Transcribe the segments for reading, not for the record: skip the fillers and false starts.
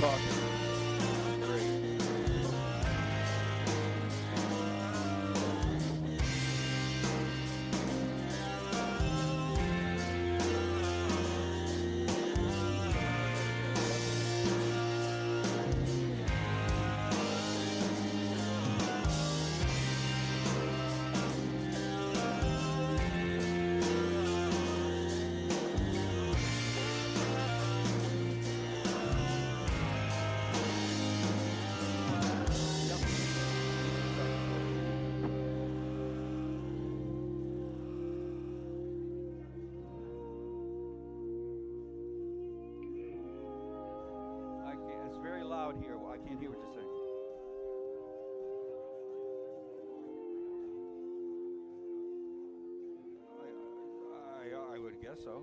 talking. Great. It's very loud here. I can't hear what you're saying. I would guess so.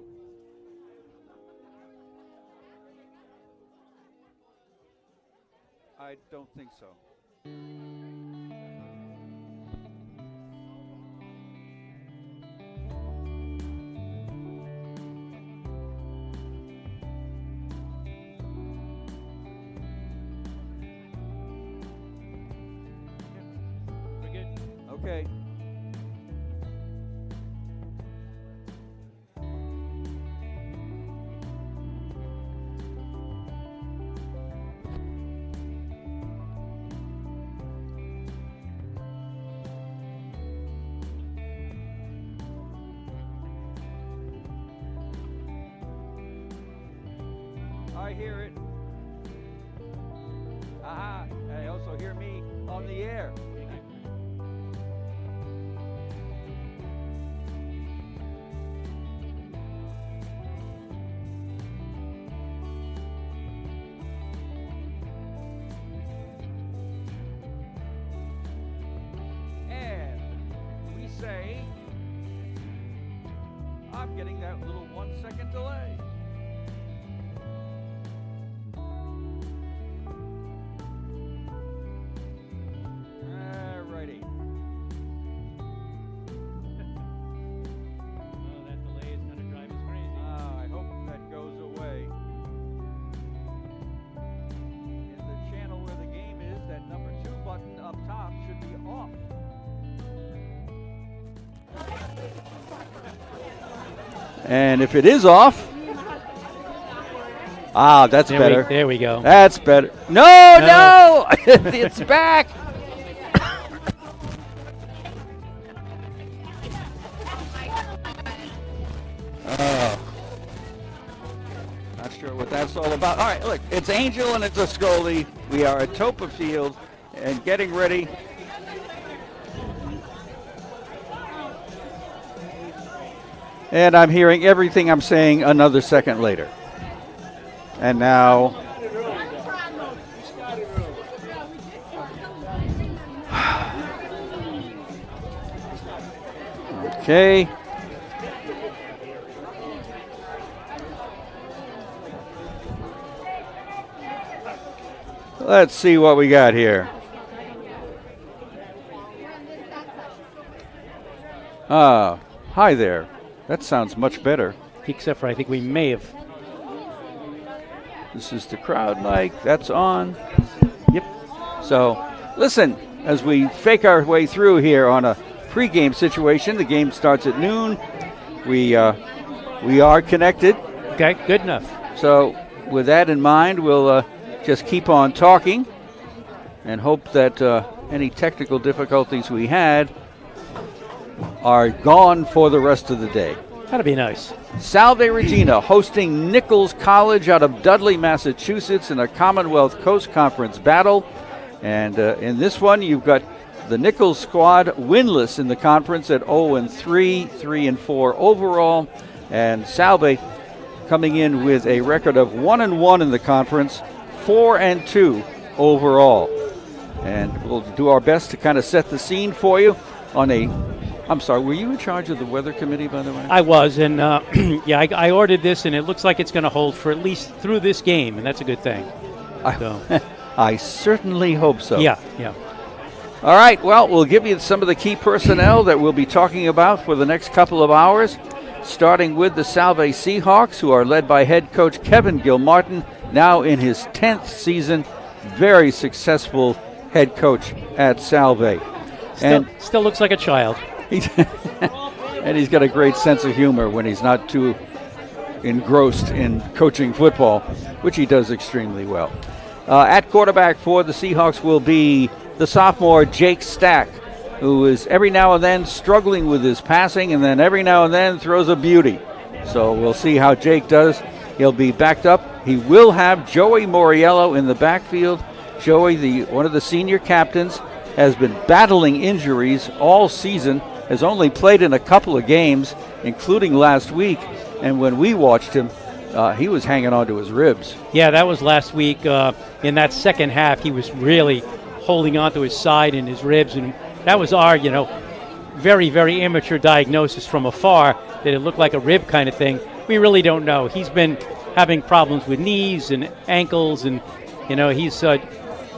I don't think so. We're good. Okay. I hear it. Aha. I also hear me on the air. And we say, I'm getting that little 1 second delay. Alrighty. Oh, that delay is going to drive us crazy. I hope that goes away. In the channel where the game is, that number 2 button up top should be off. And if it is off, that's better. There we go. That's better. No! It's back. Not sure what that's all about. All right, look, it's Angel and it's a Scully. We are at Toppa Field and getting ready. And I'm hearing everything I'm saying another second later. And now, okay. Let's see what we got here. Hi there. That sounds much better. Except for I think we may have. This is the crowd mic. That's on. Yep. So, listen, as we fake our way through here on a pregame situation, the game starts at noon. We are connected. Okay, good enough. So, with that in mind, we'll just keep on talking and hope that any technical difficulties we had are gone for the rest of the day. That'd be nice. Salve Regina hosting Nichols College out of Dudley, Massachusetts in a Commonwealth Coast Conference battle. And in this one, you've got the Nichols squad winless in the conference at 0-3, 3-4 overall. And Salve coming in with a record of 1-1 in the conference, 4-2 overall. And we'll do our best to kind of set the scene for you on a... I'm sorry, were you in charge of the weather committee, by the way? I was, and yeah, I ordered this, and it looks like it's going to hold for at least through this game, and that's a good thing. I certainly hope so. Yeah. All right, well, we'll give you some of the key personnel that we'll be talking about for the next couple of hours, starting with the Salve Seahawks, who are led by head coach Kevin Gilmartin now in his 10th season. Very successful head coach at Salve. Still looks like a child. And he's got a great sense of humor when he's not too engrossed in coaching football, which he does extremely well. At quarterback for the Seahawks will be the sophomore Jake Stack, who is every now and then struggling with his passing and then every now and then throws a beauty. So we'll see how Jake does. He'll be backed up. He will have Joey Moriello in the backfield. Joey, one of the senior captains, has been battling injuries all season, has only played in a couple of games, including last week. And when we watched him, he was hanging on to his ribs. Yeah, that was last week. In that second half, he was really holding on to his side and his ribs. And that was our, very, very amateur diagnosis from afar, that it looked like a rib kind of thing. We really don't know. He's been having problems with knees and ankles, and, he's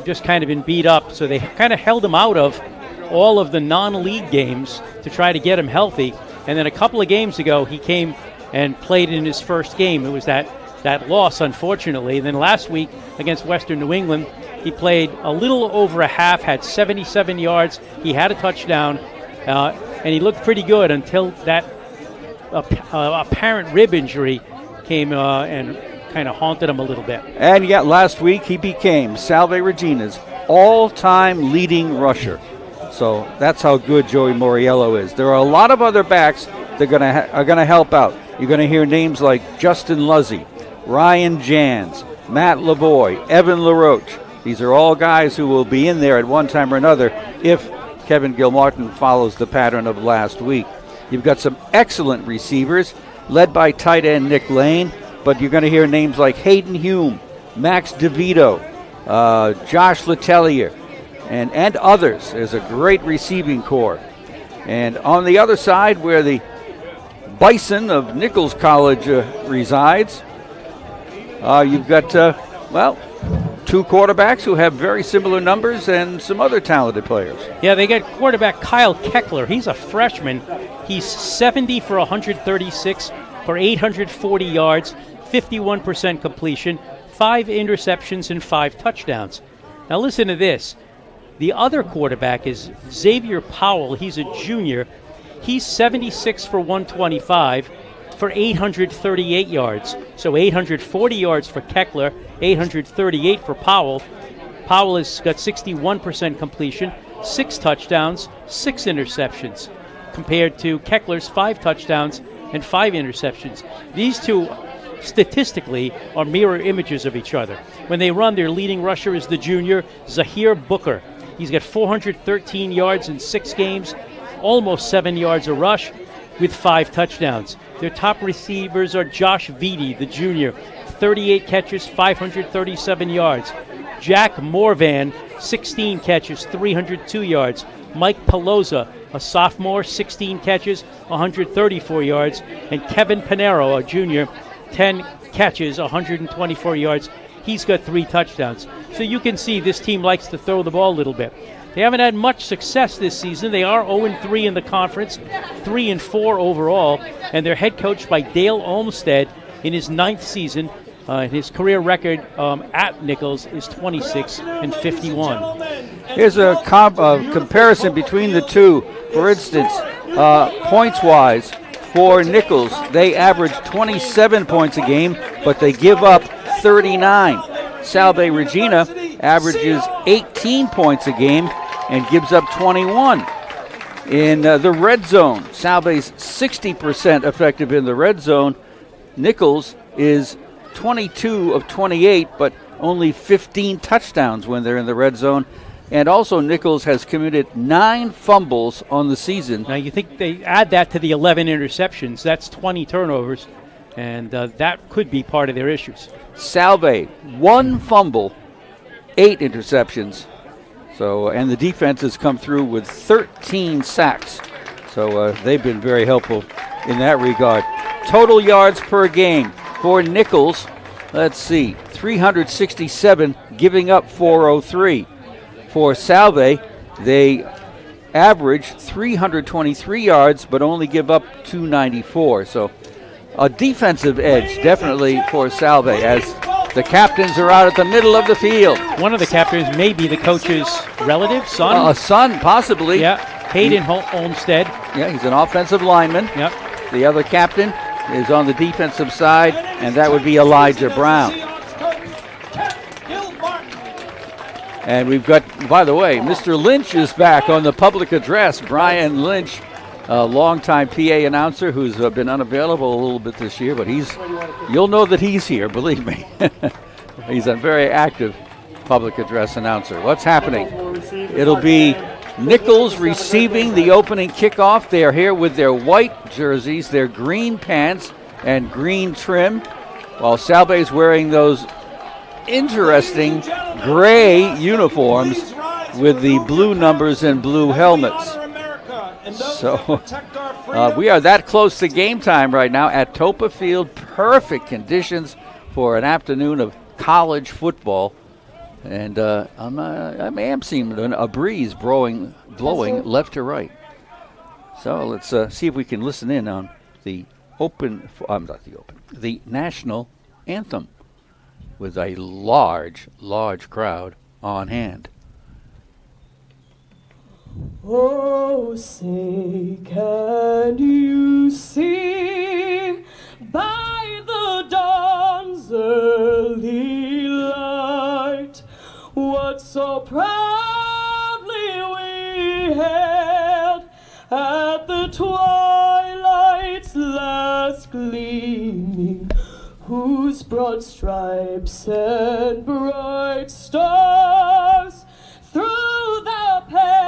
just kind of been beat up. So they kind of held him out of all of the non-league games to try to get him healthy. And then a couple of games ago, he came and played in his first game. It was that loss, unfortunately. And then last week against Western New England, he played a little over a half, had 77 yards. He had a touchdown, and he looked pretty good until that apparent rib injury came and kind of haunted him a little bit. And yet last week he became Salve Regina's all-time leading rusher. So that's how good Joey Moriello is. There are a lot of other backs that are going to help out. You're going to hear names like Justin Luzzy, Ryan Jans, Matt Lavoie, Evan LaRoche. These are all guys who will be in there at one time or another if Kevin Gilmartin follows the pattern of last week. You've got some excellent receivers led by tight end Nick Lane, but you're going to hear names like Hayden Hume, Max DeVito, Josh Letelier, and others. There's a great receiving corps. And on the other side, where the Bison of Nichols College resides, you've got, two quarterbacks who have very similar numbers and some other talented players. Yeah, they got quarterback Kyle Keckler. He's a freshman. He's 70 for 136 for 840 yards, 51% completion, 5 interceptions, and 5 touchdowns. Now listen to this. The other quarterback is Xavier Powell. He's a junior. He's 76 for 125 for 838 yards. So 840 yards for Keckler, 838 for Powell. Powell has got 61% completion, 6 touchdowns, 6 interceptions, compared to Keckler's 5 touchdowns and 5 interceptions. These two statistically are mirror images of each other. When they run, their leading rusher is the junior Zahir Booker. He's got 413 yards in 6 games, almost 7 yards a rush, with 5 touchdowns. Their top receivers are Josh Vitti, the junior, 38 catches, 537 yards. Jack Morvan, 16 catches, 302 yards. Mike Pelosa, a sophomore, 16 catches, 134 yards. And Kevin Pinero, a junior, 10 catches, 124 yards. He's got 3 touchdowns. So you can see this team likes to throw the ball a little bit. They haven't had much success this season. They are 0-3 in the conference, 3-4 overall, and they're head coached by Dale Olmstead in his 9th season. His career record at Nichols is 26-51. Here's a comparison between the two. For instance, points-wise, for Nichols, they average 27 points a game, but they give up 39. Salve Regina averages 18 points a game and gives up 21. In the red zone, Salve's 60% effective in the red zone. Nichols is 22 of 28, but only 15 touchdowns when they're in the red zone. And also Nichols has committed 9 fumbles on the season. Now you think they add that to the 11 interceptions, that's 20 turnovers, and that could be part of their issues. Salve, 1 fumble, 8 interceptions. So, and the defense has come through with 13 sacks. So they've been very helpful in that regard. Total yards per game for Nichols, let's see, 367, giving up 403. For Salve, they average 323 yards, but only give up 294. So a defensive edge definitely for Salve, as The captains are out at the middle of the field. One of the captains may be the coach's relative, son. A son, possibly. Yeah, Hayden Olmstead. Yeah, he's an offensive lineman. Yep. The other captain is on the defensive side, and that would be Elijah Brown. And we've got, by the way, Mr. Lynch is back on the public address. Brian Lynch, a longtime PA announcer who's been unavailable a little bit this year, but you'll know that he's here, believe me. He's a very active public address announcer. What's happening? It'll be Nichols receiving the opening kickoff. They are here with their white jerseys, their green pants, and green trim, while Salve's wearing those interesting gray uniforms with the blue numbers and blue helmets. So we are that close to game time right now at Toppa Field. Perfect conditions for an afternoon of college football. And I am seeing a breeze blowing left to right. So let's see if we can listen in on the national anthem with a large crowd on hand. Oh, say, can you see by the dawn's early light what so proudly we hailed at the twilight's last gleaming, whose broad stripes and bright stars through the perilous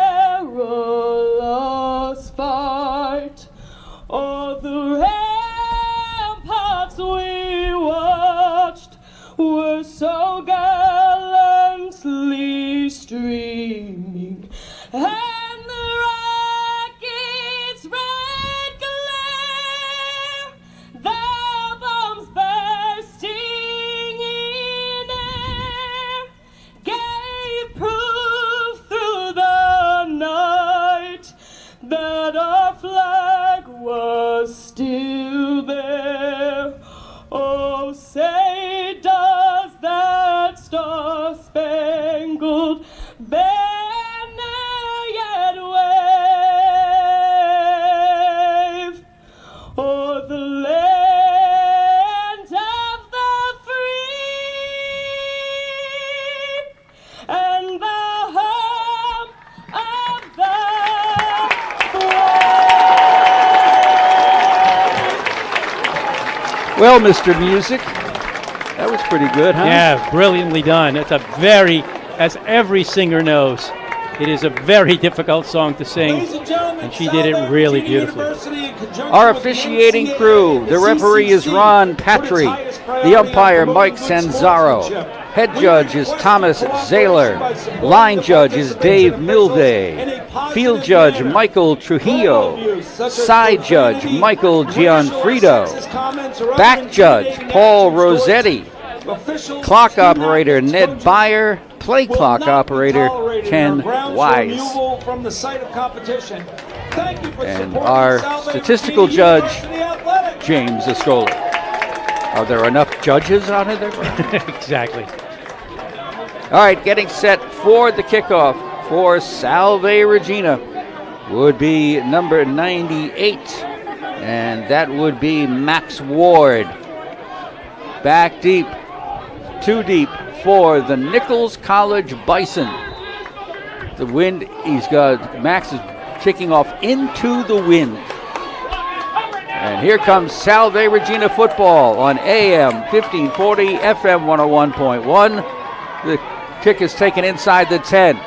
fight o'er the ramparts we watched were so gallantly streaming, and the rocket's red glare, the bombs bursting in air, gave proof through the night that our flag was still there. Oh, say does that star-spangled banner yet wave o'er the land of the free and the home of the brave? Well, Mr. Music, that was pretty good, huh? Yeah, brilliantly done. It's a very, as every singer knows, it is a very difficult song to sing, and she did it really beautifully. Our officiating crew, the referee is Ron Patry, the umpire Mike Sanzaro, head judge is Thomas Zahler, line judge is Dave Milday, field judge Michael Trujillo, side judge Michael Gianfrido, back judge Paul Rossetti, clock operator Ned Byer, play clock operator Ken Wise, and our statistical judge James Escola. Are there enough judges on it there? Exactly. All right, getting set for the kickoff for Salve Regina would be number 98, and that would be Max Ward. Back deep, too deep for the Nichols College Bison. The wind, Max is kicking off into the wind. And here comes Salve Regina football on AM 1540, FM 101.1. The kick is taken inside the 10.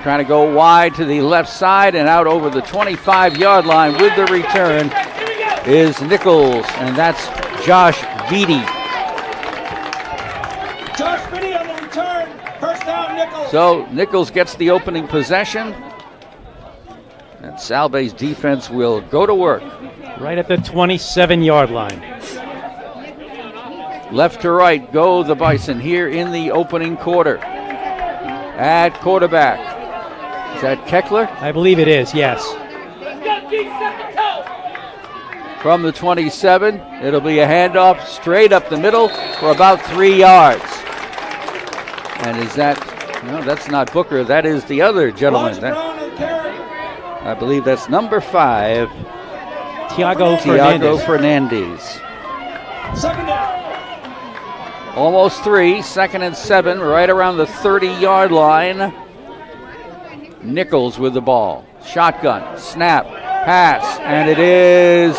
Trying to go wide to the left side and out over the 25-yard line with the return is Nichols, and that's Josh Vitti. Josh Vitti on the return. First down, Nichols. So Nichols gets the opening possession, and Salve's defense will go to work. Right at the 27-yard line. Left to right go the Bison here in the opening quarter. At quarterback, is that Keckler? I believe it is, yes. from the 27. It'll be a handoff straight up the middle for about 3 yards. And is that, no, that's not Booker. That is the other gentleman. I believe that's number 5. Tiago Fernandez. Second down. Almost 3, 2nd and 7, right around the 30-yard line. Nichols with the ball. Shotgun, snap, pass, and it is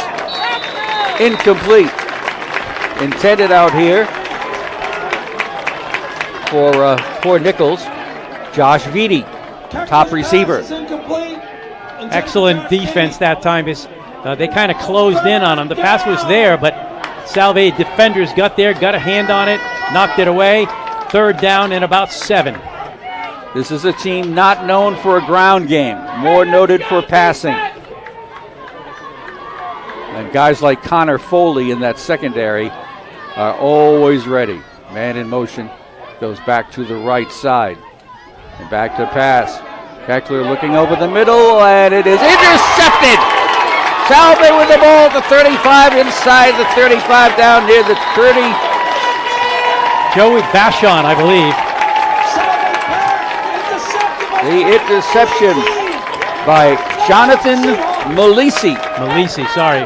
incomplete. Intended out here for Nichols. Josh Vitti, top receiver. Excellent defense that time. They kind of closed in on him. The pass was there, but Salve defenders got there, got a hand on it, knocked it away. 3rd down and about 7. This is a team not known for a ground game, more noted for passing. And guys like Connor Foley in that secondary are always ready. Man in motion, goes back to the right side. And back to pass. Keckler looking over the middle, and it is intercepted! Salve with the ball at the 35, inside the 35, down near the 30. Joey Bashon, I believe. The interception by Jonathan Malisi. Malisi, sorry.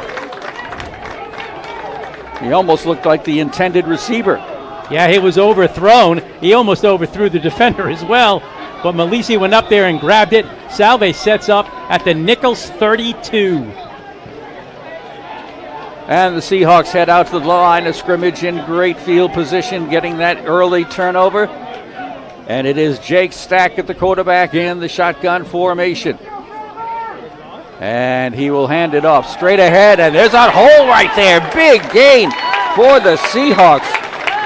He almost looked like the intended receiver. Yeah, he was overthrown. He almost overthrew the defender as well. But Malisi went up there and grabbed it. Salve sets up at the Nichols 32. And the Seahawks head out to the line of scrimmage in great field position, getting that early turnover. And it is Jake Stack at the quarterback in the shotgun formation. And he will hand it off straight ahead, and there's a hole right there. Big gain for the Seahawks.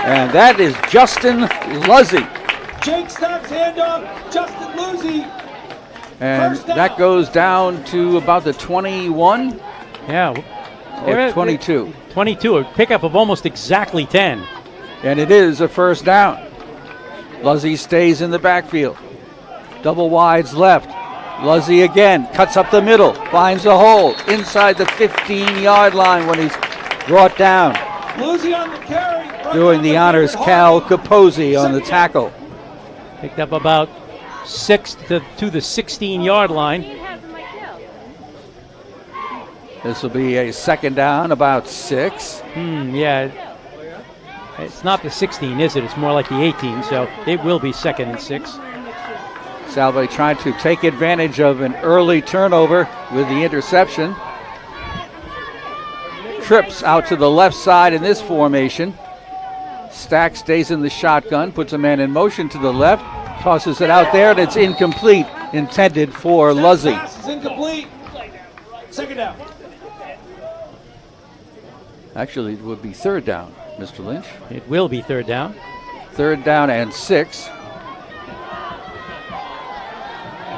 And that is Justin Luzzy. Jake Stack's handoff, Justin Luzzy. And that goes down to about the 21? Yeah. Or 22. 22, a pickup of almost exactly 10. And it is a first down. Luzzy stays in the backfield. Double wides left. Luzzy again cuts up the middle, finds a hole inside the 15-yard line when he's brought down. Luzzy on the carry. Doing the honors, Cal Capozzi on the tackle. Picked up about 6 to the 16-yard line. This will be a second down, about 6. Yeah. It's not the 16, is it? It's more like the 18, so it will be 2nd and 6. Salve trying to take advantage of an early turnover with the interception. Trips out to the left side in this formation. Stack stays in the shotgun, puts a man in motion to the left, tosses it out there, and it's incomplete, intended for Luzzy. Pass is incomplete. Second down. Actually, it would be 3rd down, Mr. Lynch. It will be 3rd down. 3rd down and 6.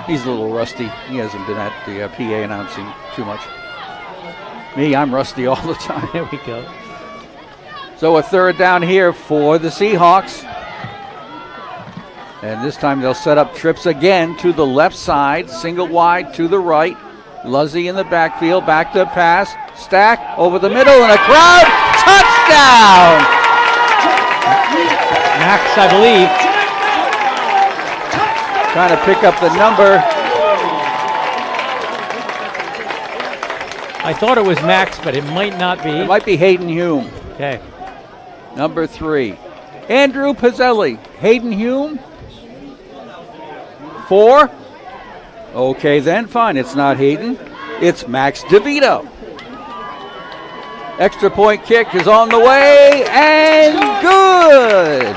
He's a little rusty. He hasn't been at the PA announcing too much. Me, I'm rusty all the time. There we go. So a 3rd down here for the Seahawks. And this time they'll set up trips again to the left side, single wide to the right. Luzzy in the backfield, back to pass. Stack over the middle and a crowd. Touchdown! Max, I believe. Trying to pick up the number. I thought it was Max, but it might not be. It might be Hayden Hume. Okay. Number 3. Andrew Pizzelli. Hayden Hume. 4. Okay, then fine. It's not Hayden. It's Max DeVito. Extra point kick is on the way and good.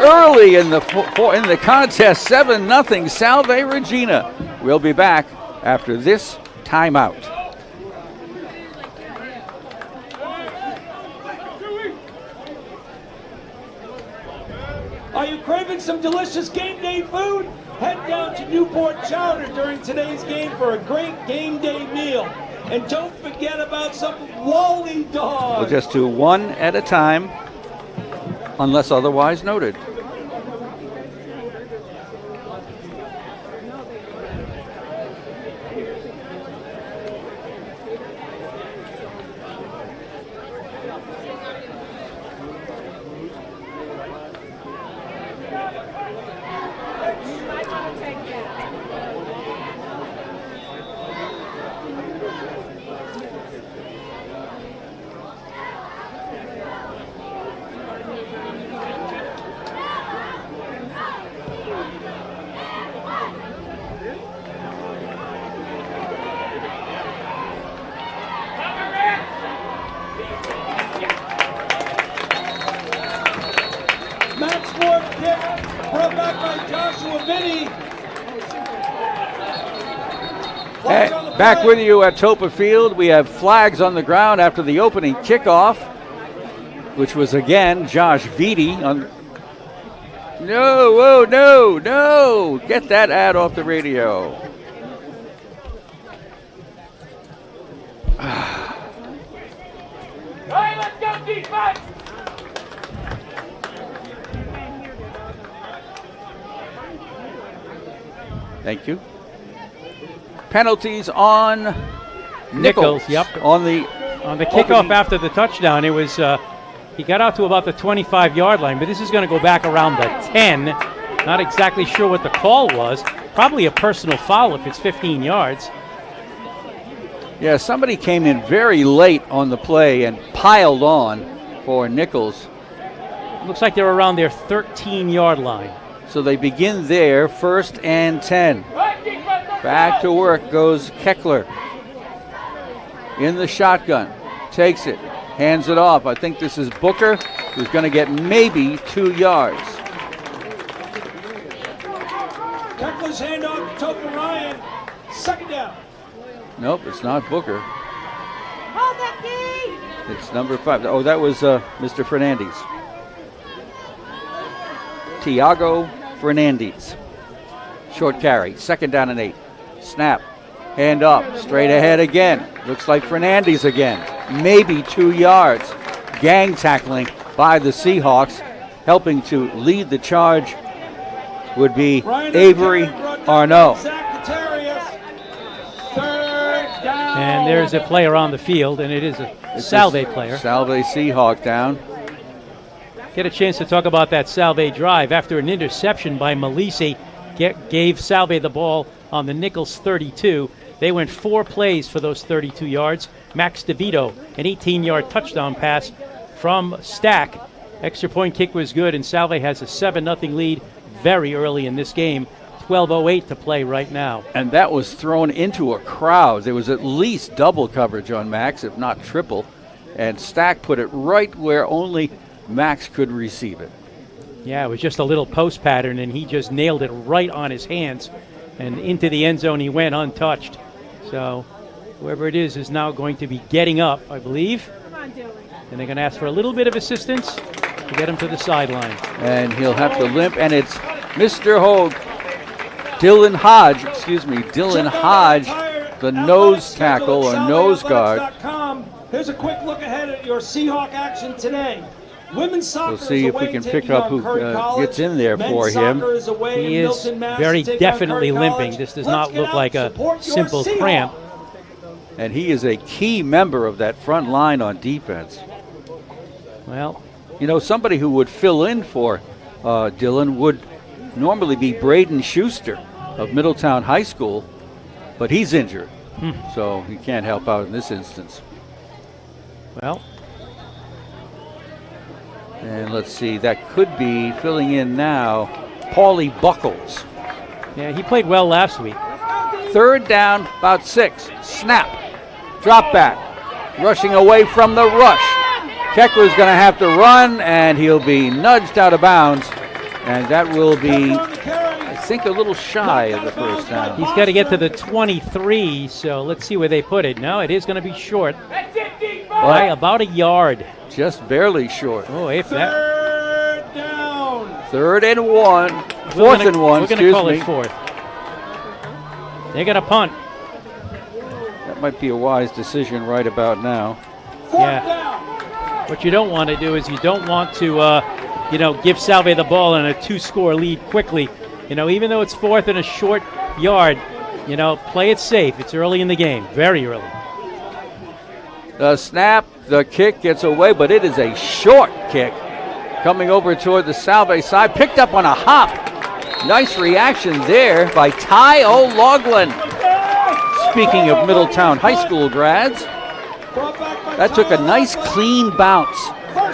Early in the contest, 7-0 Salve Regina. We'll be back after this timeout. Are you craving some delicious game day food? Head down to Newport Chowder during today's game for a great game day meal. And don't forget about some Wally dogs. We'll just do one at a time, unless otherwise noted. kick brought back by Joshua Vinny. Back with you at Toppa Field. We have flags on the ground after the opening kickoff, which was again Josh Vitti. No, whoa, no. Get that ad off the radio. All right, let's go defense. Thank you. Penalties on Nichols. Yep. On the kickoff opening. after the touchdown, it was he got out to about the 25-yard line, but this is going to go back around the 10. Not exactly sure what the call was. Probably a personal foul if it's 15 yards. Yeah, somebody came in very late on the play and piled on for Nichols. Looks like they're around their 13-yard line. So they begin there, 1st and 10. Back to work goes Keckler. In the shotgun. Takes it. Hands it off. I think this is Booker, who's going to get maybe 2 yards. Keckler's handoff to Toppa Ryan. 2nd down. Nope, it's not Booker. Hold that key. It's number 5. Oh, that was Mr. Fernandez. Tiago Fernandez. Short carry. 2nd down and 8. Snap. Hand up. Straight ahead again. Looks like Fernandez again. Maybe 2 yards. Gang tackling by the Seahawks. Helping to lead the charge would be Avery Arnault. And there's a player on the field, and it's Salve player. Salve Seahawk down. Get a chance to talk about that Salve drive. After an interception by Malisi, gave Salve the ball on the Nichols 32. They went 4 plays for those 32 yards. Max DeVito, an 18-yard touchdown pass from Stack. Extra point kick was good, and Salve has a 7-0 lead very early in this game. 12:08 to play right now. And that was thrown into a crowd. There was at least double coverage on Max, if not triple. And Stack put it right where only Max could receive it. Yeah, it was just a little post pattern, and he just nailed it right on his hands. And into the end zone he went untouched. So whoever it is now going to be getting up, I believe. And they're going to ask for a little bit of assistance to get him to the sideline. And he'll have to limp, and it's Mr. Hogue. Dylan Hodge, the nose tackle or nose guard. Here's a quick look ahead at your Seahawk action today. Women's soccer We'll see if we can pick up who gets in there for him. He is very definitely limping. This does not look like a simple cramp. And he is a key member of that front line on defense. Well, you know, somebody who would fill in for Dylan would normally be Braden Schuster of Middletown High School, but he's injured, so he can't help out in this instance. Well, and let's see, that could be filling in now, Paulie Buckles. Yeah, he played well last week. 3rd down, about 6. Snap. Drop back. Rushing away from the rush. Keckler's going to have to run, and he'll be nudged out of bounds. And that will be, I think, a little shy of the 1st down. He's got to get to the 23, so let's see where they put it. No, it is going to be short by about a yard. Just barely short. Oh, if that. 3rd down. 3rd and 1. 4th and 1, We're going to call it 4th. They got a punt. That might be a wise decision right about now. 4th down. What you don't want to do is you don't want to, give Salve the ball in a 2-score lead quickly. Even though it's 4th and a short yard, play it safe. It's early in the game, very early. The snap, the kick gets away, but it is a short kick coming over toward the Salve side. Picked up on a hop. Nice reaction there by Ty O'Loughlin. Speaking of Middletown High School grads, that took a nice clean bounce.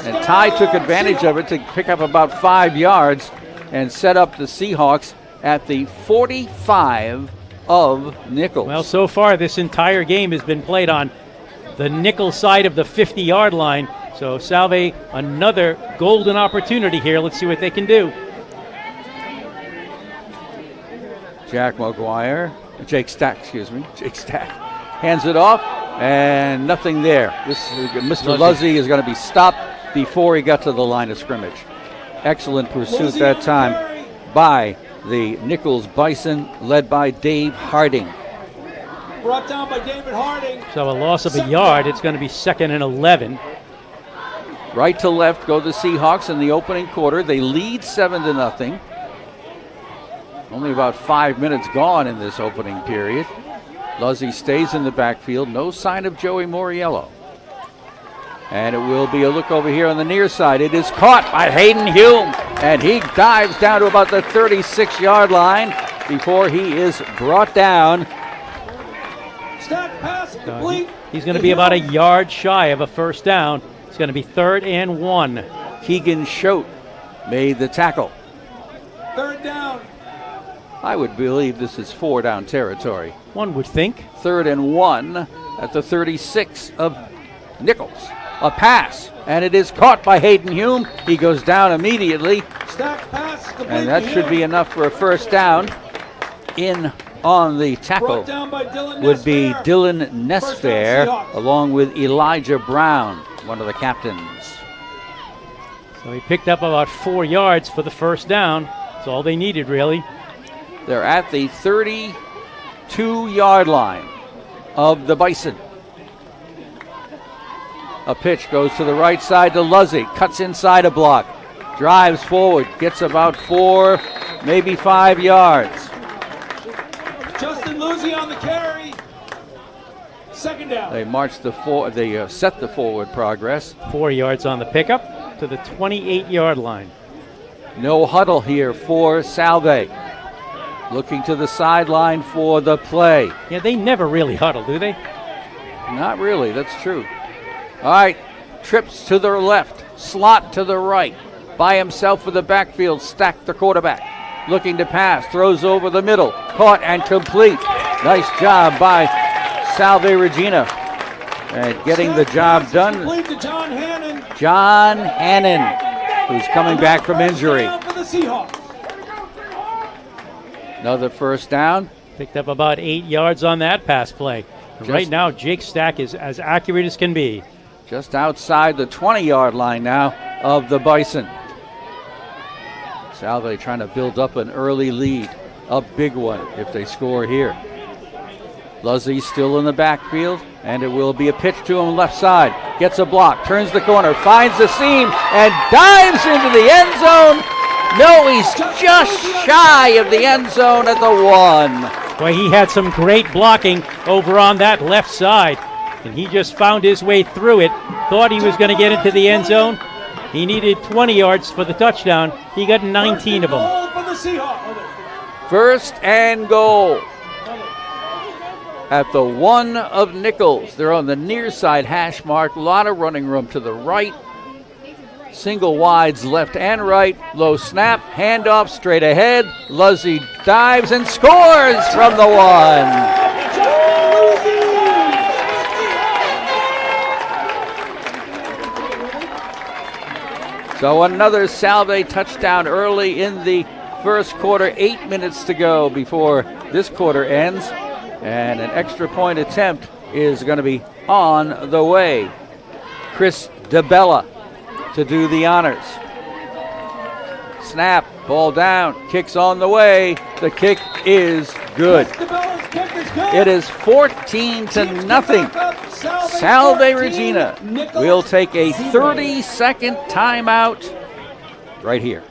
And Ty took advantage of it to pick up about 5 yards and set up the Seahawks at the 45 of Nichols. Well, so far this entire game has been played on the Nichols side of the 50-yard line. So Salve, another golden opportunity here. Let's see what they can do. Jake Stack hands it off, and nothing there. Mr. Luzzy is going to be stopped before he got to the line of scrimmage. Excellent pursuit that time by the Nichols Bison, led by Dave Harding. Brought down by David Harding. So a loss of a yard. It's going to be 2nd and 11. Right to left go the Seahawks in the opening quarter. They lead 7-0. Only about 5 minutes gone in this opening period. Luzzy stays in the backfield. No sign of Joey Moriello. And it will be a look over here on the near side. It is caught by Hayden Hume, and he dives down to about the 36-yard line before he is brought down. Snap pass complete. He's going to be about a yard shy of a first down. It's going to be 3rd and 1. Keegan Schote made the tackle. 3rd down. I would believe this is 4-down territory. One would think. 3rd and 1 at the 36 of Nichols. A pass, and it is caught by Hayden Hume. He goes down immediately, Snap pass complete. and that should be enough for a first down. In on the tackle would be Dylan Nesfair, along with Elijah Brown, one of the captains. So he picked up about 4 yards for the first down. That's all they needed, really. They're at the 32-yard line of the Bison. A pitch goes to the right side to Luzzy, cuts inside a block, drives forward, gets about 4, maybe 5 yards. Justin Luzzy on the carry. 2nd down. They set the forward progress. 4 yards on the pickup to the 28-yard line. No huddle here for Salve. Looking to the sideline for the play. Yeah, they never really huddle, do they? Not really, that's true. All right, trips to the left, slot to the right. By himself with the backfield, Stack the quarterback. Looking to pass, throws over the middle, caught and complete. Nice job by Salve Regina. And getting the job done. Complete to John Hannon. John Hannon, who's coming back from injury. For the Seahawks. Another first down. Picked up about 8 yards on that pass play. Right now, Jake Stack is as accurate as can be. Just outside the 20-yard line now of the Bison. Salve trying to build up an early lead. A big one if they score here. Luzzy still in the backfield, and it will be a pitch to him left side. Gets a block, turns the corner, finds the seam, and dives into the end zone. No, he's just shy of the end zone at the 1. Boy, he had some great blocking over on that left side, and he just found his way through it. Thought he was going to get into the end zone. He needed 20 yards for the touchdown. He got 19 of them. 1st and goal at the 1 of Nichols. They're on the near side hash mark. A lot of running room to the right. Single wides left and right. Low snap, handoff straight ahead. Luzzy dives and scores from the 1. So another Salve touchdown early in the first quarter. 8 minutes to go before this quarter ends. And an extra point attempt is going to be on the way. Chris DeBella to do the honors. Snap, ball down, kicks on the way. The kick is good. It is 14-0. Salve Regina will take a 30-second timeout right here.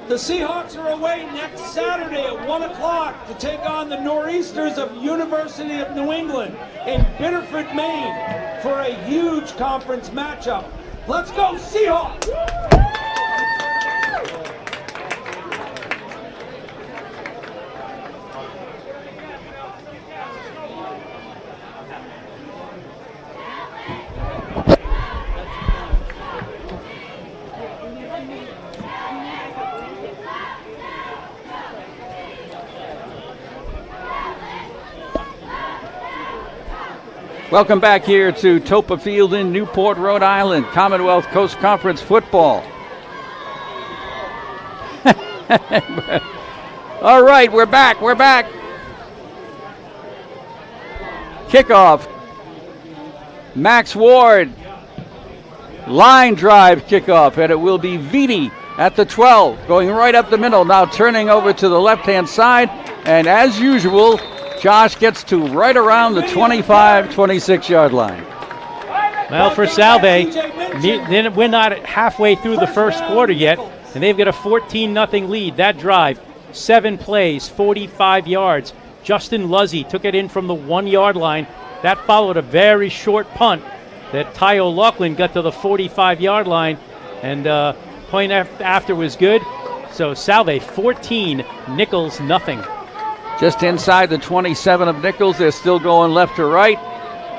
The Seahawks are away next Saturday at 1 o'clock to take on the Nor'easters of University of New England in Biddeford, Maine for a huge conference matchup. Let's go, Seahawks! Welcome back here to Toppa Field in Newport, Rhode Island. Commonwealth Coast Conference football. All right, we're back. Kickoff. Max Ward. Line drive kickoff, and it will be Vitti at the 12, going right up the middle, now turning over to the left-hand side, and as usual, Josh gets to right around the 25, 26-yard line. Well, for Salve, we're not halfway through the first quarter yet, and they've got a 14-0 lead. That drive, 7 plays, 45 yards. Justin Luzzy took it in from the 1-yard line. That followed a very short punt that Ty O'Loughlin got to the 45-yard line, and point after was good. So Salve 14, Nichols nothing. Just inside the 27 of Nichols. They're still going left to right.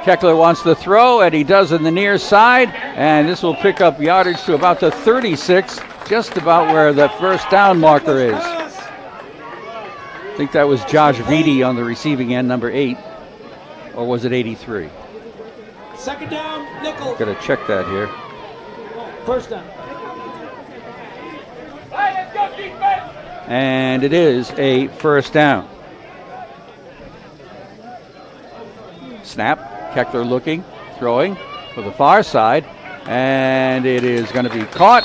Keckler wants to throw, and he does in the near side, and this will pick up yardage to about the 36, just about where the first down marker is. I think that was Josh Vitti on the receiving end, number 8, or was it 83? Second down, Nichols. Got to check that here. First down. Let's go, defense! And it is a first down. Snap. Keckler looking, throwing for the far side, and it is going to be caught.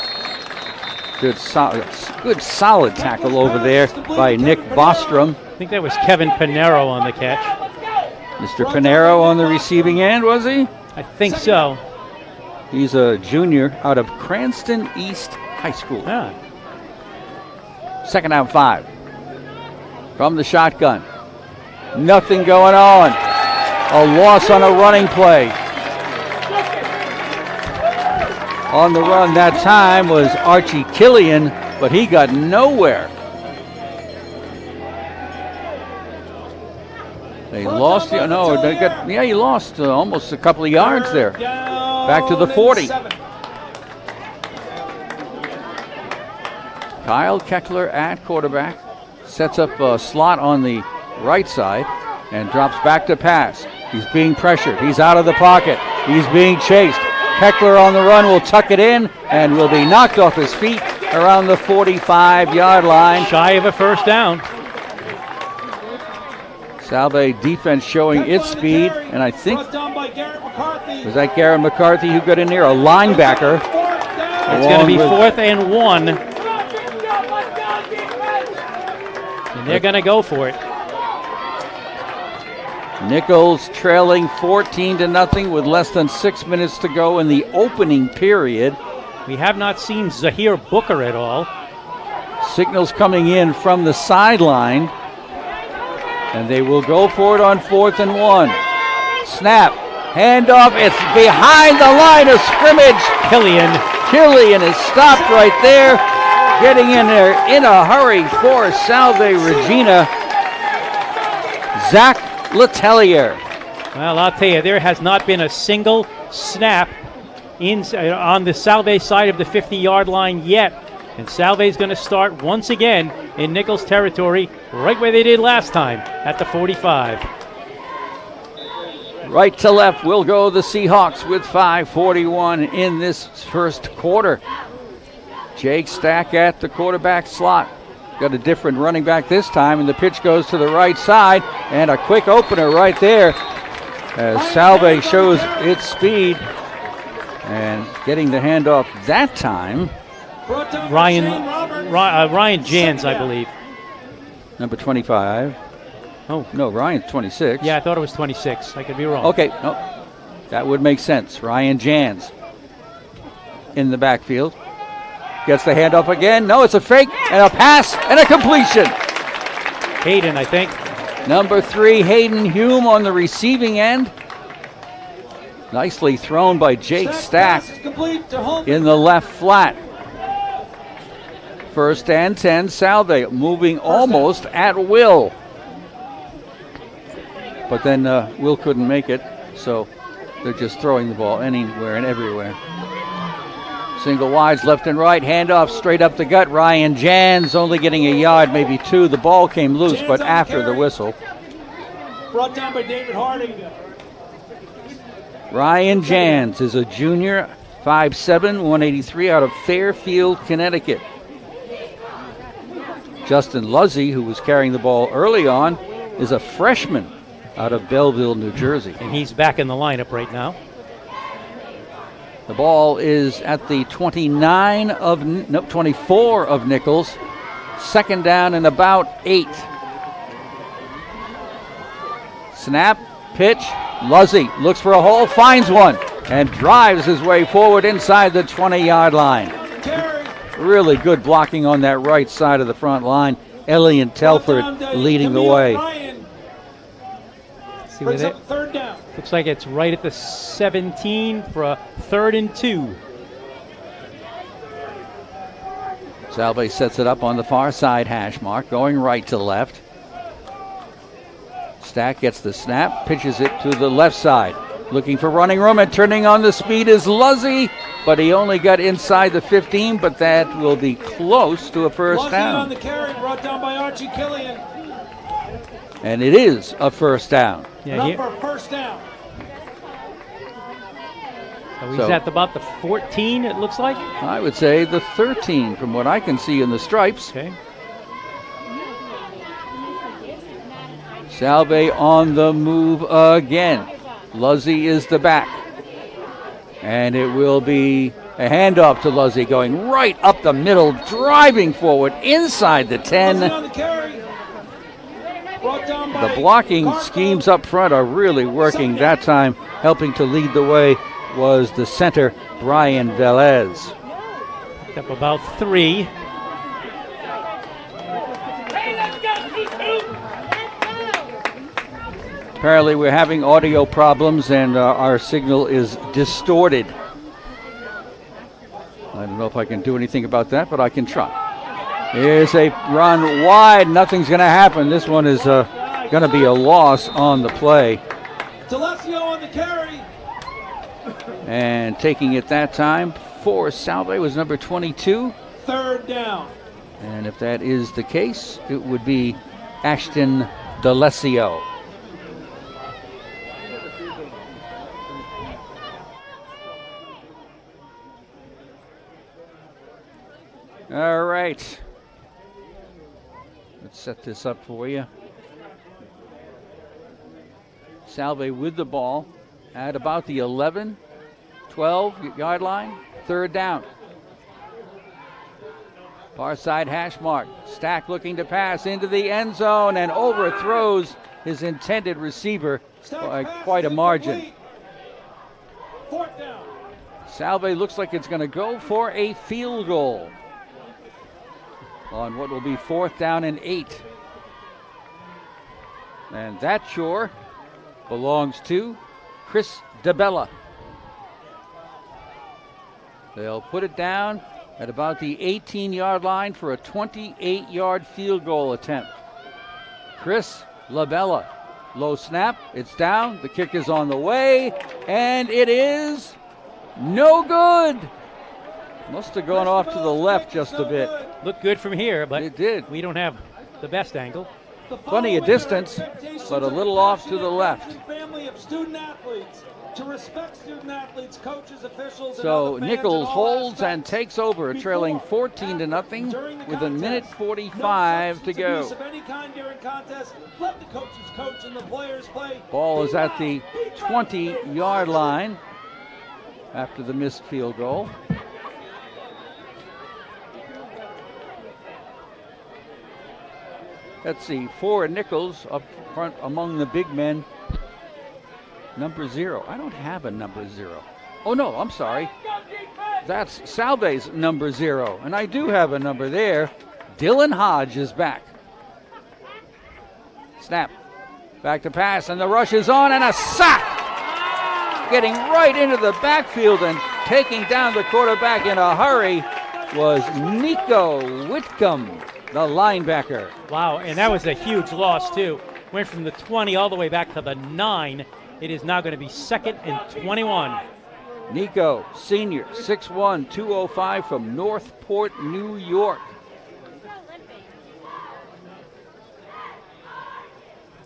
Good solid tackle over there by Nick Bostrom. I think that was Kevin Pinero on the catch. Mr. Pinero on the receiving end, was he? I think so. He's a junior out of Cranston East High School. Ah. Second down 5. From the shotgun. Nothing going on. A loss on a running play. On the run that time was Archie Killian, but he got nowhere. They lost, he lost almost a couple of yards there. Back to the 40. Kyle Keckler at quarterback. Sets up a slot on the right side and drops back to pass. He's being pressured. He's out of the pocket. He's being chased. Keckler on the run will tuck it in and will be knocked off his feet around the 45-yard line. Shy of a first down. Salve defense showing its speed, and I think, was that Garrett McCarthy who got in there? A linebacker. It's going to be 4th and 1. And they're going to go for it. Nichols trailing 14-0 with less than 6 minutes to go in the opening period. We have not seen Zahir Booker at all. Signals coming in from the sideline. And they will go for it on 4th and 1. Snap. Handoff. It's behind the line of scrimmage. Killian is stopped right there. Getting in there in a hurry for Salve Regina. Zach Letellier. Well, I'll tell you, there has not been a single snap on the Salve side of the 50-yard line yet. And Salve is going to start once again in Nichols territory, right where they did last time, at the 45. Right to left will go the Seahawks with 5:41 in this first quarter. Jake Stack at the quarterback slot. Got a different running back this time, and the pitch goes to the right side, and a quick opener right there as Salve shows its speed and getting the handoff that time. Ryan Jans, I believe. Number 25. Oh. No, Ryan's 26. Yeah, I thought it was 26. I could be wrong. Okay, no, that would make sense. Ryan Jans in the backfield. Gets the handoff again. No, it's a fake and a pass and a completion. Hayden, I think. Number 3, Hayden Hume on the receiving end. Nicely thrown by Jake Stack in the left flat. 1st and 10, Salve moving almost at will. But then Will couldn't make it, so they're just throwing the ball anywhere and everywhere. Single wides left and right, handoff straight up the gut. Ryan Jans only getting a yard, maybe 2. The ball came loose, but after the whistle. Brought down by David Harding. Ryan Jans is a junior, 5'7", 183 out of Fairfield, Connecticut. Justin Luzzy, who was carrying the ball early on, is a freshman out of Belleville, New Jersey. And he's back in the lineup right now. The ball is at the 24 of Nichols. Second down and about 8. Snap, pitch. Luzzy looks for a hole, finds one, and drives his way forward inside the 20-yard line. Really good blocking on that right side of the front line. Elliot Telford leading the way. See what it, third down. Looks like it's right at the 17 for a 3rd and 2. Salve sets it up on the far side hash mark, going right to left. Stack gets the snap, pitches it to the left side. Looking for running room and turning on the speed is Luzzy, but he only got inside the 15, but that will be close to a first down. On the carry, brought down by Archie Killian. And it is a first down. Yeah, for first down. So he's at about the 14, it looks like? I would say the 13 from what I can see in the stripes. Okay. Salve on the move again. Luzzy is the back. And it will be a handoff to Luzzy going right up the middle, driving forward inside the 10. The blocking schemes up front are really working that time. Helping to lead the way was the center, Brian Velez. Up about 3. Apparently we're having audio problems and our signal is distorted. I don't know if I can do anything about that, but I can try. Here's a run wide. Nothing's going to happen. This one is going to be a loss on the play. D'Alessio on the carry. And taking it that time for Salve was number 22. 3rd down. And if that is the case, it would be Ashton D'Alessio. All right. Let's set this up for you. Salve with the ball at about the 11, 12-yard line. 3rd down. Far side hash mark. Stack looking to pass into the end zone and overthrows his intended receiver by quite a margin. 4th down. Salve looks like it's going to go for a field goal on what will be 4th down and 8. And that chore belongs to Chris DeBella. They'll put it down at about the 18-yard line for a 28-yard field goal attempt. Chris LaBella, low snap, it's down, the kick is on the way, and it is no good. Must have gone off to the left just a bit. Looked good from here, but it did. We don't have the best angle. Plenty of distance, but a little off to the left. Family of student athletes to respect student athletes, coaches, officials. So Nichols holds and takes over, trailing 14-0 with a minute 45 to go. Ball is at the 20-yard line after the missed field goal. Let's see, for Nichols up front among the big men. Number 0. I don't have a number 0. Oh, no, I'm sorry. That's Salve's number 0. And I do have a number there. Dylan Hodge is back. Snap. Back to pass, and the rush is on, and a sack! Getting right into the backfield and taking down the quarterback in a hurry was Nico Whitcomb, the linebacker. Wow, and that was a huge loss, too. Went from the 20 all the way back to the 9. It is now going to be 2nd and 21. Nico, senior, 6'1", 205 from Northport, New York.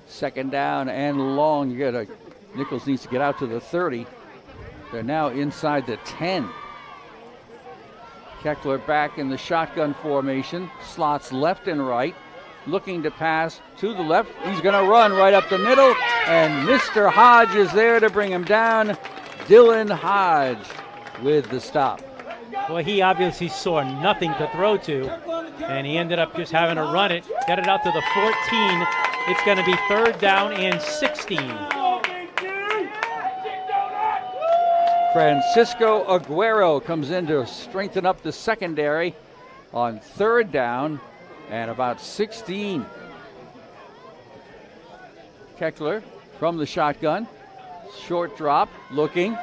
Second down and long. Nichols needs to get out to the 30. They're now inside the 10. Keckler back in the shotgun formation, slots left and right, looking to pass to the left. He's going to run right up the middle, and Mr. Hodge is there to bring him down. Dylan Hodge with the stop. Well, he obviously saw nothing to throw to, and he ended up just having to run it, get it out to the 14. It's going to be 3rd down and 16. Francisco Aguero comes in to strengthen up the secondary on 3rd down and about 16. Keckler from the shotgun. Short drop, looking,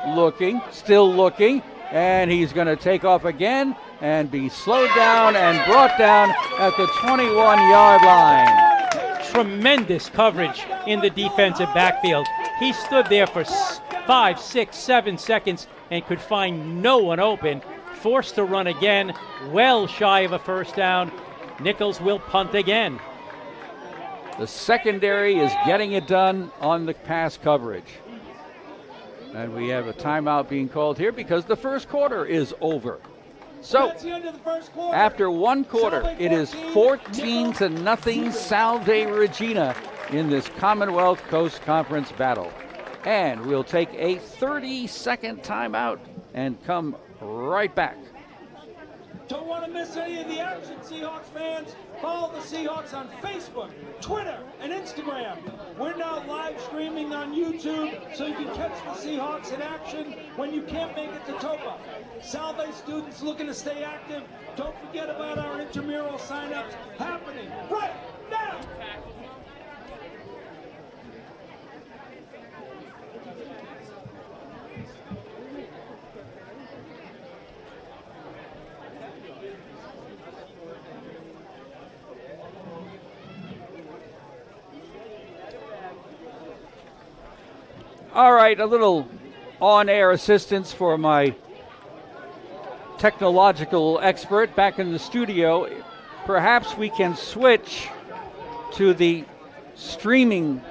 still looking, and he's going to take off again and be slowed down and brought down at the 21-yard line. Tremendous coverage in the defensive backfield. He stood there for 5, 6, 7 seconds and could find no one open. Forced to run again, well shy of a 1st down. Nichols will punt again. The secondary is getting it done on the pass coverage. And we have a timeout being called here because the 1st quarter is over. So, after 1 quarter, it is 14-0 Salve Regina in this Commonwealth Coast Conference battle. And we'll take a 30-second timeout and come right back. Don't want to miss any of the action, Seahawks fans. Follow the Seahawks on Facebook, Twitter, and Instagram. We're now live streaming on YouTube, so you can catch the Seahawks in action when you can't make it to Toppa. Salve students looking to stay active. Don't forget about our intramural signups happening right now. All right, a little on-air assistance for my technological expert back in the studio. Perhaps we can switch to the streaming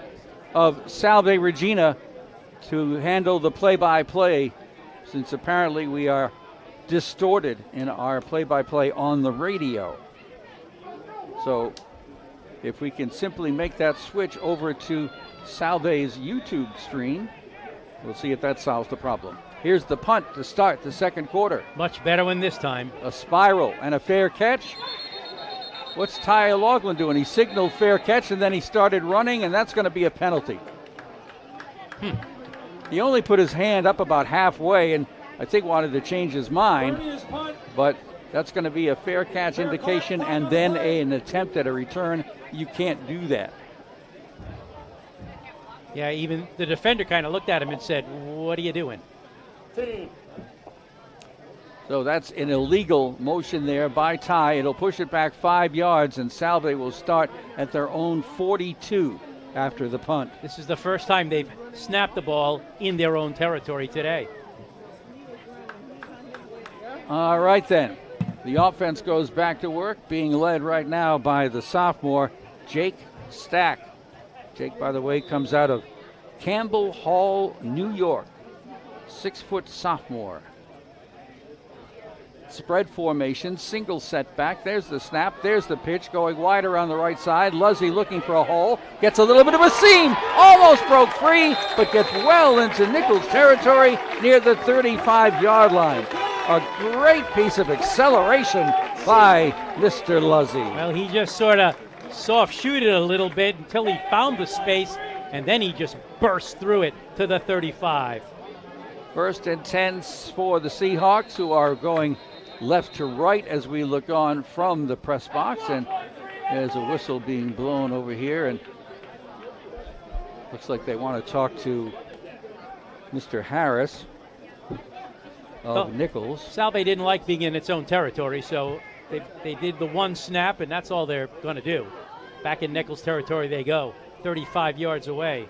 of Salve Regina to handle the play-by-play, since apparently we are distorted in our play-by-play on the radio. So if we can simply make that switch over to Salve's YouTube stream, we'll see if that solves the problem. Here's the punt to start the 2nd quarter. Much better one this time. A spiral and a fair catch. What's Ty Loughlin doing? He signaled fair catch and then he started running, and that's going to be a penalty. He only put his hand up about halfway and I think wanted to change his mind, but that's going to be a fair catch indication and then an attempt at a return. You can't do that. Yeah, even the defender kind of looked at him and said, "What are you doing?" So that's an illegal motion there by Ty. It'll push it back 5 yards, and Salve will start at their own 42 after the punt. This is the first time they've snapped the ball in their own territory today. All right then. The offense goes back to work, being led right now by the sophomore, Jake Stack. Jake, by the way, comes out of Campbell Hall, New York. 6-foot sophomore. Spread formation, single setback. There's the snap. There's the pitch going wide around the right side. Luzzy looking for a hole. Gets a little bit of a seam. Almost broke free, but gets well into Nichols territory near the 35-yard line. A great piece of acceleration by Mr. Luzzy. Well, he just sort of soft-shooted a little bit until he found the space, and then he just burst through it to the 35. 1st and 10 for the Seahawks, who are going left to right as we look on from the press box, and there's a whistle being blown over here, and looks like they want to talk to Mr. Harris of Nichols. Salve didn't like being in its own territory, so they did the one snap, and that's all they're going to do. Back in Nichols territory they go, 35 yards away.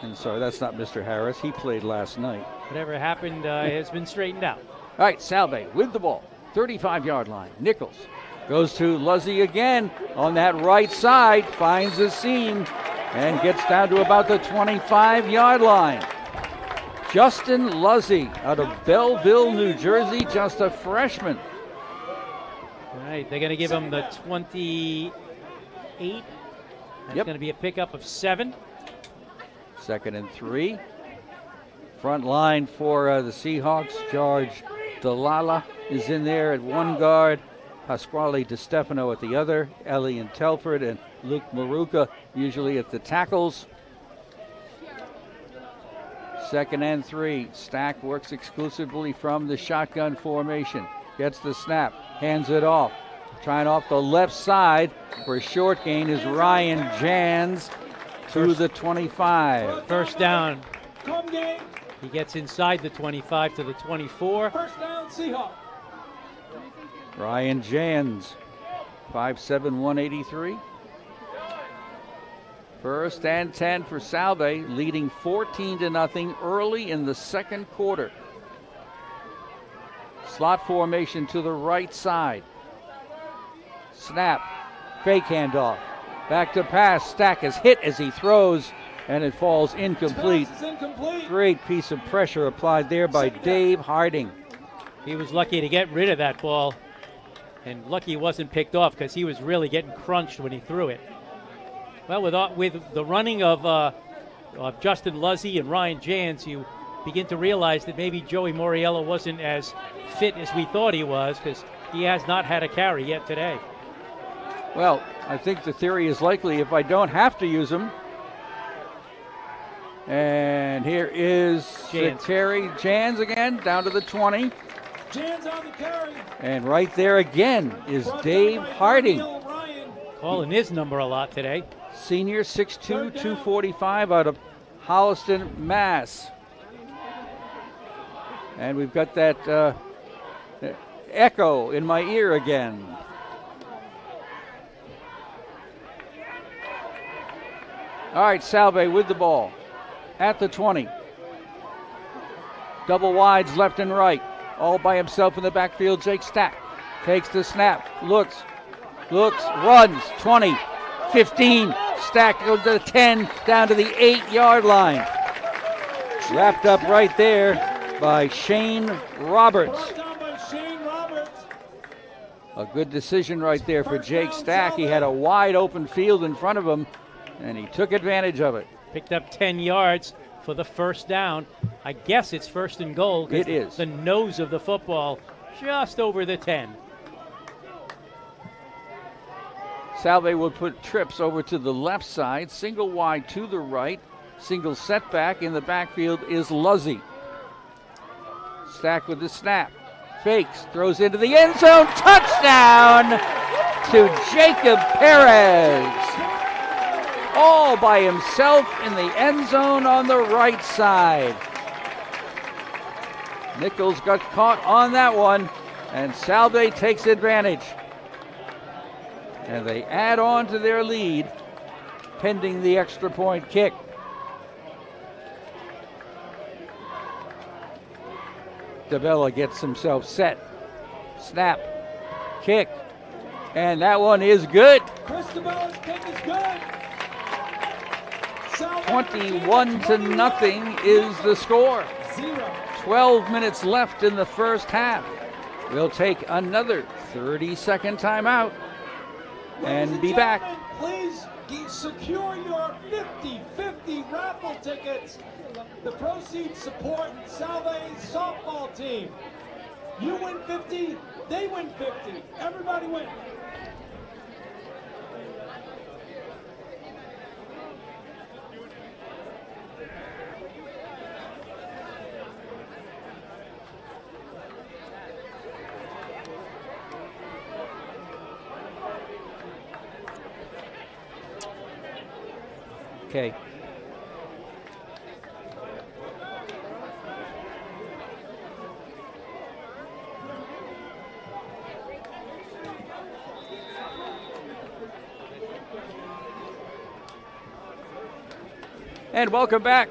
And sorry, that's not Mr. Harris. He played last night. Whatever happened has been straightened out. All right, Salve with the ball, 35-yard line. Nichols goes to Luzzy again on that right side, finds a seam, and gets down to about the 25-yard line. Justin Luzzy out of Belleville, New Jersey, just a freshman. All right, they're going to give him the 28. That's going to be a pickup of 7. 2nd and 3. Front line for the Seahawks. George Delala is in there at one guard. Pasquale DiStefano at the other. Elian Telford and Luke Maruka usually at the tackles. 2nd and 3. Stack works exclusively from the shotgun formation. Gets the snap. Hands it off. Trying off the left side for a short gain is Ryan Jans to the 25. First down. Come game. He gets inside the 25 to the 24. First down, Seahawks. Ryan Jans, 5'7", 183. 1st and 10 for Salve, leading 14-0 early in the second quarter. Slot formation to the right side. Snap, fake handoff. Back to pass. Stack is hit as he throws, and it falls incomplete. Great piece of pressure applied there by Dave Harding. He was lucky to get rid of that ball, and lucky he wasn't picked off because he was really getting crunched when he threw it. Well, with the running of Justin Luzzy and Ryan Jans, you begin to realize that maybe Joey Moriello wasn't as fit as we thought he was, because he has not had a carry yet today. Well, I think the theory is likely if I don't have to use him. And here is Terry Jans again, down to the 20. Jans on the carry. And right there again is Dave Harding. Calling his number a lot today. Senior, 6'2", 245 out of Holliston, Mass. And we've got that echo in my ear again. All right, Salve with the ball at the 20. Double wides left and right. All by himself in the backfield. Jake Stack takes the snap. Looks, runs. 20, 15. Stack goes to the 10, down to the 8-yard line. Wrapped up right there by Shane Roberts. A good decision right there for Jake Stack. He had a wide open field in front of him, and he took advantage of it. Picked up 10 yards for the first down. I guess it's 1st and goal. It is. The nose of the football just over the 10. Salve will put trips over to the left side. Single wide to the right. Single setback in the backfield is Luzzy. Stack with the snap. Fakes, throws into the end zone. Touchdown to Jacob Perez. All by himself in the end zone on the right side. Nichols got caught on that one, and Salve takes advantage. And they add on to their lead, pending the extra point kick. DeBella gets himself set. Snap, kick, and that one is good. Chris DeBella's kick is good. 21-0 is the score. 12 minutes left in the first half. We'll take another 30-second timeout and be back. Please secure your 50-50 raffle tickets. The proceeds support Salve's softball team. You win 50, they win 50. Everybody wins. Okay. And welcome back.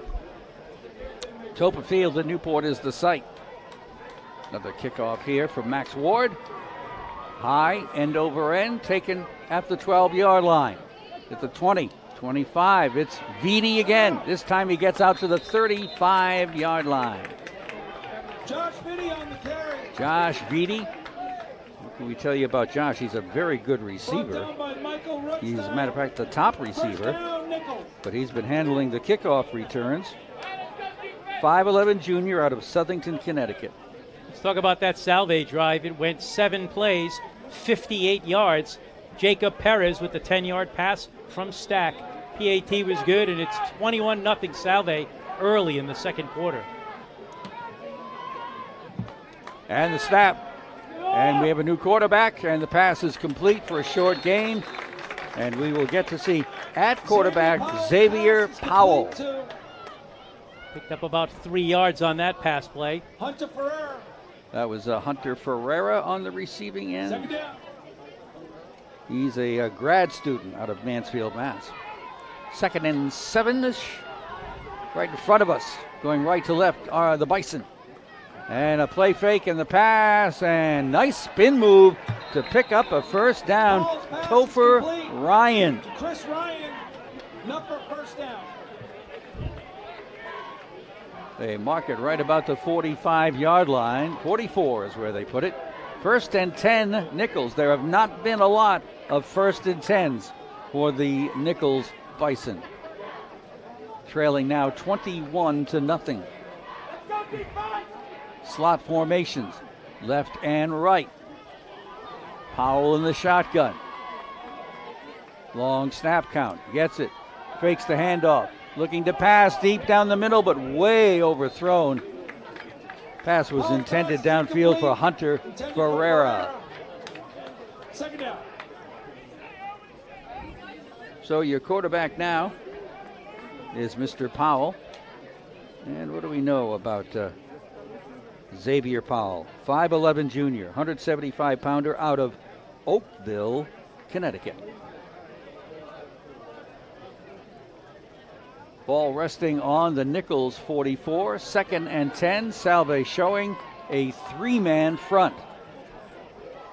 Toppa Field in Newport is the site. Another kickoff here from Max Ward. High, end over end, taken at the 12-yard line. At the 20, 25. It's Vitti again. This time he gets out to the 35-yard line. Josh Vitti on the carry. Josh Vitti. What can we tell you about Josh? He's a very good receiver. He's, as a matter of fact, the top receiver. But he's been handling the kickoff returns. 5'11" junior out of Southington, Connecticut. Let's talk about that Salve drive. It went 7 plays, 58 yards. Jacob Perez with the 10-yard pass from Stack. PAT was good, and it's 21-0 Salve early in the second quarter. And the snap. And we have a new quarterback, and the pass is complete for a short gain. And we will get to see at quarterback Xavier Powell. Picked up about 3 yards on that pass play. Hunter Ferreira. That was Hunter Ferreira on the receiving end. Second down. He's a grad student out of Mansfield, Mass. 2nd and 7-ish. Right in front of us. Going right to left are the Bison. And a play fake in the pass, and nice spin move to pick up a first down. Topher Ryan. Chris Ryan, number first down. They mark it right about the 45-yard line. 44 is where they put it. 1st and 10, Nichols. There have not been a lot of 1st and 10s for the Nichols Bison. Trailing now 21-0. Slot formations, left and right. Powell in the shotgun. Long snap count, gets it, fakes the handoff, looking to pass deep down the middle, but way overthrown. Pass was intended downfield for Hunter Ferreira. Second down. So your quarterback now is Mr. Powell. And what do we know about Xavier Powell? 5'11" junior, 175-pounder out of Oakville, Connecticut. Ball resting on the Nichols 44. 2nd and 10. Salve showing a 3-man front.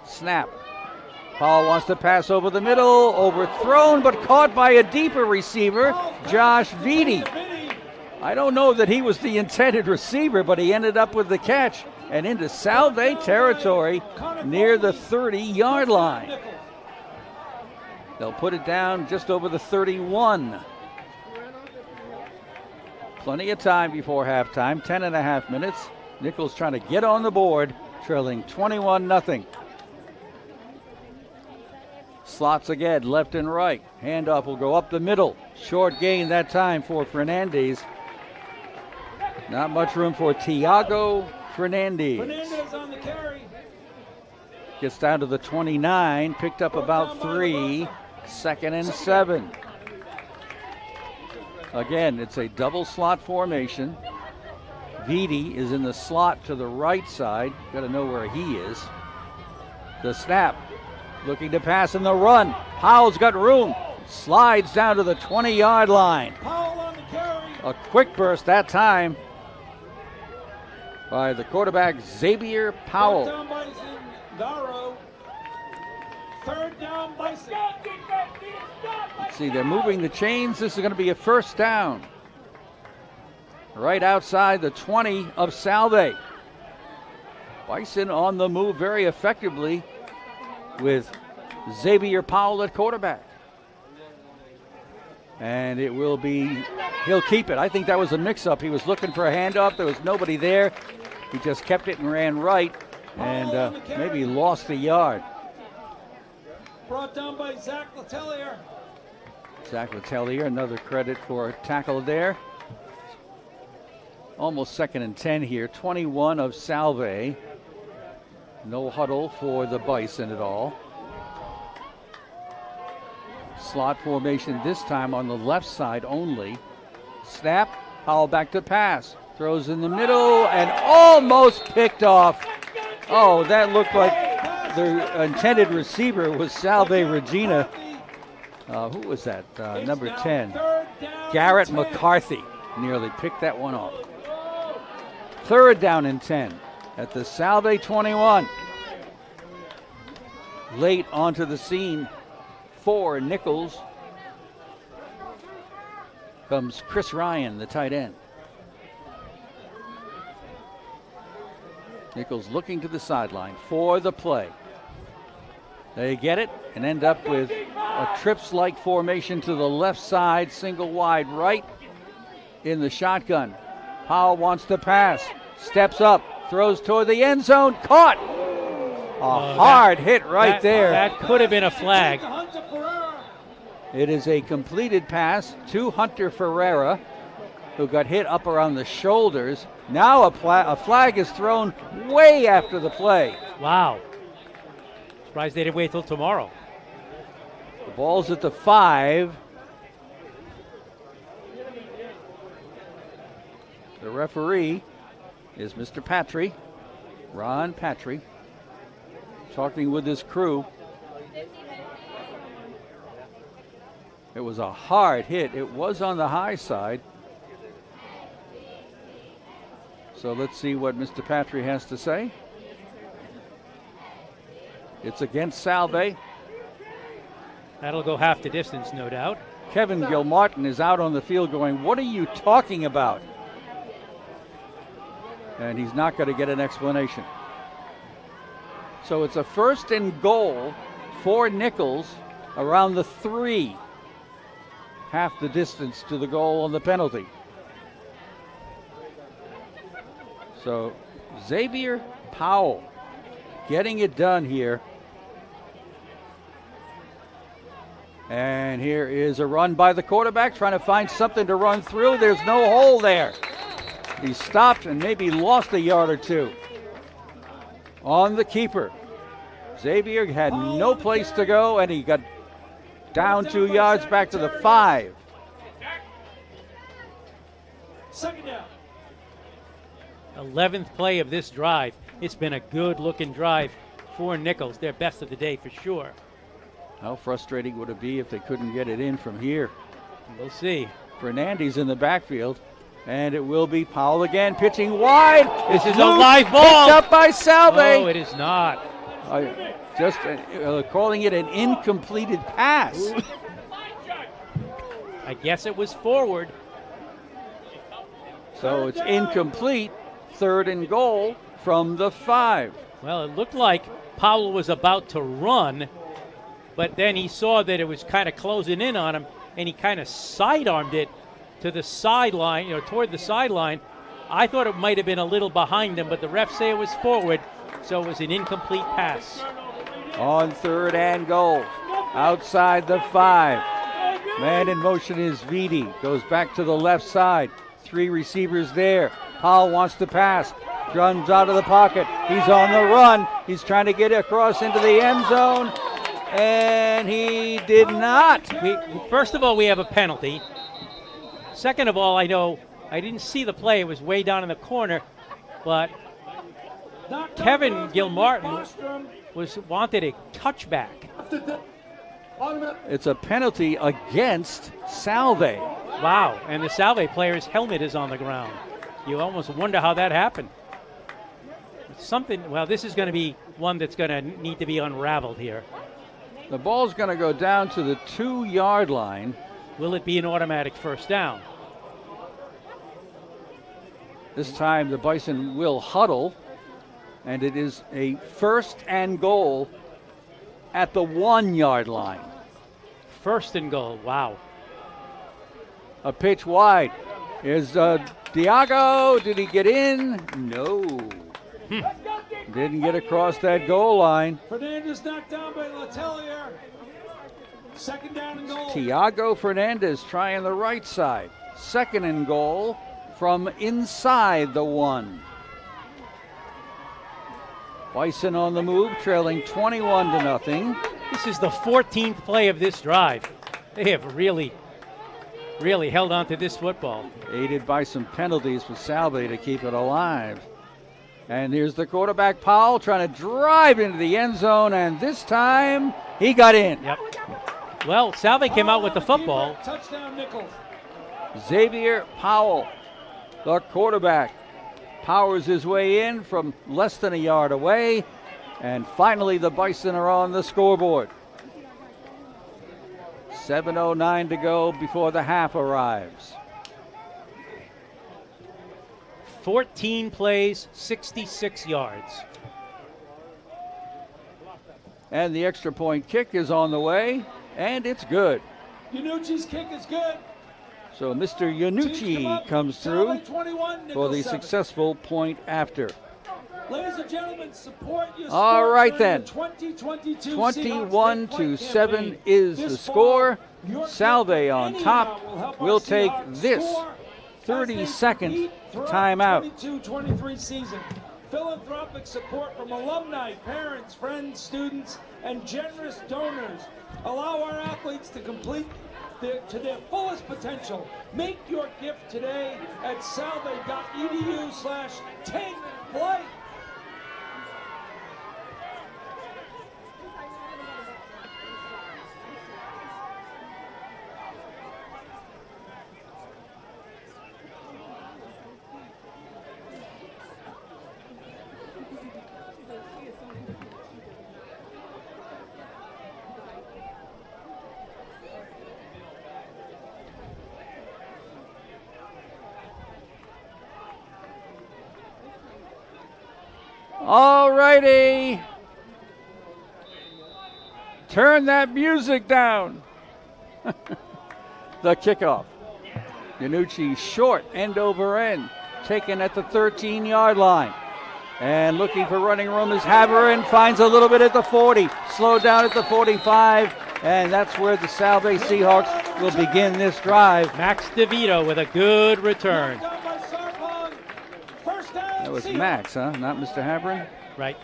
Snap. Powell wants to pass over the middle. Overthrown, but caught by a deeper receiver, Josh Vitti. I don't know that he was the intended receiver, but he ended up with the catch and into Salve territory near the 30-yard line. They'll put it down just over the 31. Plenty of time before halftime, 10.5 minutes. Nichols trying to get on the board, trailing 21-0. Slots again, left and right. Handoff will go up the middle. Short gain that time for Fernandez. Not much room for Tiago Fernandez. Fernandez on the carry. Gets down to the 29, picked up about 3. 2nd and 7. Again, it's a double slot formation. Vitti is in the slot to the right side. Got to know where he is. The snap. Looking to pass in the run. Powell's got room. Slides down to the 20-yard line. Powell on the carry. A quick burst that time by the quarterback, Xavier Powell. Third down Bison. Darrow. Third down Bison. See, they're moving the chains. This is going to be a first down. Right outside the 20 of Salve. Bison on the move very effectively with Xavier Powell at quarterback. And it will be, he'll keep it. I think that was a mix-up. He was looking for a handoff. There was nobody there. He just kept it and ran right and maybe lost a yard. Brought down by Zach Letelier. Zach Letelier, another credit for a tackle there. Almost 2nd and 10 here. 21 of Salve. No huddle for the Bison at all. Slot formation this time on the left side only. Snap, Powell back to pass. Throws in the middle and almost picked off. Oh, that looked like the intended receiver was Salve Regina. Who was that? Number 10. Garrett McCarthy nearly picked that one off. 3rd down and 10 at the Salve 21. Late onto the scene for Nichols. comes Chris Ryan, the tight end. Nichols looking to the sideline for the play. They get it and end up with a trips-like formation to the left side, single wide right in the shotgun. Powell wants to pass, steps up, throws toward the end zone, caught. A hard hit right there. That could have been a flag. It is a completed pass to Hunter Ferreira, who got hit up around the shoulders. Now a flag is thrown way after the play. Wow. Surprised they didn't wait till tomorrow. The ball's at the 5. The referee is Mr. Patry, Ron Patry, talking with his crew. It was a hard hit. It was on the high side. So let's see what Mr. Patry has to say. It's against Salve. That'll go half the distance, no doubt. Kevin Gilmartin is out on the field going, "What are you talking about?" And he's not going to get an explanation. So it's a 1st and goal for Nichols around the 3. Half the distance to the goal on the penalty. So Xavier Powell getting it done here. And here is a run by the quarterback, trying to find something to run through. There's no hole there. He stopped and maybe lost a yard or two. On the keeper. Xavier had no place to go, and he got down 2 yards back to the 5. Second down. 11th play of this drive. It's been a good-looking drive for Nichols. Their best of the day for sure. How frustrating would it be if they couldn't get it in from here? We'll see. Fernandez in the backfield, and it will be Powell again, pitching wide. This is a live ball. Picked up by Salve. Oh, it is not. Just calling it an incompleted pass. I guess it was forward. So it's incomplete. 3rd and goal from the 5. Well, it looked like Powell was about to run, but then he saw that it was kind of closing in on him, and he kind of sidearmed it to the sideline, toward the sideline. I thought it might have been a little behind him, but the refs say it was forward, so it was an incomplete pass. On 3rd and goal, outside the 5. Man in motion is Vidi, goes back to the left side. 3 receivers there. Powell wants to pass, runs out of the pocket. He's on the run. He's trying to get across into the end zone, and he did not. First of all, we have a penalty. Second of all, I know I didn't see the play. It was way down in the corner, but Kevin Gilmartin wanted a touchback. It's a penalty against Salve. Wow, and the Salve player's helmet is on the ground. You almost wonder how that happened. This is going to be one that's going to need to be unraveled here. The ball's going to go down to the 2-yard line. Will it be an automatic first down? This time the Bison will huddle, and it is a 1st and goal at the 1-yard line. 1st and goal, wow. A pitch wide. Is Diago, did he get in? No. Didn't get across that goal line. Fernandez knocked down by Letelier. 2nd down and goal. Tiago Fernandez trying the right side. 2nd and goal from inside the 1. Bison on the move, trailing 21-0. This is the 14th play of this drive. They have really held on to this football. Aided by some penalties for Salve to keep it alive. And here's the quarterback, Powell, trying to drive into the end zone, and this time he got in. Yep. Well, Salve came out with the football. Touchdown, Nichols. Xavier Powell, the quarterback, powers his way in from less than a yard away, and finally the Bison are on the scoreboard. 7:09 to go before the half arrives. 14 plays, 66 yards. And the extra point kick is on the way, and it's good. Yanucci's kick is good. So Mr. Yanucci comes through for the successful point after. Ladies and gentlemen, support your All sport right during then. the 2022 21 Seahawks to Take 7 Flight is campaign. the This score. fall, your Salve gift on anyhow top will help will our take Seahawks this score as 32nd they compete throughout timeout. the 22-23 season. Philanthropic support from alumni, parents, friends, students, and generous donors allow our athletes to complete to their fullest potential. Make your gift today at salve.edu/takeflight. All righty. Turn that music down. The kickoff. Yanucci short, end over end, taken at the 13-yard line. And looking for running room is Haverin, finds a little bit at the 40, slowed down at the 45, and that's where the Salve Seahawks will begin this drive. Max DeVito with a good return. That was Max, huh? Not Mr. Haverin? Right.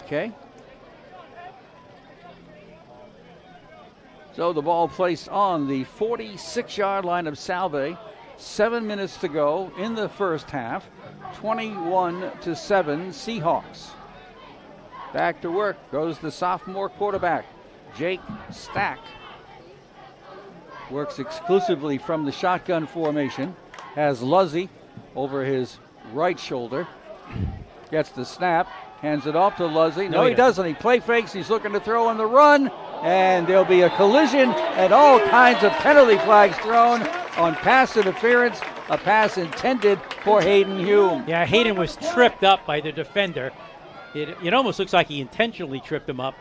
Okay. So the ball placed on the 46-yard line of Salve. 7 minutes to go in the first half. 21 to 7 Seahawks. Back to work goes the sophomore quarterback, Jake Stack. Works exclusively from the shotgun formation. Has Luzzy over his right shoulder. Gets the snap, hands it off to Luzzy. No, he doesn't. He play fakes. He's looking to throw on the run, and there'll be a collision and all kinds of penalty flags thrown on pass interference, a pass intended for Hayden Hume. Yeah, Hayden was tripped up by the defender. It almost looks like he intentionally tripped him up.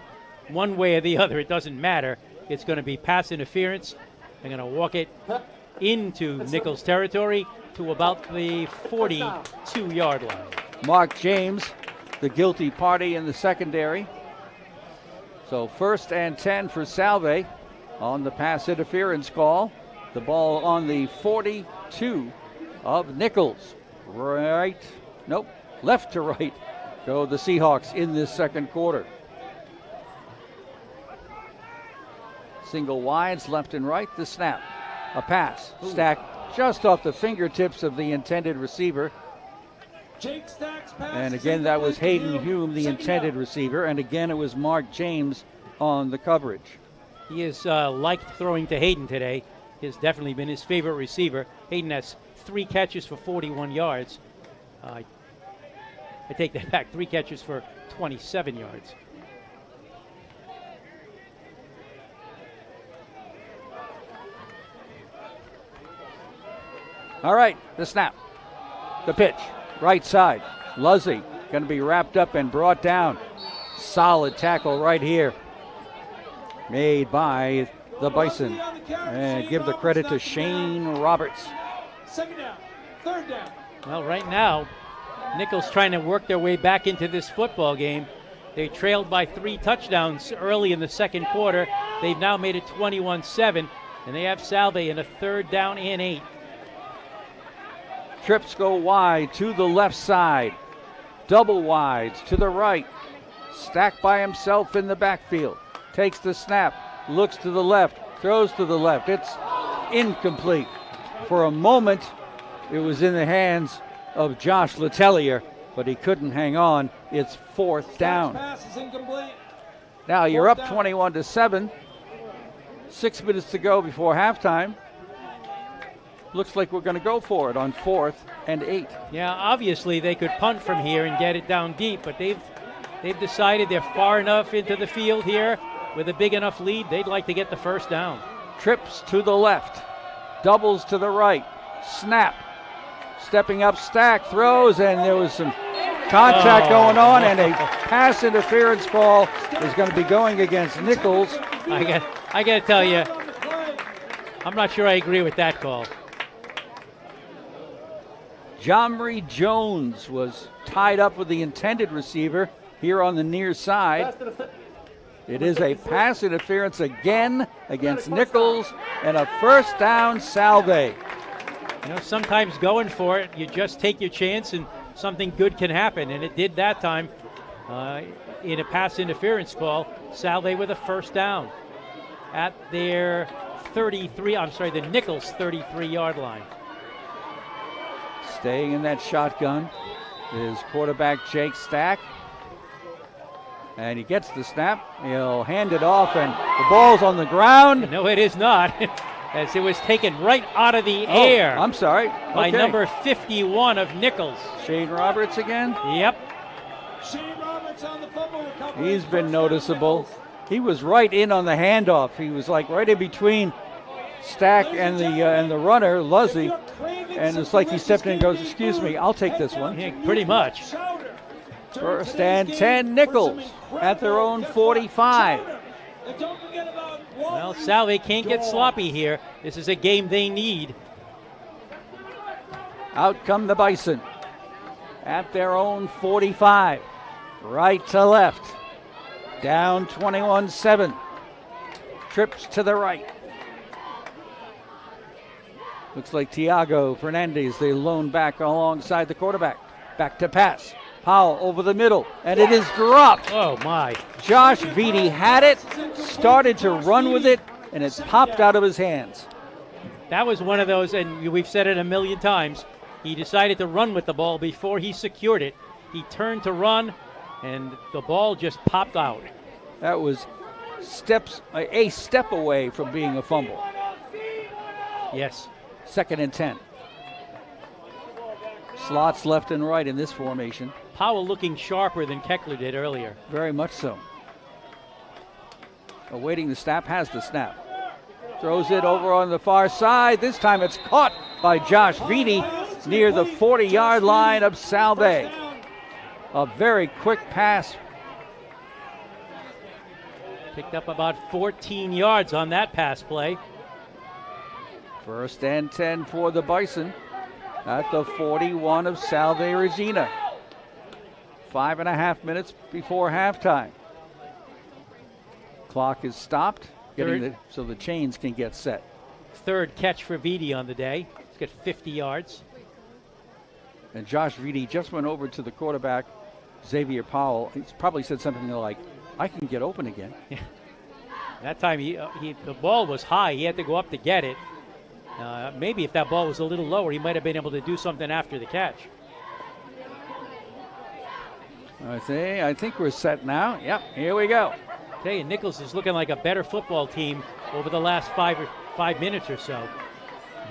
One way or the other, it doesn't matter. It's going to be pass interference. They're going to walk it into Nichols territory to about the 42-yard line. Mark James, the guilty party in the secondary. So 1st and 10 for Salve on the pass interference call. The ball on the 42 of Nichols. Left to right go the Seahawks in this second quarter. Single wides, left and right, the snap. A pass, Stack just off the fingertips of the intended receiver. Jake Stack's pass, and again, that was Hayden Hume, the intended receiver, and again, it was Mark James on the coverage. He has liked throwing to Hayden today. He has definitely been his favorite receiver. Hayden has 3 catches for 41 yards. I take that back, 3 catches for 27 yards. All right, the snap, the pitch, right side. Luzzy going to be wrapped up and brought down. Solid tackle right here made by the Bison. And give the credit to Shane Roberts. 2nd down, 3rd down. Well, right now, Nichols trying to work their way back into this football game. They trailed by 3 touchdowns early in the second quarter. They've now made it 21-7, and they have Salve in a 3rd down and 8. Trips go wide to the left side. Double wides to the right. Stack by himself in the backfield. Takes the snap. Looks to the left. Throws to the left. It's incomplete. For a moment, it was in the hands of Josh Letellier, but he couldn't hang on. It's 4th down. Pass is incomplete. Now you're up 21-7. 6 minutes to go before halftime. Looks like we're going to go for it on 4th and 8. Yeah, obviously they could punt from here and get it down deep, but they've decided they're far enough into the field here with a big enough lead, they'd like to get the first down. Trips to the left, doubles to the right, snap. Stepping up, Stack throws, and there was some contact going on, and a pass interference call is going to be going against Nichols. I got to tell you, I'm not sure I agree with that call. Jomry Jones was tied up with the intended receiver here on the near side. It is a pass interference again against Nichols, and a first down, Salve. You know, sometimes going for it, you just take your chance and something good can happen, and it did that time in a pass interference call. Salve with a first down at their the Nichols 33-yard line. Staying in that shotgun is quarterback Jake Stack. And he gets the snap. He'll hand it off, and the ball's on the ground. No, it is not. As it was taken right out of the air. I'm sorry. By number 51 of Nichols. Shane Roberts again? Yep. Shane Roberts on the fumble recovery. He's been noticeable. He was right in on the handoff. He was like right in between Stack and the runner, Luzzy. And it's like he stepped in and goes, "Excuse me, I'll take this one." Yeah, pretty much. First and 10, Nichols at their own 45. Well, Salve can't get sloppy here. This is a game they need. Out come the Bison at their own 45. Right to left. Down 21-7. Trips to the right. Looks like Tiago Fernandez, the lone back alongside the quarterback. Back to pass. Powell over the middle, and it is dropped. Oh, my. Josh Vitti had it, started to run with it, and it popped out of his hands. That was one of those, and we've said it a million times, he decided to run with the ball before he secured it. He turned to run, and the ball just popped out. That was a step away from being a fumble. Yes. 2nd and 10. Slots left and right in this formation. Powell looking sharper than Keckler did earlier. Very much so. Awaiting the snap, has the snap. Throws it over on the far side. This time it's caught by Josh Vitti near the 40-yard line of Salve. A very quick pass. Picked up about 14 yards on that pass play. 1st and 10 for the Bison at the 41 of Salve Regina. 5.5 minutes before halftime. Clock is stopped, so the chains can get set. 3rd catch for Vitti on the day. He's got 50 yards. And Josh Vitti just went over to the quarterback, Xavier Powell. He's probably said something like, "I can get open again." Yeah. That time the ball was high. He had to go up to get it. Maybe if that ball was a little lower, he might have been able to do something after the catch. I think we're set now. Yep, here we go. Okay, Nichols is looking like a better football team over the last 5 minutes or so.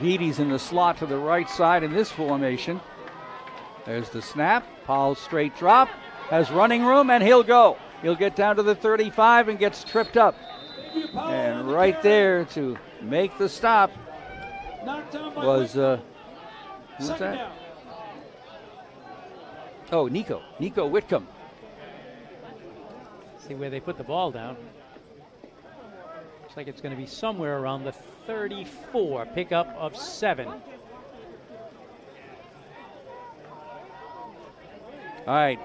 Vitti's in the slot to the right side in this formation. There's the snap. Powell straight drop. Has running room, and he'll go. He'll get down to the 35 and gets tripped up. And right there to make the stop was, who's that? Oh, Nico Whitcomb. See where they put the ball down. Looks like it's going to be somewhere around the 34, pickup of 7. All right,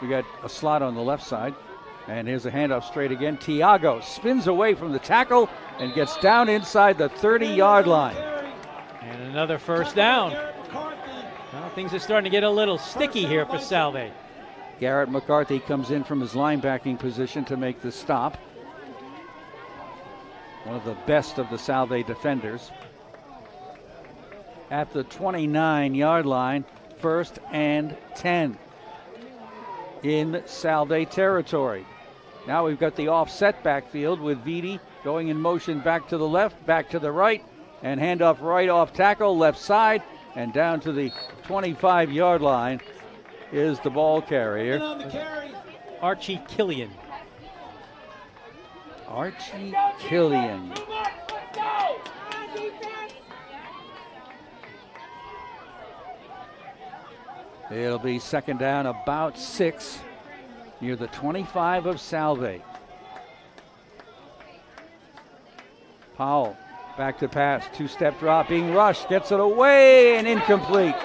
we got a slot on the left side, and here's a handoff straight again. Tiago spins away from the tackle and gets down inside the 30-yard line. And another first down. Well, things are starting to get a little sticky here for Salve. Garrett McCarthy comes in from his linebacking position to make the stop. One of the best of the Salve defenders. At the 29-yard line, 1st and 10 in Salve territory. Now we've got the offset backfield with Vitti going in motion back to the left, back to the right, and handoff right off tackle, left side, and down to the 25-yard line is the ball carrier. Archie Killian. Archie Killian. Too much, let's go! It'll be second down, about 6, near the 25 of Salve. Powell back to pass, 2-step drop, being rushed, gets it away and incomplete.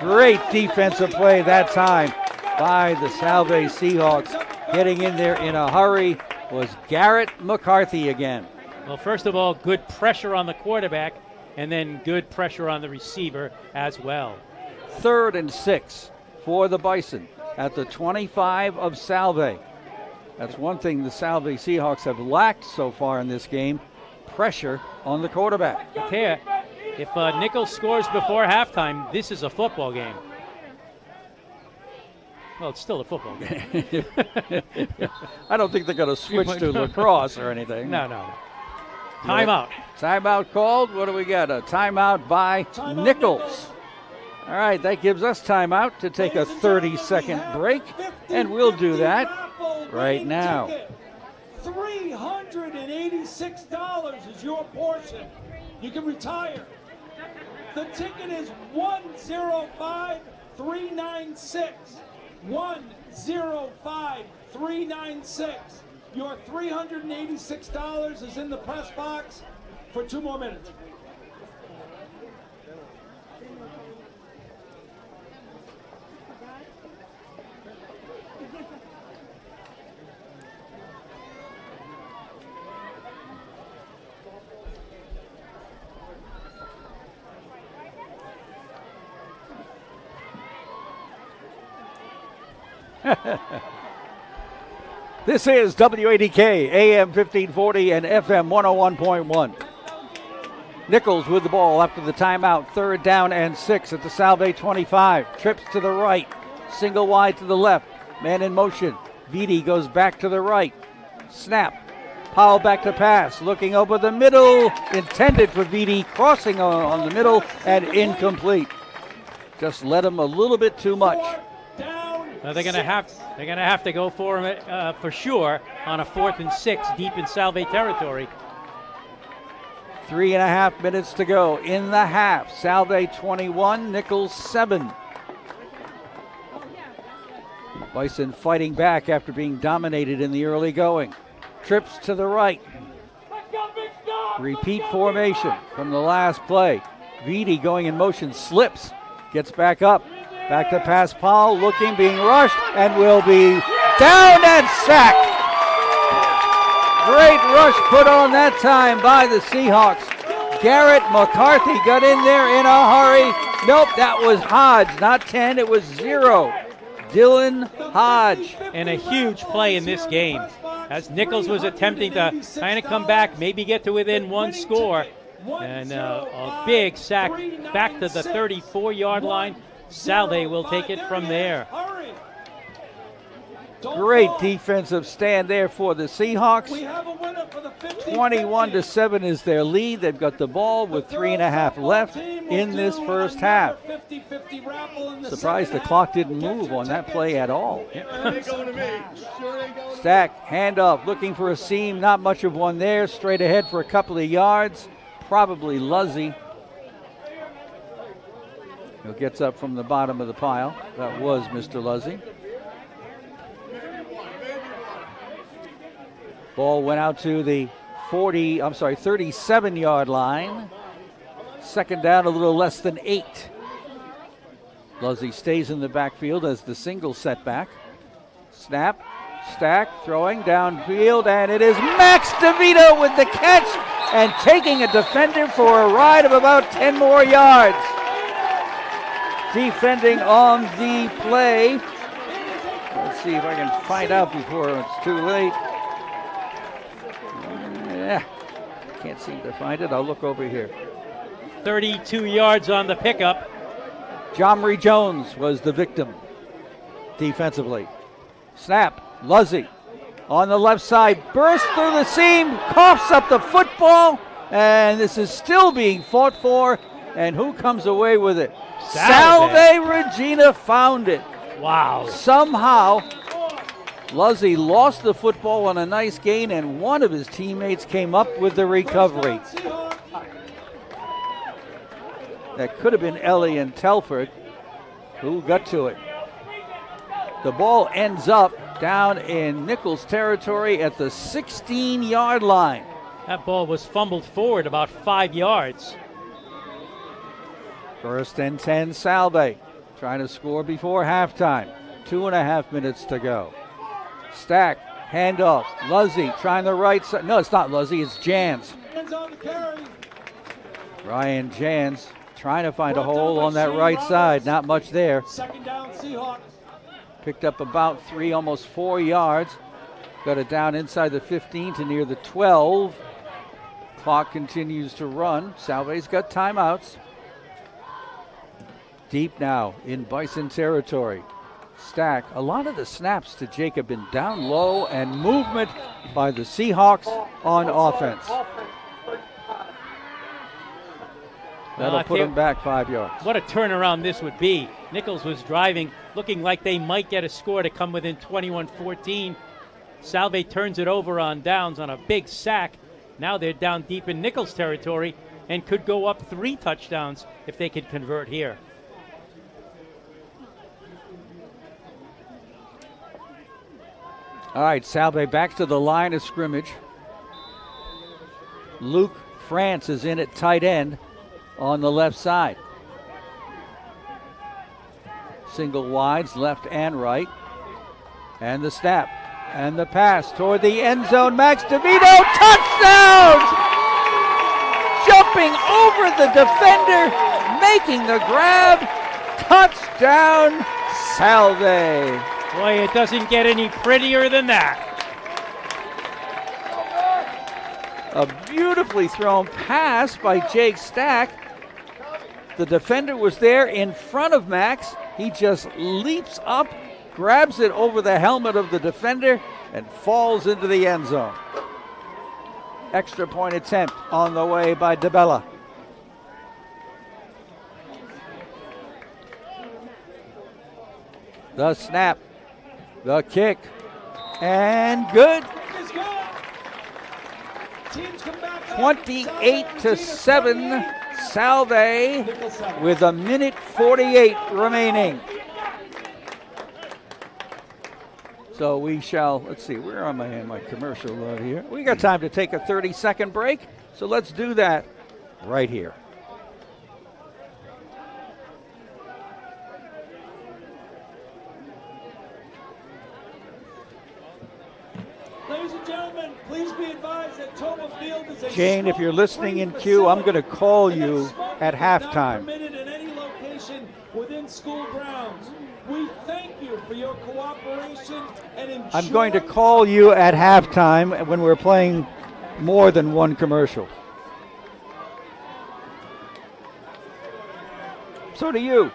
Great defensive play that time by the Salve Seahawks. Getting in there in a hurry was Garrett McCarthy again. Well, first of all, good pressure on the quarterback, and then good pressure on the receiver as well. 3rd and 6 for the Bison at the 25 of Salve. That's one thing the Salve Seahawks have lacked so far in this game, pressure on the quarterback. Okay, if Nichols scores before halftime, this is a football game. Well, it's still a football game. I don't think they're going to switch to lacrosse or anything. No. Timeout. Timeout called. What do we got? A timeout by Nichols. All right, that gives us timeout to take a 30-second break, and we'll do that right now. $386 is your portion. You can retire. The ticket is 105396. 105396. Your $386 is in the press box for 2 more minutes. This is WADK, AM 1540 and FM 101.1. Nichols with the ball after the timeout. 3rd down and 6 at the Salve 25. Trips to the right. Single wide to the left. Man in motion. Vitti goes back to the right. Snap. Powell back to pass. Looking over the middle. Intended for Vitti. Crossing on the middle and incomplete. Just led him a little bit too much. They're going to have to go for him for sure on a 4th and 6 deep in Salve territory. 3.5 minutes to go in the half. Salve 21, Nichols 7. Bison fighting back after being dominated in the early going. Trips to the right. Repeat formation from the last play. Vitti going in motion, slips, gets back up. Back to pass, Powell looking, being rushed, and will be down and sacked. Great rush put on that time by the Seahawks. Garrett McCarthy got in there in a hurry. Nope, that was Hodge, not 10, it was 0. Dylan Hodge. And a huge play in this game as Nichols was attempting to kind of come back, maybe get to within 1 score. And a big sack back to the 34-yard line. Salve will take it from there. Great defensive stand there for the Seahawks. 21-7 is their lead. They've got the ball with 3.5 left in this first half. Surprised the clock didn't move on that play at all. Stack, handoff, looking for a seam. Not much of one there. Straight ahead for a couple of yards. Probably Luzzy. Who gets up from the bottom of the pile. That was Mr. Luzzy. Ball went out to the 37-yard line. Second down, a little less than 8. Luzzy stays in the backfield as the single setback. Snap, Stack, throwing downfield, and it is Max DeVito with the catch and taking a defender for a ride of about 10 more yards. Defending on the play. Let's see if I can find out before it's too late. Yeah, can't seem to find it. I'll look over here. 32 yards on the pickup. Jomry Jones was the victim defensively. Snap, Luzzy on the left side, bursts through the seam, coughs up the football, and this is still being fought for. And who comes away with it? Salve Regina found it. Wow. Somehow, Luzzy lost the football on a nice gain, and one of his teammates came up with the recovery. That could have been Ellie and Telford who got to it. The ball ends up down in Nichols territory at the 16-yard line. That ball was fumbled forward about 5 yards. First and 10, Salve trying to score before halftime. 2.5 minutes to go. Stack, handoff. Luzzy trying the right side. No, it's not Luzzy, it's Jans. Ryan Jans trying to find a hole on that right side. Not much there. Second down, Seahawks. Picked up about 3, almost 4 yards. Got it down inside the 15 to near the 12. Clock continues to run. Salve's got timeouts. Deep now in Bison territory. Stack. A lot of the snaps to Jake have been down low, and movement by the Seahawks on offense. That'll put him back 5 yards. What a turnaround this would be. Nichols was driving, looking like they might get a score to come within 21-14. Salve turns it over on downs on a big sack. Now they're down deep in Nichols territory and could go up 3 touchdowns if they could convert here. All right, Salve back to the line of scrimmage. Luke France is in at tight end on the left side. Single wides, left and right. And the snap. And the pass toward the end zone. Max DeVito, touchdown! Jumping over the defender, making the grab. Touchdown, Salve. Boy, it doesn't get any prettier than that. A beautifully thrown pass by Jake Stack. The defender was there in front of Max. He just leaps up, grabs it over the helmet of the defender, and falls into the end zone. Extra point attempt on the way by DeBella. The snap, the kick, and good. 28-7, Salve with 1:48 remaining. So we shall, let's see, where am I in my commercial here? We got time to take a 30-second break, so let's do that right here. Ladies and gentlemen, please be advised that Toppa Field is a Jane, if you're listening in queue, I'm going to call you at halftime. Permitted in any location within school grounds. We thank you for your cooperation and enjoy. I'm going to call you at halftime when we're playing more than one commercial. So do you.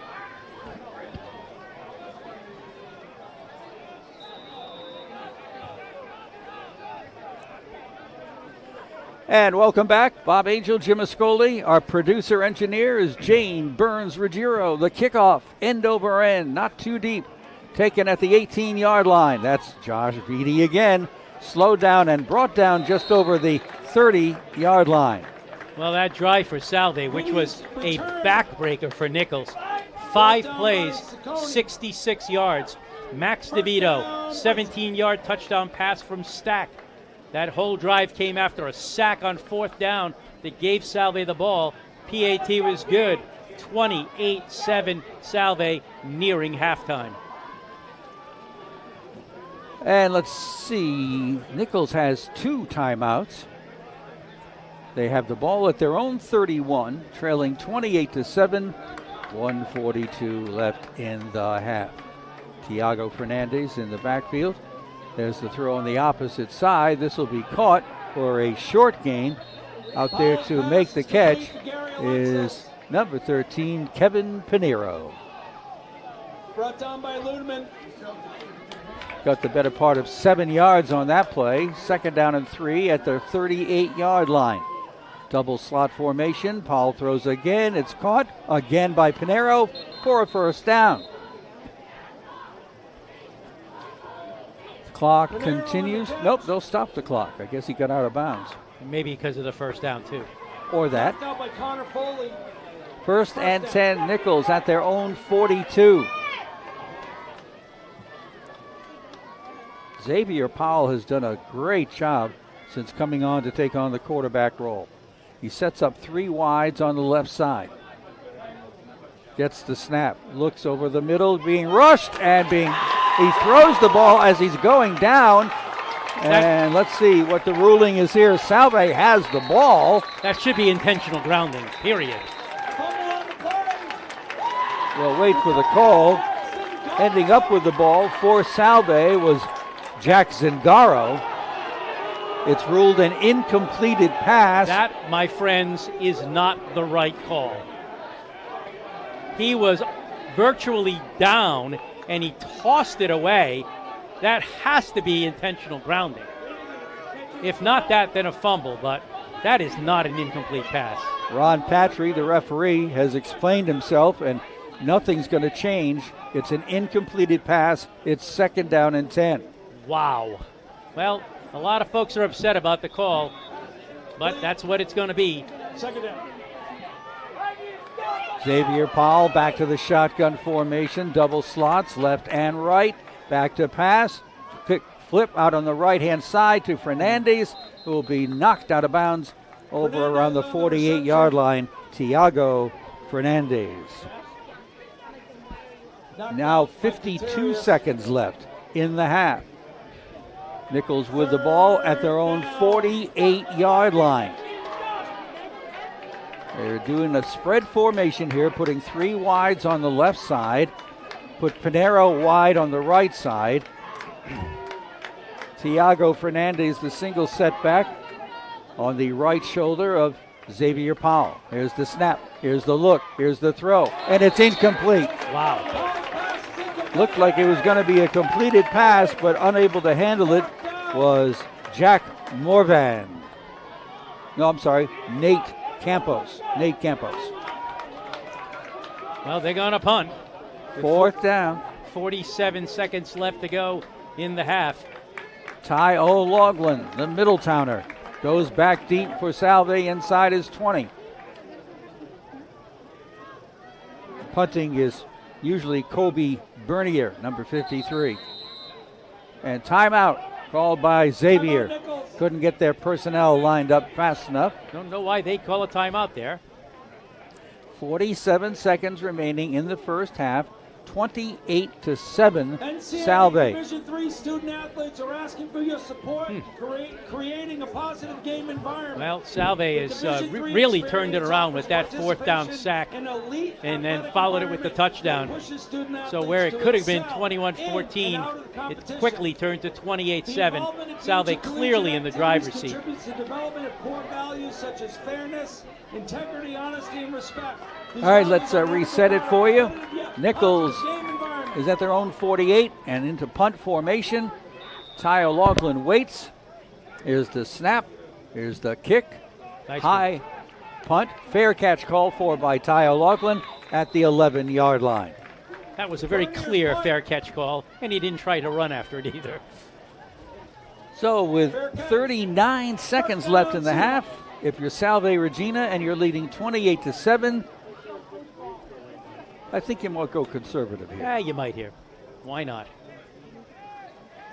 And welcome back. Bob Angel, Jim Ascoli. Our producer engineer is Jane Burns-Ruggiero. The kickoff, end over end, not too deep. Taken at the 18-yard line. That's Josh Vitti again. Slowed down and brought down just over the 30-yard line. Well, that drive for Salve, which was a backbreaker for Nichols. 5 plays, 66 yards. Max DeVito, 17-yard touchdown pass from Stack. That whole drive came after a sack on 4th down that gave Salve the ball. PAT was good. 28-7 Salve nearing halftime. And let's see, Nichols has 2 timeouts. They have the ball at their own 31, trailing 28-7, 1:42 left in the half. Tiago Fernandez in the backfield. There's the throw on the opposite side. This will be caught for a short gain. Out there to make the catch is number 13, Kevin Pinero. Brought down by Ludeman. Got the better part of 7 yards on that play. 2nd down and 3 at the 38-yard line. Double slot formation. Paul throws again. It's caught again by Pinero for a 1st down. Clock continues. Nope, they'll stop the clock. I guess he got out of bounds. Maybe because of the first down, too. Or that. Knocked out by Connor Foley. First and 10, Nichols at their own 42. Xavier Powell has done a great job since coming on to take on the quarterback role. He sets up 3 wides on the left side. Gets the snap, looks over the middle, being rushed, and he throws the ball as he's going down. And let's see what the ruling is here. Salve has the ball. That should be intentional grounding, period. We'll wait for the call. Ending up with the ball for Salve was Jack Zingaro. It's ruled an incompleted pass. That, my friends, is not the right call. He was virtually down, and he tossed it away. That has to be intentional grounding. If not that, then a fumble, but that is not an incomplete pass. Ron Patry, the referee, has explained himself, and nothing's going to change. It's an incompleted pass. It's 2nd down and 10. Wow. Well, a lot of folks are upset about the call, but that's what it's going to be. 2nd down. Xavier Powell back to the shotgun formation. Double slots, left and right. Back to pass. Quick flip out on the right-hand side to Fernandez, who will be knocked out of bounds over around the 48-yard line. Tiago Fernandez. Now 52 seconds left in the half. Nichols with the ball at their own 48-yard line. They're doing a spread formation here, putting 3 wides on the left side. Put Pinero wide on the right side. Tiago Fernandez, the single setback on the right shoulder of Xavier Powell. Here's the snap. Here's the look. Here's the throw. And it's incomplete. Wow. Looked like it was going to be a completed pass, but unable to handle it was Jack Morvan. No, I'm sorry, Nate Campos. Well, they're going to punt. 4th down. 47 seconds left to go in the half. Ty O'Loughlin, the Middletowner, goes back deep for Salve inside his 20. Punting is usually Kobe Bernier, number 53. And timeout called by Xavier. Couldn't get their personnel lined up fast enough. Don't know why they call a timeout there. 47 seconds remaining in the first half. 28-7, NCAA Salve. Division III student athletes are asking for your support, creating a positive game environment. Well, Salve has really turned it around with that 4th down sack and then followed it with the touchdown. So where it could have been 21-14, it quickly turned to 28-7. Salve clearly in the driver's seat. The development of core values such as fairness, integrity, honesty, and respect. All right, let's reset it for you. Nichols is at their own 48 and into punt formation. Ty O'Loughlin waits. Here's the snap. Here's the kick. Nice High punt. Fair catch called for by Ty O'Loughlin at the 11-yard line. That was a very clear fair catch call, and he didn't try to run after it either. So with 39 seconds left in the half, if you're Salve Regina and you're leading 28-7, I think you might go conservative here. Yeah, you might here. Why not?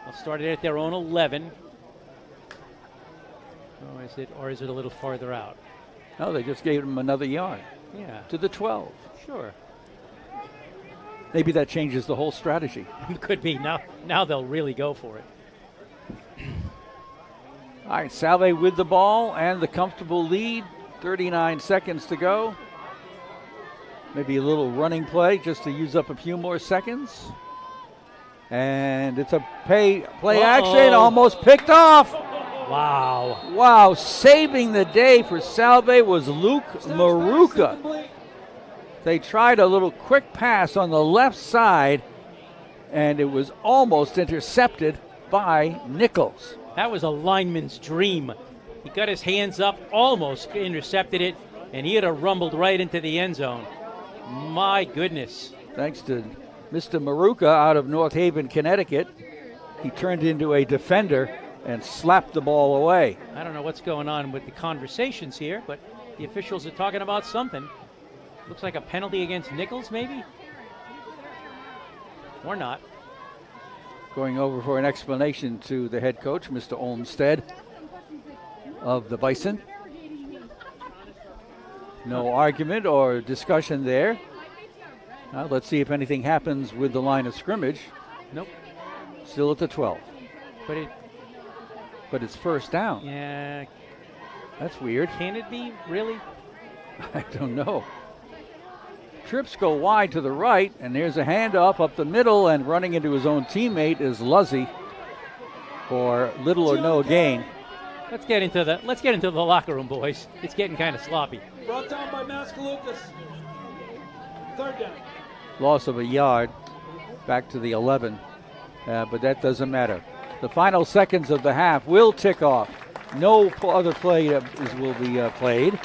They'll start it at their own 11. Or is it a little farther out? No, they just gave them another yard. Yeah. To the 12. Sure. Maybe that changes the whole strategy. Could be. Now they'll really go for it. All right, Salve with the ball and the comfortable lead. 39 seconds to go. Maybe a little running play just to use up a few more seconds. And it's a play action, almost picked off. Wow. Wow, saving the day for Salve was Luke Maruka. They tried a little quick pass on the left side, and it was almost intercepted by Nichols. That was a lineman's dream. He got his hands up, almost intercepted it, and he had rumbled right into the end zone. My goodness. Thanks to Mr. Maruka out of North Haven, Connecticut. he turned into a defender and slapped the ball away. I don't know what's going on with the conversations here, but the officials are talking about something. Looks like a penalty against Nichols, maybe? Or not. Going over for an explanation to the head coach, Mr. Olmstead of the Bison. No argument or discussion there. Now let's see if anything happens with the line of scrimmage. Nope. Still at the 12. But it's first down. Yeah. That's weird. Can it be? Really? I don't know. Trips go wide to the right, and there's a handoff up the middle, and running into his own teammate is Luzzy for little or no gain. Let's get into the locker room, boys. It's getting kind of sloppy. Brought down by Mascalucas. Third down. Loss of a yard back to the 11, but that doesn't matter. The final seconds of the half will tick off. No other play will be played.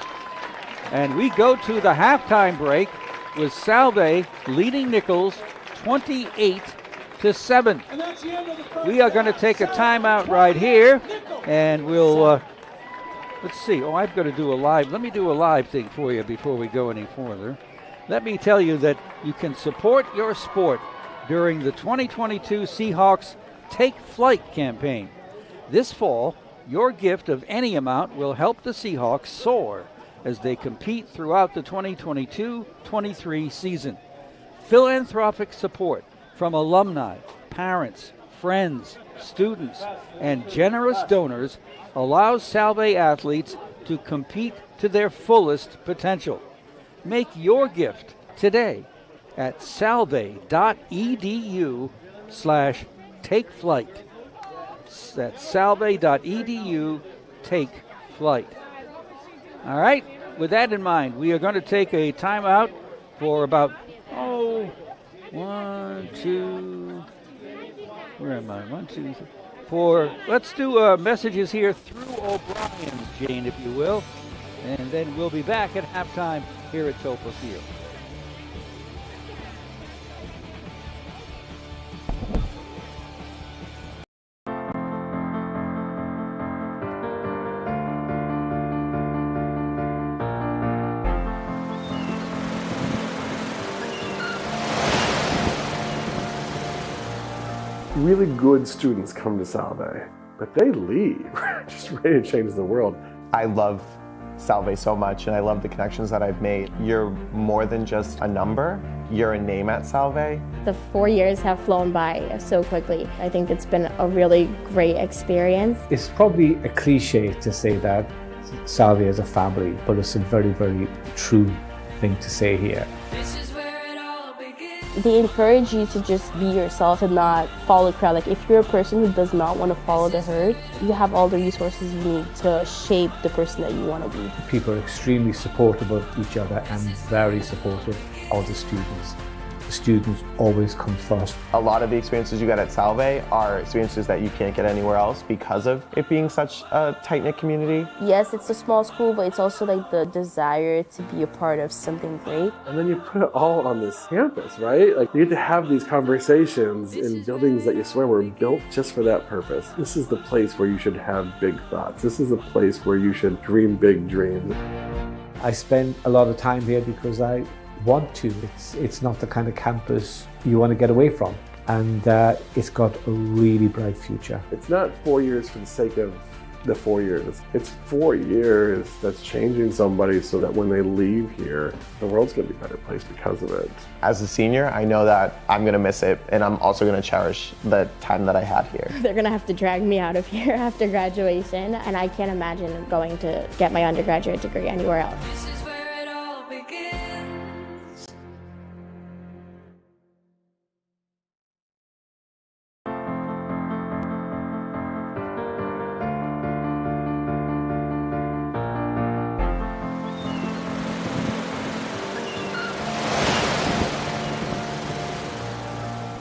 And we go to the halftime break with Salve leading Nichols 28-7. And that's the end of the first We are going to take a timeout right here, and we'll, let's see. Oh, I've got to do a live. Let me do a live thing for you before we go any further. Let me tell you that you can support your sport during the 2022 Seahawks Take Flight campaign. This fall, your gift of any amount will help the Seahawks soar as they compete throughout the 2022-23 season. Philanthropic support from alumni, parents, friends, students, and generous donors allows Salve athletes to compete to their fullest potential. Make your gift today at salve.edu/takeflight. That's salve.edu, take flight. All right, with that in mind, we are going to take a timeout for about, let's do messages here through O'Brien's, Jane, if you will. And then we'll be back at halftime here at Toppa Field. Really good students come to Salve, but they leave, just ready to change the world. I love Salve so much, and I love the connections that I've made. You're more than just a number, you're a name at Salve. The 4 years have flown by so quickly. I think it's been a really great experience. It's probably a cliche to say that Salve is a family, but it's a very, very true thing to say here. They encourage you to just be yourself and not follow the crowd. Like, if you're a person who does not want to follow the herd, you have all the resources you need to shape the person that you want to be. People are extremely supportive of each other and very supportive of the students. The students always come first. A lot of the experiences you get at Salve are experiences that you can't get anywhere else because of it being such a tight-knit community. Yes, it's a small school, but it's also like the desire to be a part of something great. And then you put it all on this campus, right? Like, you get to have these conversations in buildings that you swear were built just for that purpose. This is the place where you should have big thoughts. This is the place where you should dream big dreams. I spend a lot of time here because I want to. It's not the kind of campus you want to get away from, and it's got a really bright future. It's not 4 years for the sake of the 4 years. It's 4 years that's changing somebody so that when they leave here, the world's going to be a better place because of it. As a senior, I know that I'm going to miss it, and I'm also going to cherish the time that I had here. They're going to have to drag me out of here after graduation, and I can't imagine going to get my undergraduate degree anywhere else.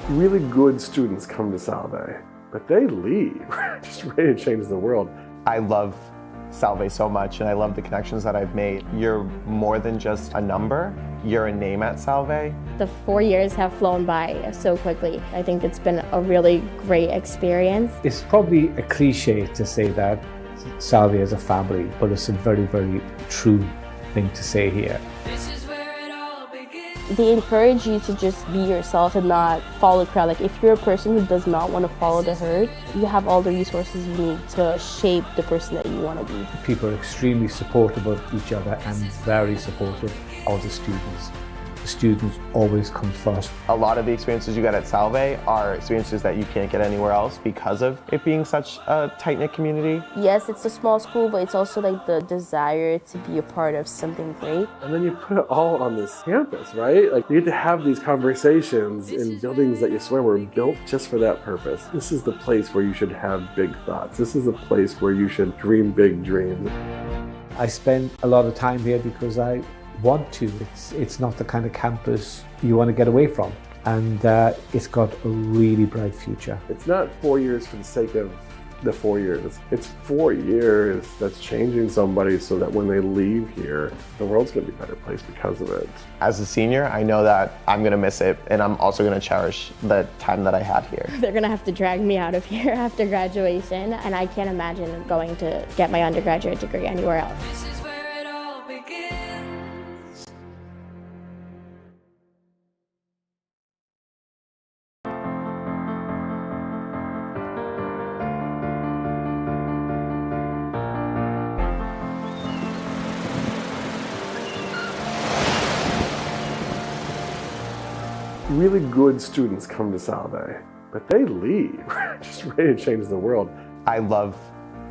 Really good students come to Salve, but they leave, just ready to change the world. I love Salve so much, and I love the connections that I've made. You're more than just a number, you're a name at Salve. The 4 years have flown by so quickly. I think it's been a really great experience. It's probably a cliche to say that Salve is a family, but it's a very, very true thing to say here. They encourage you to just be yourself and not follow the crowd. Like if you're a person who does not want to follow the herd, you have all the resources you need to shape the person that you want to be. People are extremely supportive of each other and very supportive of the students. The students always come first. A lot of the experiences you get at Salve are experiences that you can't get anywhere else because of it being such a tight-knit community. Yes, it's a small school, but it's also like the desire to be a part of something great. And then you put it all on this campus, right? Like you get to have these conversations in buildings that you swear were built just for that purpose. This is the place where you should have big thoughts. This is the place where you should dream big dreams. I spend a lot of time here because I want to. It's not the kind of campus you want to get away from, and it's got a really bright future. It's not 4 years for the sake of the 4 years. It's 4 years that's changing somebody so that when they leave here, the world's going to be a better place because of it. As a senior, I know that I'm going to miss it, and I'm also going to cherish the time that I had here. They're going to have to drag me out of here after graduation, and I can't imagine going to get my undergraduate degree anywhere else. Really good students come to Salve, but they leave, just ready to change the world. I love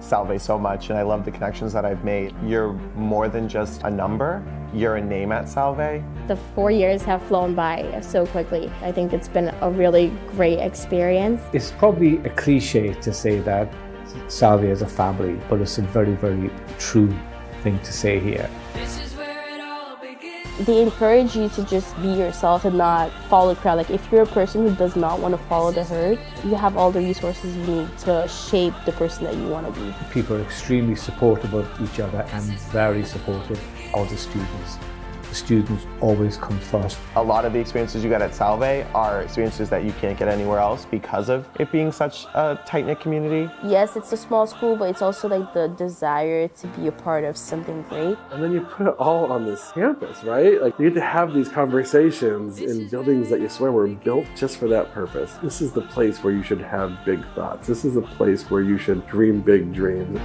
Salve so much, and I love the connections that I've made. You're more than just a number, you're a name at Salve. The 4 years have flown by so quickly. I think it's been a really great experience. It's probably a cliche to say that Salve is a family, but it's a very, very true thing to say here. They encourage you to just be yourself and not follow the crowd. Like if you're a person who does not want to follow the herd, you have all the resources you need to shape the person that you want to be. People are extremely supportive of each other and very supportive of the students. The students always come first. A lot of the experiences you get at Salve are experiences that you can't get anywhere else because of it being such a tight-knit community. Yes, it's a small school, but it's also like the desire to be a part of something great. And then you put it all on this campus, right? Like you get to have these conversations in buildings that you swear were built just for that purpose. This is the place where you should have big thoughts. This is the place where you should dream big dreams.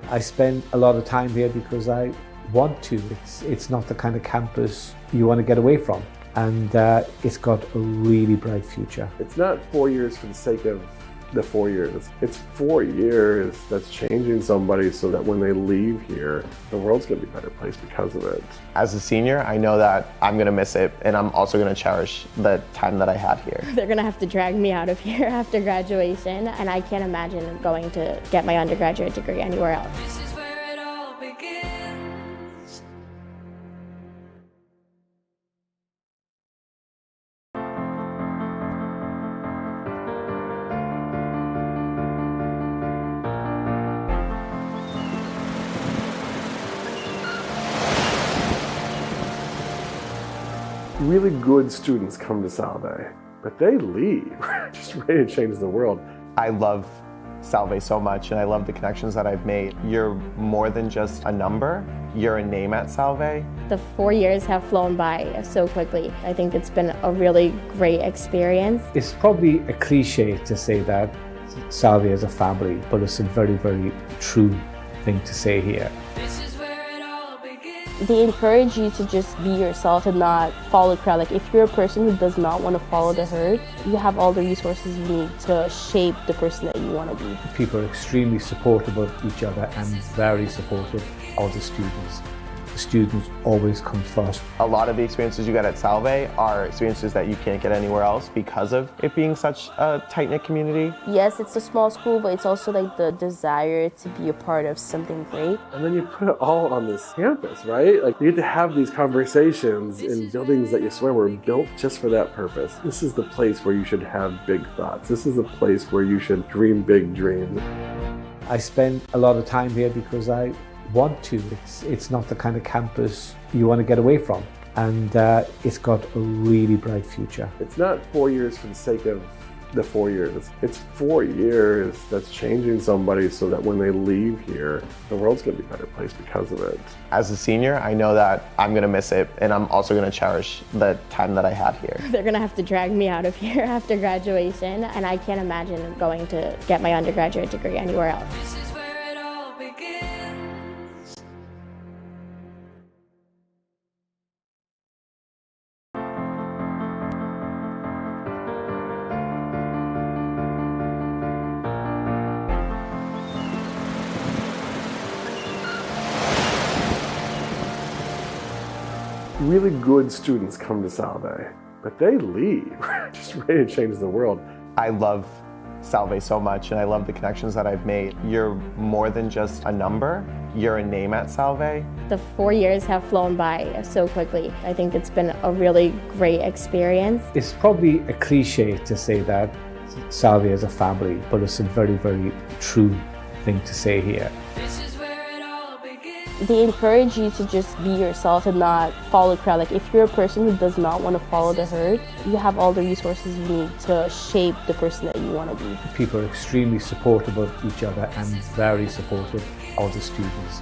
I spend a lot of time here because I want to. It's not the kind of campus you want to get away from, and it's got a really bright future. It's not 4 years for the sake of the 4 years. It's 4 years that's changing somebody so that when they leave here, the world's going to be a better place because of it. As a senior, I know that I'm going to miss it, and I'm also going to cherish the time that I had here. They're going to have to drag me out of here after graduation, and I can't imagine going to get my undergraduate degree anywhere else. Really good students come to Salve, but they leave, just ready to change the world. I love Salve so much, and I love the connections that I've made. You're more than just a number, you're a name at Salve. The 4 years have flown by so quickly. I think it's been a really great experience. It's probably a cliche to say that Salve is a family, but it's a very, very true thing to say here. They encourage you to just be yourself and not follow the crowd. Like if you're a person who does not want to follow the herd, you have all the resources you need to shape the person that you want to be. People are extremely supportive of each other and very supportive of the students. The students always come first. A lot of the experiences you get at Salve are experiences that you can't get anywhere else because of it being such a tight-knit community. Yes, it's a small school, but it's also like the desire to be a part of something great. And then you put it all on this campus, right? Like you get to have these conversations in buildings that you swear were built just for that purpose. This is the place where you should have big thoughts. This is the place where you should dream big dreams. I spend a lot of time here because I want to. It's not the kind of campus you want to get away from, and it's got a really bright future. It's not 4 years for the sake of the 4 years. It's 4 years that's changing somebody so that when they leave here, the world's going to be a better place because of it. As a senior, I know that I'm going to miss it, and I'm also going to cherish the time that I had here. They're going to have to drag me out of here after graduation, and I can't imagine going to get my undergraduate degree anywhere else. This is where it all begins. Really good students come to Salve, but they leave just ready to change the world. I love Salve so much, and I love the connections that I've made. You're more than just a number, you're a name at Salve. The 4 years have flown by so quickly. I think it's been a really great experience. It's probably a cliche to say that Salve is a family, but it's a very, very true thing to say here. This is where it all begins. They encourage you to just be yourself and not follow the crowd. Like if you're a person who does not want to follow the herd, you have all the resources you need to shape the person that you want to be. People are extremely supportive of each other and very supportive of the students.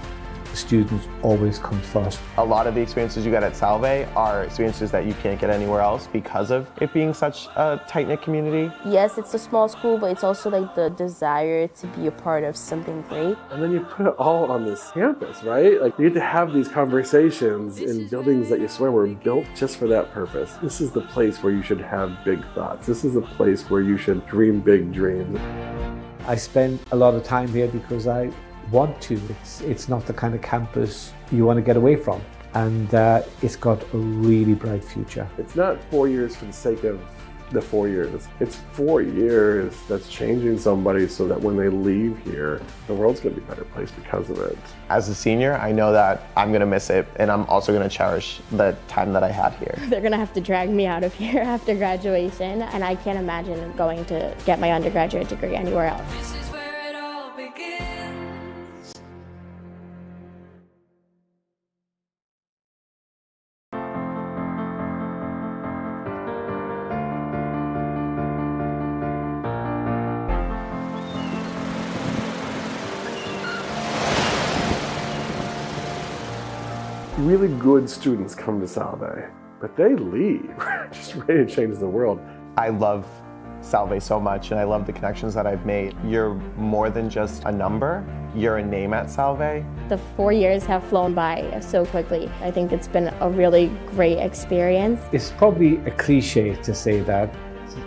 The students always come first. A lot of the experiences you get at Salve are experiences that you can't get anywhere else because of it being such a tight-knit community. Yes, it's a small school, but it's also like the desire to be a part of something great. And then you put it all on this campus, right? Like you get to have these conversations in buildings that you swear were built just for that purpose. This is the place where you should have big thoughts. This is the place where you should dream big dreams. I spend a lot of time here because I want to. It's not the kind of campus you want to get away from, and it's got a really bright future. It's not 4 years for the sake of the 4 years. It's 4 years that's changing somebody so that when they leave here, the world's going to be a better place because of it. As a senior, I know that I'm going to miss it, and I'm also going to cherish the time that I had here. They're going to have to drag me out of here after graduation, and I can't imagine going to get my undergraduate degree anywhere else. This is where it all begins. Really good students come to Salve, but they leave just ready to change the world. I love Salve so much, and I love the connections that I've made. You're more than just a number, you're a name at Salve. The 4 years have flown by so quickly. I think it's been a really great experience. It's probably a cliche to say that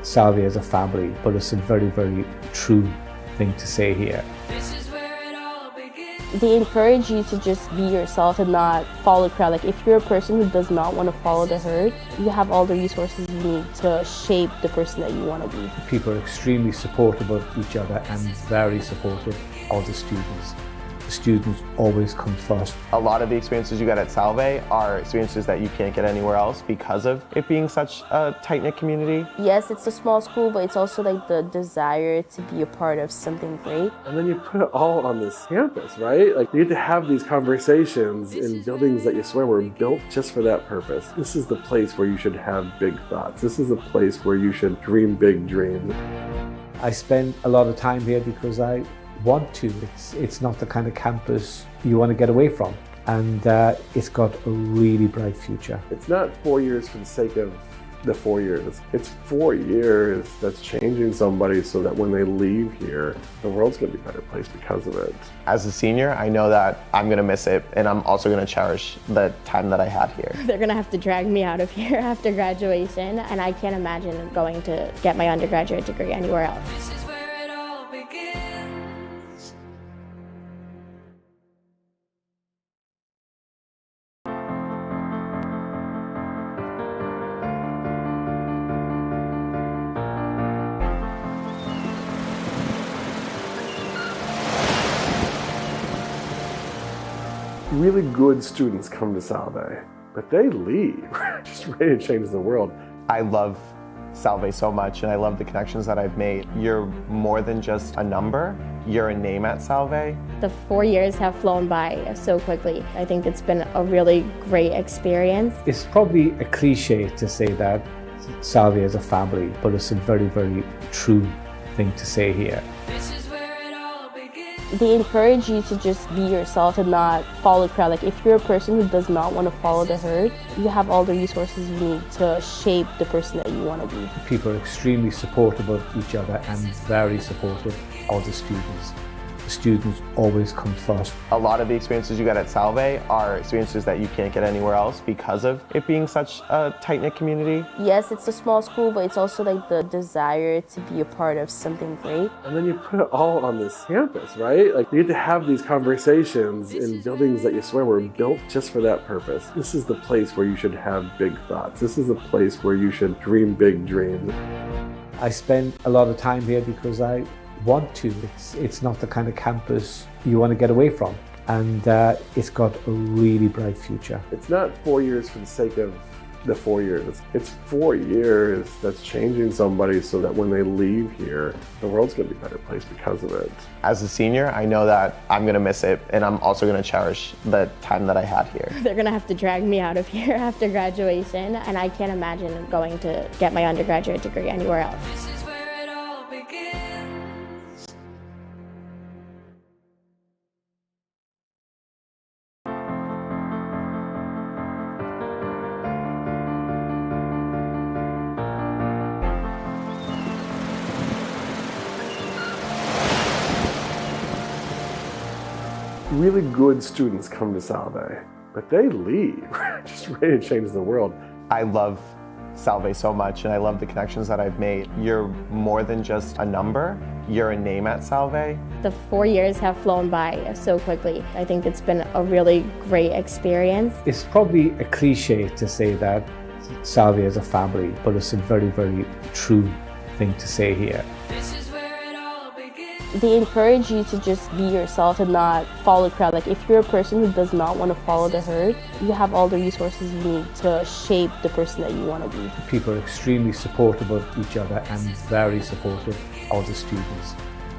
Salve is a family, but it's a very, very true thing to say here. This is where it all begins. They encourage you to just be yourself and not follow the crowd. Like if you're a person who does not want to follow the herd, you have all the resources you need to shape the person that you want to be. People are extremely supportive of each other and very supportive of the students. The students always come first. A lot of the experiences you get at Salve are experiences that you can't get anywhere else because of it being such a tight-knit community. Yes, it's a small school, but it's also like the desire to be a part of something great. And then you put it all on this campus, right? Like you get to have these conversations in buildings that you swear were built just for that purpose. This is the place where you should have big thoughts. This is the place where you should dream big dreams. I spend a lot of time here because I want to. It's not the kind of campus you want to get away from, and it's got a really bright future. It's not 4 years for the sake of the 4 years. It's 4 years that's changing somebody so that when they leave here, the world's going to be a better place because of it. As a senior, I know that I'm going to miss it, and I'm also going to cherish the time that I had here. They're going to have to drag me out of here after graduation, and I can't imagine going to get my undergraduate degree anywhere else. This is where it all begins. Really good students come to Salve, but they leave just ready to change the world. I love Salve so much, and I love the connections that I've made. You're more than just a number, you're a name at Salve. The 4 years have flown by so quickly. I think it's been a really great experience. It's probably a cliche to say that Salve is a family, but it's a very, very true thing to say here. This is where it all begins. They encourage you to just be yourself and not follow the crowd. Like if you're a person who does not want to follow the herd, you have all the resources you need to shape the person that you want to be. People are extremely supportive of each other and very supportive of the students. The students always come first. A lot of the experiences you get at Salve are experiences that you can't get anywhere else because of it being such a tight-knit community. Yes, it's a small school, but it's also like the desire to be a part of something great. And then you put it all on this campus, right? Like you get to have these conversations in buildings that you swear were built just for that purpose. This is the place where you should have big thoughts. This is the place where you should dream big dreams. I spend a lot of time here because I want to. It's not the kind of campus you want to get away from, and it's got a really bright future. It's not 4 years for the sake of the 4 years. It's 4 years that's changing somebody so that when they leave here, the world's going to be a better place because of it. As a senior, I know that I'm going to miss it, and I'm also going to cherish the time that I had here. They're going to have to drag me out of here after graduation, and I can't imagine going to get my undergraduate degree anywhere else. This is where it all begins. Really good students come to Salve, but they leave, just ready to change the world. I love Salve so much, and I love the connections that I've made. You're more than just a number, you're a name at Salve. The 4 years have flown by so quickly. I think it's been a really great experience. It's probably a cliche to say that Salve is a family, but it's a very, very true thing to say here. This is where it all begins. They encourage you to just be yourself and not follow the crowd. Like if you're a person who does not want to follow the herd, you have all the resources you need to shape the person that you want to be. People are extremely supportive of each other and very supportive of the students.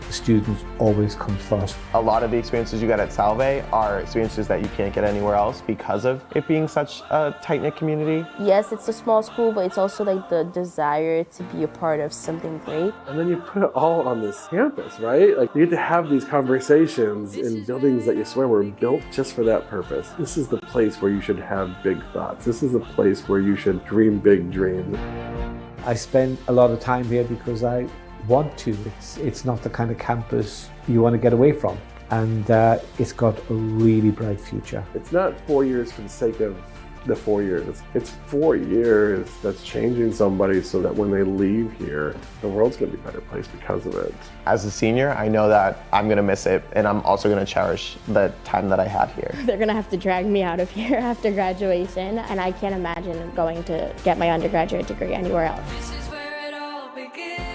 The students always come first. A lot of the experiences you get at Salve are experiences that you can't get anywhere else because of it being such a tight-knit community. Yes, it's a small school, but it's also like the desire to be a part of something great. And then you put it all on this campus, right? Like you get to have these conversations in buildings that you swear were built just for that purpose. This is the place where you should have big thoughts. This is the place where you should dream big dreams. I spend a lot of time here because I want to. It's not the kind of campus you want to get away from, and it's got a really bright future. It's not 4 years for the sake of the 4 years. It's 4 years that's changing somebody so that when they leave here, the world's going to be a better place because of it. As a senior, I know that I'm going to miss it, and I'm also going to cherish the time that I had here. They're going to have to drag me out of here after graduation, and I can't imagine going to get my undergraduate degree anywhere else. This is where it all begins.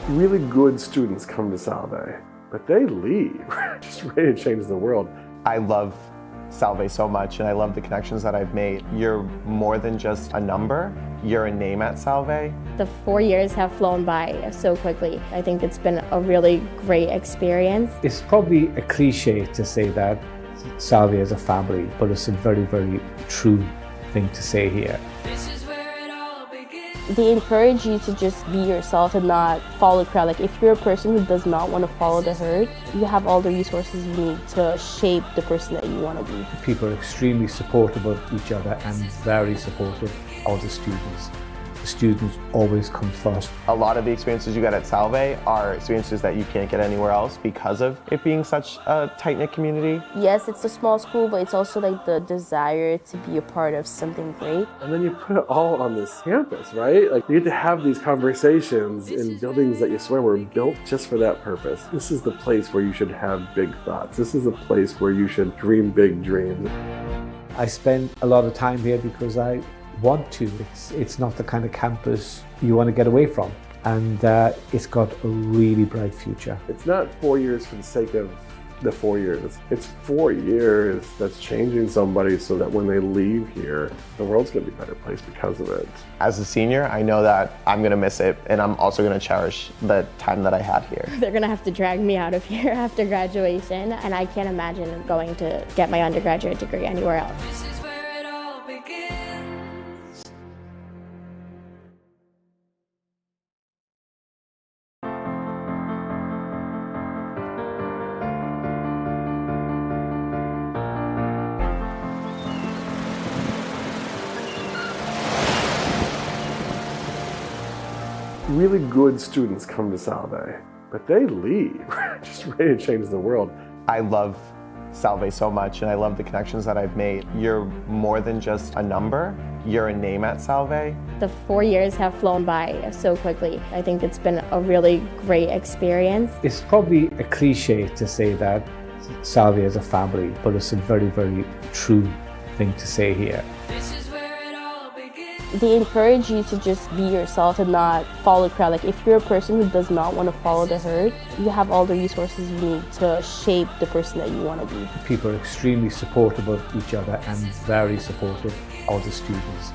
Really good students come to Salve, but they leave, just ready to change the world. I love Salve so much, and I love the connections that I've made. You're more than just a number, you're a name at Salve. The 4 years have flown by so quickly. I think it's been a really great experience. It's probably a cliche to say that Salve is a family, but it's a very, very true thing to say here. This is where it all begins. They encourage you to just be yourself and not follow the crowd. Like if you're a person who does not want to follow the herd, you have all the resources you need to shape the person that you want to be. People are extremely supportive of each other and very supportive of the students. The students always come first. A lot of the experiences you get at Salve are experiences that you can't get anywhere else because of it being such a tight-knit community. Yes, it's a small school, but it's also like the desire to be a part of something great. And then you put it all on this campus, right? Like you get to have these conversations in buildings that you swear were built just for that purpose. This is the place where you should have big thoughts. This is the place where you should dream big dreams. I spend a lot of time here because I want to. It's not the kind of campus you want to get away from. And it's got a really bright future. It's not 4 years for the sake of the 4 years. It's 4 years that's changing somebody so that when they leave here, the world's going to be a better place because of it. As a senior, I know that I'm going to miss it, and I'm also going to cherish the time that I had here. They're gonna have to drag me out of here after graduation, and I can't imagine going to get my undergraduate degree anywhere else. This is where it all begins. Really good students come to Salve, but they leave, just ready to change the world. I love Salve so much, and I love the connections that I've made. You're more than just a number, you're a name at Salve. The 4 years have flown by so quickly. I think it's been a really great experience. It's probably a cliche to say that Salve is a family, but it's a very, very true thing to say here. This is where it all begins. They encourage you to just be yourself and not follow the crowd. Like if you're a person who does not want to follow the herd, you have all the resources you need to shape the person that you want to be. People are extremely supportive of each other and very supportive of the students.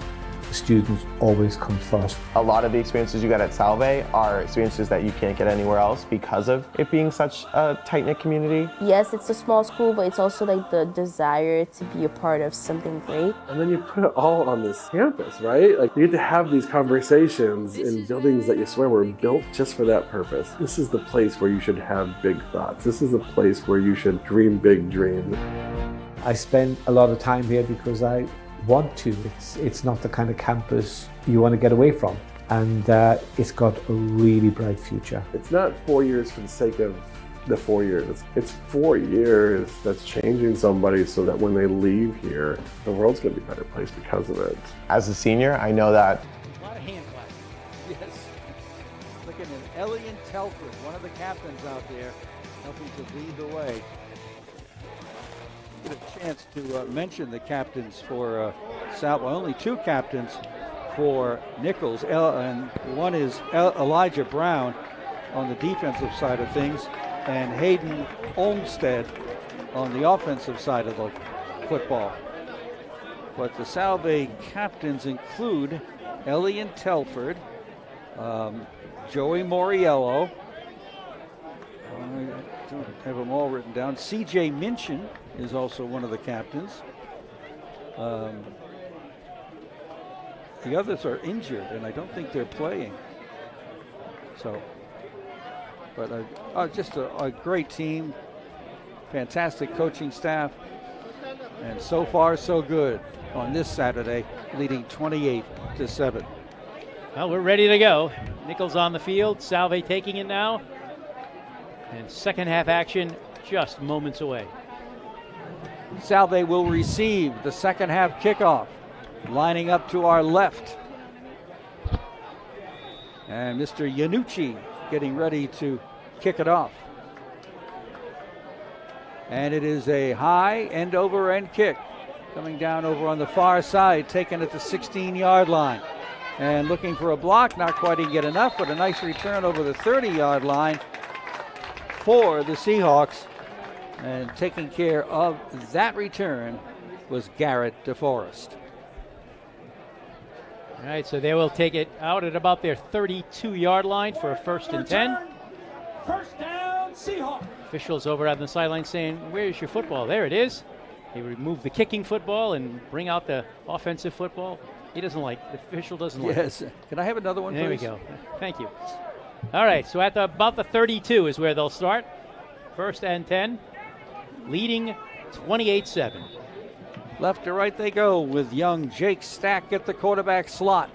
The students always come first. A lot of the experiences you get at Salve are experiences that you can't get anywhere else because of it being such a tight-knit community. Yes, it's a small school, but it's also like the desire to be a part of something great. And then you put it all on this campus, right? Like you get to have these conversations in buildings that you swear were built just for that purpose. This is the place where you should have big thoughts. This is the place where you should dream big dreams. I spend a lot of time here because I want to. It's not the kind of campus you want to get away from. And it's got a really bright future. It's not 4 years for the sake of the 4 years. It's 4 years that's changing somebody so that when they leave here, the world's going to be a better place because of it. As a senior, I know that A lot of hand claps. Yes. Looking at Elliot Telford, one of the captains out there, helping to lead the way. Get a chance to mention the captains for Salve. Well, only two captains for Nichols, and one is Elijah Brown on the defensive side of things, and Hayden Olmstead on the offensive side of the football. But the Salve captains include Elliot Telford, Joey Moriello, I don't have them all written down. C.J. Minchin is also one of the captains. The others are injured, and I don't think they're playing. So, but just a great team, fantastic coaching staff, and so far so good on this Saturday, leading 28-7. Well, we're ready to go. Nichols on the field, Salve taking it now. And second half action just moments away. Salve will receive the second half kickoff. Lining up to our left. And Mr. Yanucci getting ready to kick it off. And it is a high end over end kick. Coming down over on the far side, taken at the 16-yard line. And looking for a block, not quite get enough, but a nice return over the 30-yard line for the Seahawks. And taking care of that return was Garrett DeForest. All right, so they will take it out at about their 32-yard line for a 1st and 10. First down, Seahawks. Officials over on the sideline saying, where's your football? There it is. They remove the kicking football and bring out the offensive football. He doesn't like, the official doesn't like it. Yes. Can I have another one, There please? we go. Thank you. All right, so at about the 32 is where they'll start. 1st and 10, leading 28-7. Left to right they go with young Jake Stack at the quarterback slot.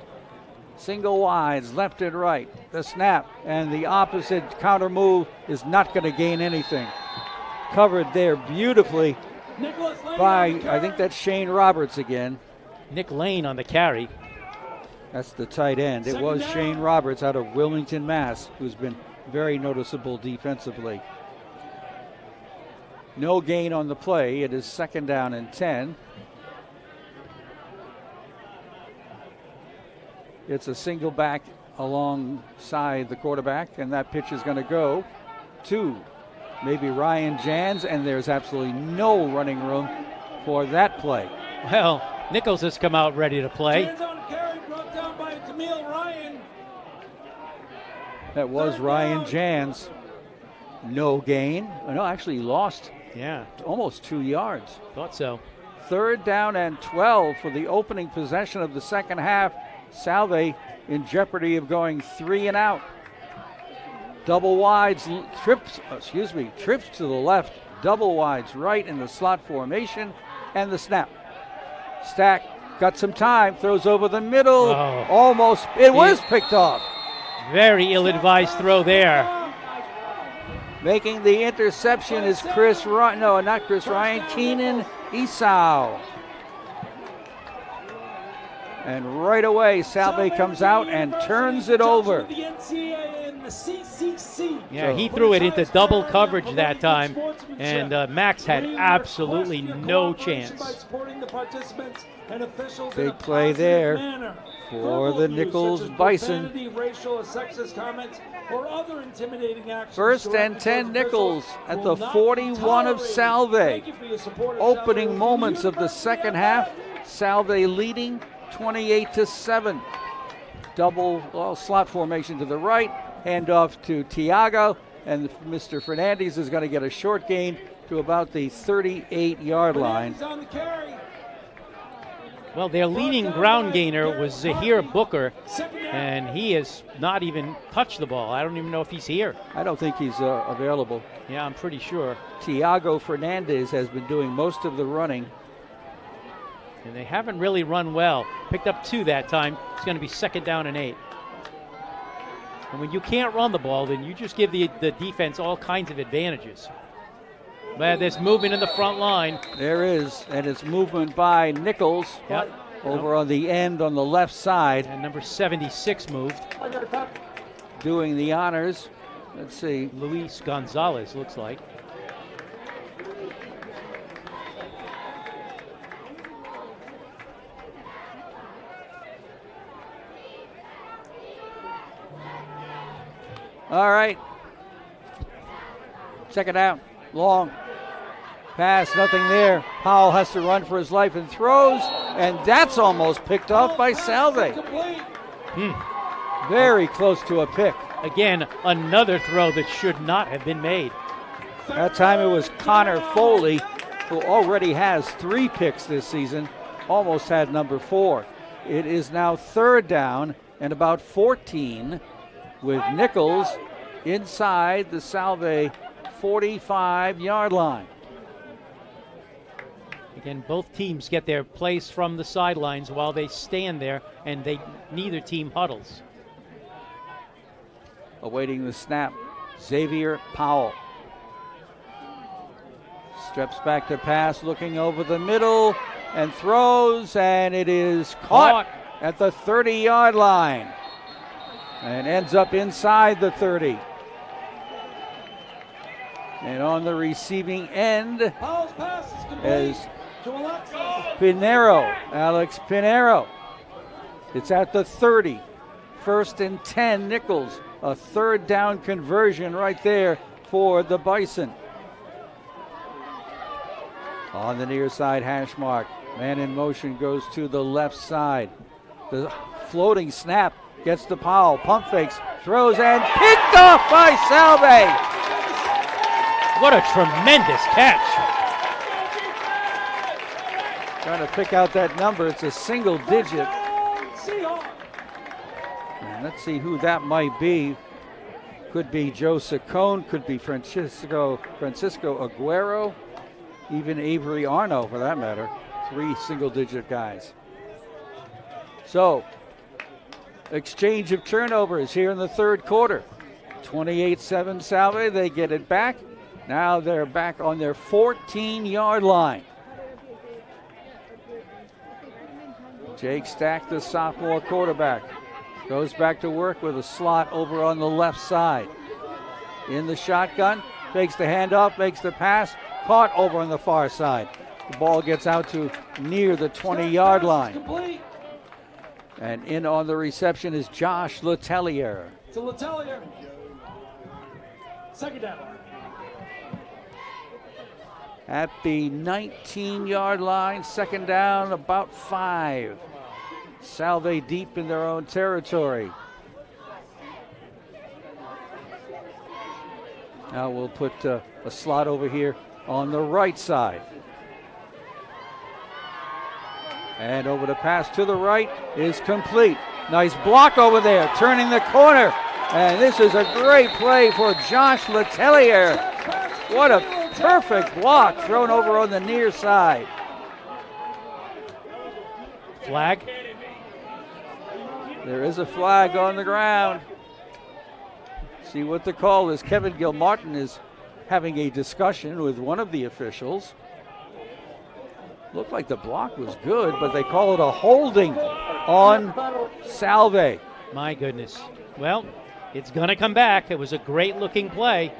Single wides, left and right. The snap and the opposite counter move is not going to gain anything. Covered there beautifully by, I think that's Shane Roberts again. Nick Lane on the carry. That's the tight end. It was Shane Roberts out of Wilmington, Mass, who's been very noticeable defensively. No gain on the play. It is 2nd down and 10. It's a single back alongside the quarterback, and that pitch is going to go to maybe Ryan Jans, and there's absolutely no running room for that play. Well, Nichols has come out ready to play. Jans on carry, brought down by Camille Ryan. That was Ryan Jans. No gain. No, actually he lost Yeah, almost 2 yards. thought so. 3rd down and 12 for the opening possession of the second half. Salve in jeopardy of going 3 and out. Double wides, trips to the left, double wides right in the slot formation, and the snap. Stack got some time, throws over the middle, almost, it was picked off. Very ill-advised throw there. Making the interception is Keenan Esau. And right away, Salve comes out and turns it over. Yeah, he threw it into double coverage that time, and Max had absolutely no chance. Big play there for the Nichols Bison. First and 10 Nichols at the 41 of Salve. Opening moments of the second half, Salve leading 28-7. Double slot formation to the right, handoff to Tiago, and Mr. Fernandez is going to get a short gain to about the 38-yard line. Well, their leading ground gainer was Zahir Booker, and he has not even touched the ball. I don't even know if he's here. I don't think he's available. Yeah, I'm pretty sure. Tiago Fernandez has been doing most of the running. And they haven't really run well. Picked up 2 that time. It's going to be 2nd down and 8. And when you can't run the ball, then you just give the defense all kinds of advantages. But there's movement in the front line. There is, and it's movement by Nichols over on the end on the left side. And number 76 moved. Doing the honors. Let's see. Luis Gonzalez looks like. All right. 2nd out. Long. Pass, nothing there. Powell has to run for his life and throws, and that's almost picked off by Salve. Very close to a pick. Again, another throw that should not have been made. That time it was Connor Foley, who already has 3 picks this season, almost had number 4. It is now 3rd down and about 14 with Nichols inside the Salve 45-yard line. Again, both teams get their plays from the sidelines while they stand there, and neither team huddles. Awaiting the snap, Xavier Powell. Steps back to pass, looking over the middle, and throws, and it is caught at the 30-yard line. And ends up inside the 30. And on the receiving end is Pinero, Alex Pinero. It's at the 30. 1st and 10, Nichols. A 3rd down conversion right there for the Bison. On the near side hash mark. Man in motion goes to the left side. The floating snap gets to Powell. Pump fakes, throws, and picked off by Salve. What a tremendous catch. Trying to pick out that number. It's a single digit. And let's see who that might be. Could be Joe Saccone, could be Francisco Aguero, even Avery Arno for that matter. 3 single-digit guys. So, exchange of turnovers here in the 3rd quarter. 28-7 Salve, they get it back. Now they're back on their 14-yard line. Jake Stack, the sophomore quarterback, goes back to work with a slot over on the left side. In the shotgun, fakes the handoff, makes the pass, caught over on the far side. The ball gets out to near the 20-yard line. And in on the reception is Josh Letelier. To Letelier. Second down. At the 19-yard line, second down, about 5. Salve deep in their own territory. Now we'll put a slot over here on the right side. And over the pass to the right is complete. Nice block over there, turning the corner. And this is a great play for Josh Letelier. What a perfect block thrown over on the near side. Flag. There is a flag on the ground. See what the call is. Kevin Gilmartin is having a discussion with one of the officials. Looked like the block was good, but they call it a holding on Salve. My goodness. Well, it's going to come back. It was a great looking play.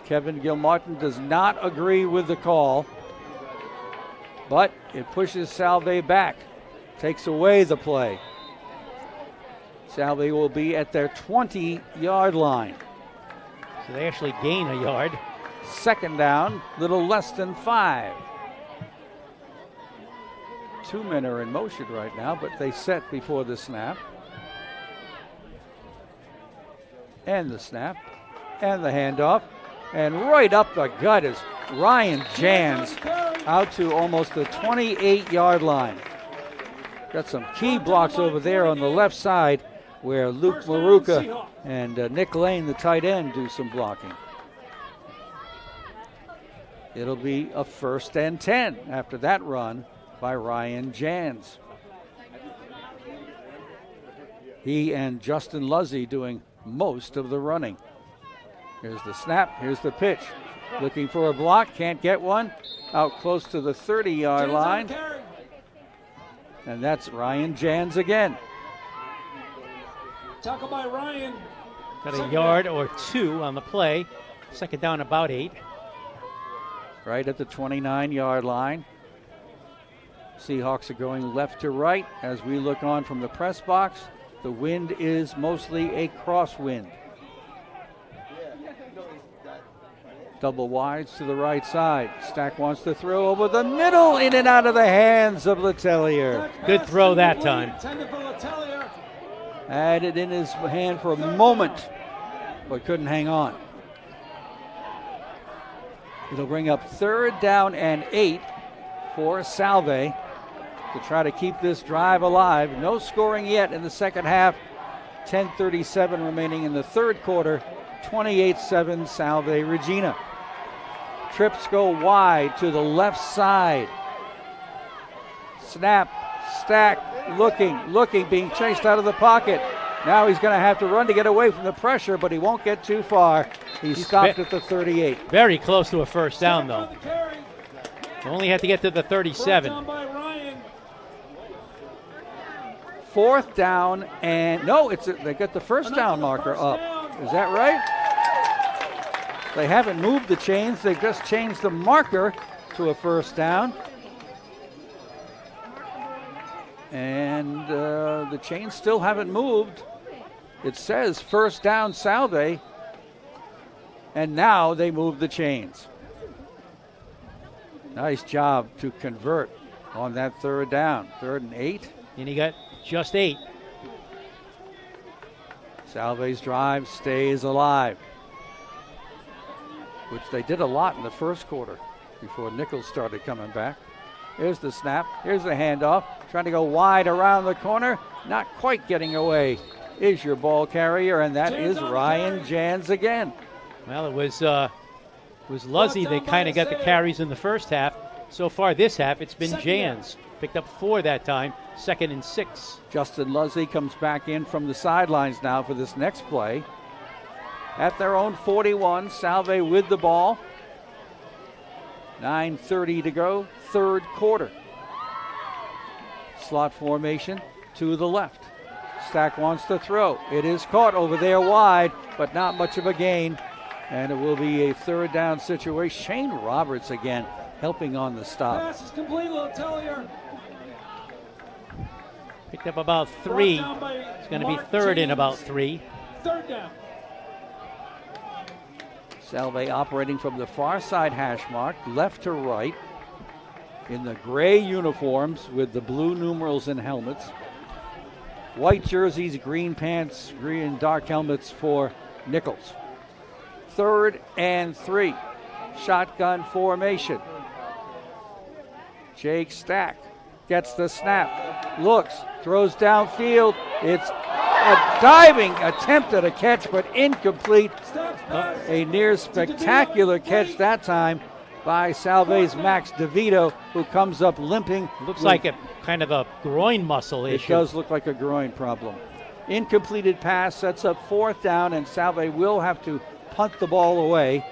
Kevin Gilmartin does not agree with the call, but it pushes Salve back, takes away the play. Salve will be at their 20-yard line. So they actually gain a yard. Second down, little less than 5. 2 men are in motion right now, but they set before the snap. And the snap, and the handoff. And right up the gut is Ryan Jans out to almost the 28-yard line. Got some key blocks over there on the left side where Luke Maruka and Nick Lane, the tight end, do some blocking. It'll be a 1st and 10 after that run by Ryan Jans. He and Justin Luzzy doing most of the running. Here's the snap, here's the pitch. Looking for a block, can't get one. Out close to the 30-yard line. And that's Ryan Jans again. Tackle by Ryan. Got a yard or 2 on the play. Second down, about 8. Right at the 29-yard line. Seahawks are going left to right as we look on from the press box. The wind is mostly a crosswind. Double wides to the right side. Stack wants to throw over the middle, in and out of the hands of Letelier. Good throw that time. Had it in his hand for a moment, but couldn't hang on. It'll bring up 3rd down and 8 for Salve to try to keep this drive alive. No scoring yet in the second half. 10:37 remaining in the third quarter. 28-7 Salve Regina. Trips go wide to the left side. Snap, Stack, looking, being chased out of the pocket. Now he's going to have to run to get away from the pressure, but he won't get too far. He's stopped at the 38. Very close to a first down, though. Only had to get to the 37. 4th down, and no, they got the first down marker up. Is that right? They haven't moved the chains. They've just changed the marker to a first down. And the chains still haven't moved. It says first down Salve. And now they move the chains. Nice job to convert on that 3rd down. 3rd and 8. And he got just 8. Salve's drive stays alive, which they did a lot in the first quarter before Nichols started coming back. Here's the snap. Here's the handoff. Trying to go wide around the corner. Not quite getting away is your ball carrier, and that is Ryan Jans again. Well, it was Luzzy that kind of got the carries in the first half. So far this half, it's been Jans. Picked up 4 that time. 2nd and 6. Justin Luzzy comes back in from the sidelines now for this next play. At their own 41, Salve with the ball. 9:30 to go, third quarter. Slot formation to the left. Stack wants to throw. It is caught over there wide, but not much of a gain. And it will be a 3rd down situation. Shane Roberts again helping on the stop. Pass is complete, Letelier. Picked up about 3. Brought down by It's going to be Mark third in James. about 3. Third down. Salve operating from the far side hash mark, left to right, in the gray uniforms with the blue numerals and helmets. White jerseys, green pants, green and dark helmets for Nichols. 3rd and 3. Shotgun formation. Jake Stack gets the snap, looks, throws downfield. It's a diving attempt at a catch, but incomplete. A near spectacular catch that time by Salve's Max DeVito, who comes up limping. Looks like a kind of a groin muscle It issue. does look like a groin problem. Incompleted pass sets up 4th down, and Salve will have to punt the ball away,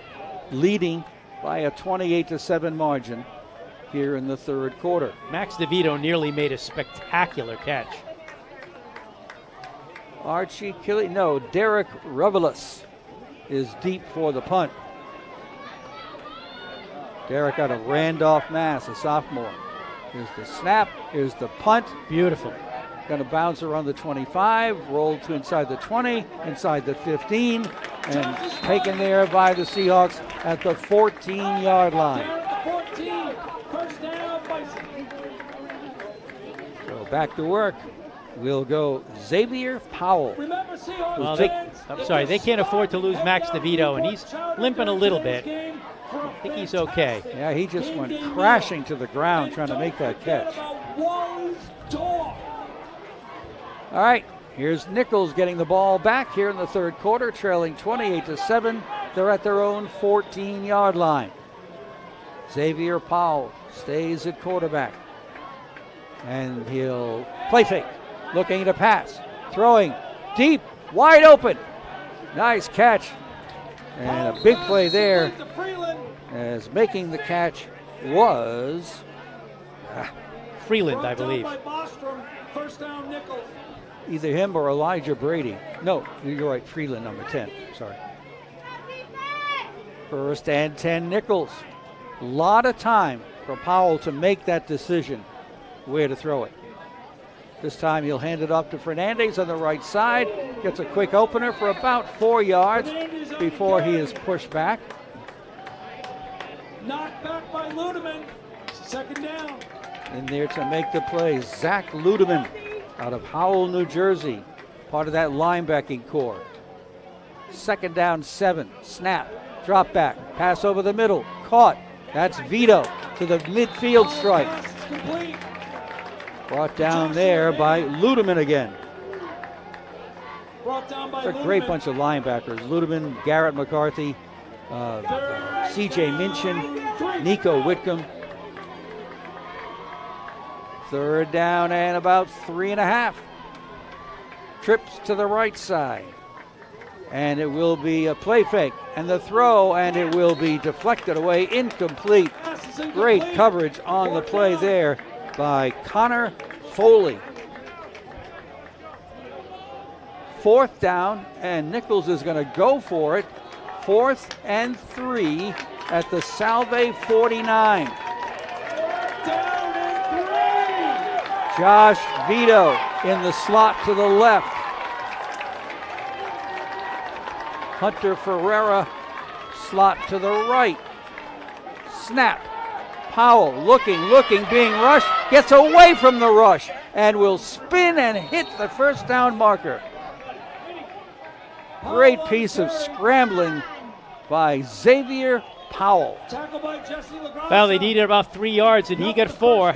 leading by a 28-7 margin here in the 3rd quarter. Max DeVito nearly made a spectacular catch. Derek Revelis is deep for the punt. Derek out of Randolph, Mass, a sophomore. Here's the snap, here's the punt. Beautiful. Going to bounce around the 25, roll to inside the 20, inside the 15, and taken there by the Seahawks at the 14-yard line. Down at the 14. First down, Bison. So back to work. We'll go Xavier Powell. Remember, Seahawks Well, fans, I'm sorry, they can't afford to lose Max DeVito, and he's limping a little bit. I think he's okay. Yeah, he just went crashing to the ground trying to make that catch. All right, here's Nichols getting the ball back here in the 3rd quarter, trailing 28-7. They're at their own 14-yard line. Xavier Powell stays at quarterback. And he'll play fake, looking to pass, throwing deep, wide open. Nice catch. And a big play there, as making the catch was Freeland, I believe. First down, Nichols. either him or Elijah Brady. No, you're right, Freeland, number 10. Sorry. 1st and 10, Nichols. A lot of time for Powell to make that decision where to throw it. This time he'll hand it off to Fernandez on the right side. Gets a quick opener for about 4 yards before he is pushed back. Knocked back by Ludeman. 2nd down. In there to make the play, Zach Ludeman out of Howell, New Jersey, part of that linebacking core. 2nd down, 7. Snap, drop back, pass over the middle, caught. That's Vito to the midfield stripe. Complete. Brought down there by Ludeman again. Brought down by It's a great Ludeman. bunch of linebackers. Ludeman, Garrett McCarthy, C.J. Minchin, Nico Whitcomb. 3rd down and about 3.5. Trips to the right side. And it will be a play fake. And the throw, and it will be deflected away, incomplete. Great coverage on the play there by Connor Foley. 4th down, and Nichols is going to go for it. 4th and 3 at the Salve 49. Down and 3. Josh Vito in the slot to the left. Hunter Ferreira, slot to the right. Snap. Powell looking, being rushed. Gets away from the rush and will spin and hit the 1st down marker. Great piece of scrambling by Xavier Powell. Tackled by Jesse LaGrange. Well, they needed about 3 yards, and he got 4.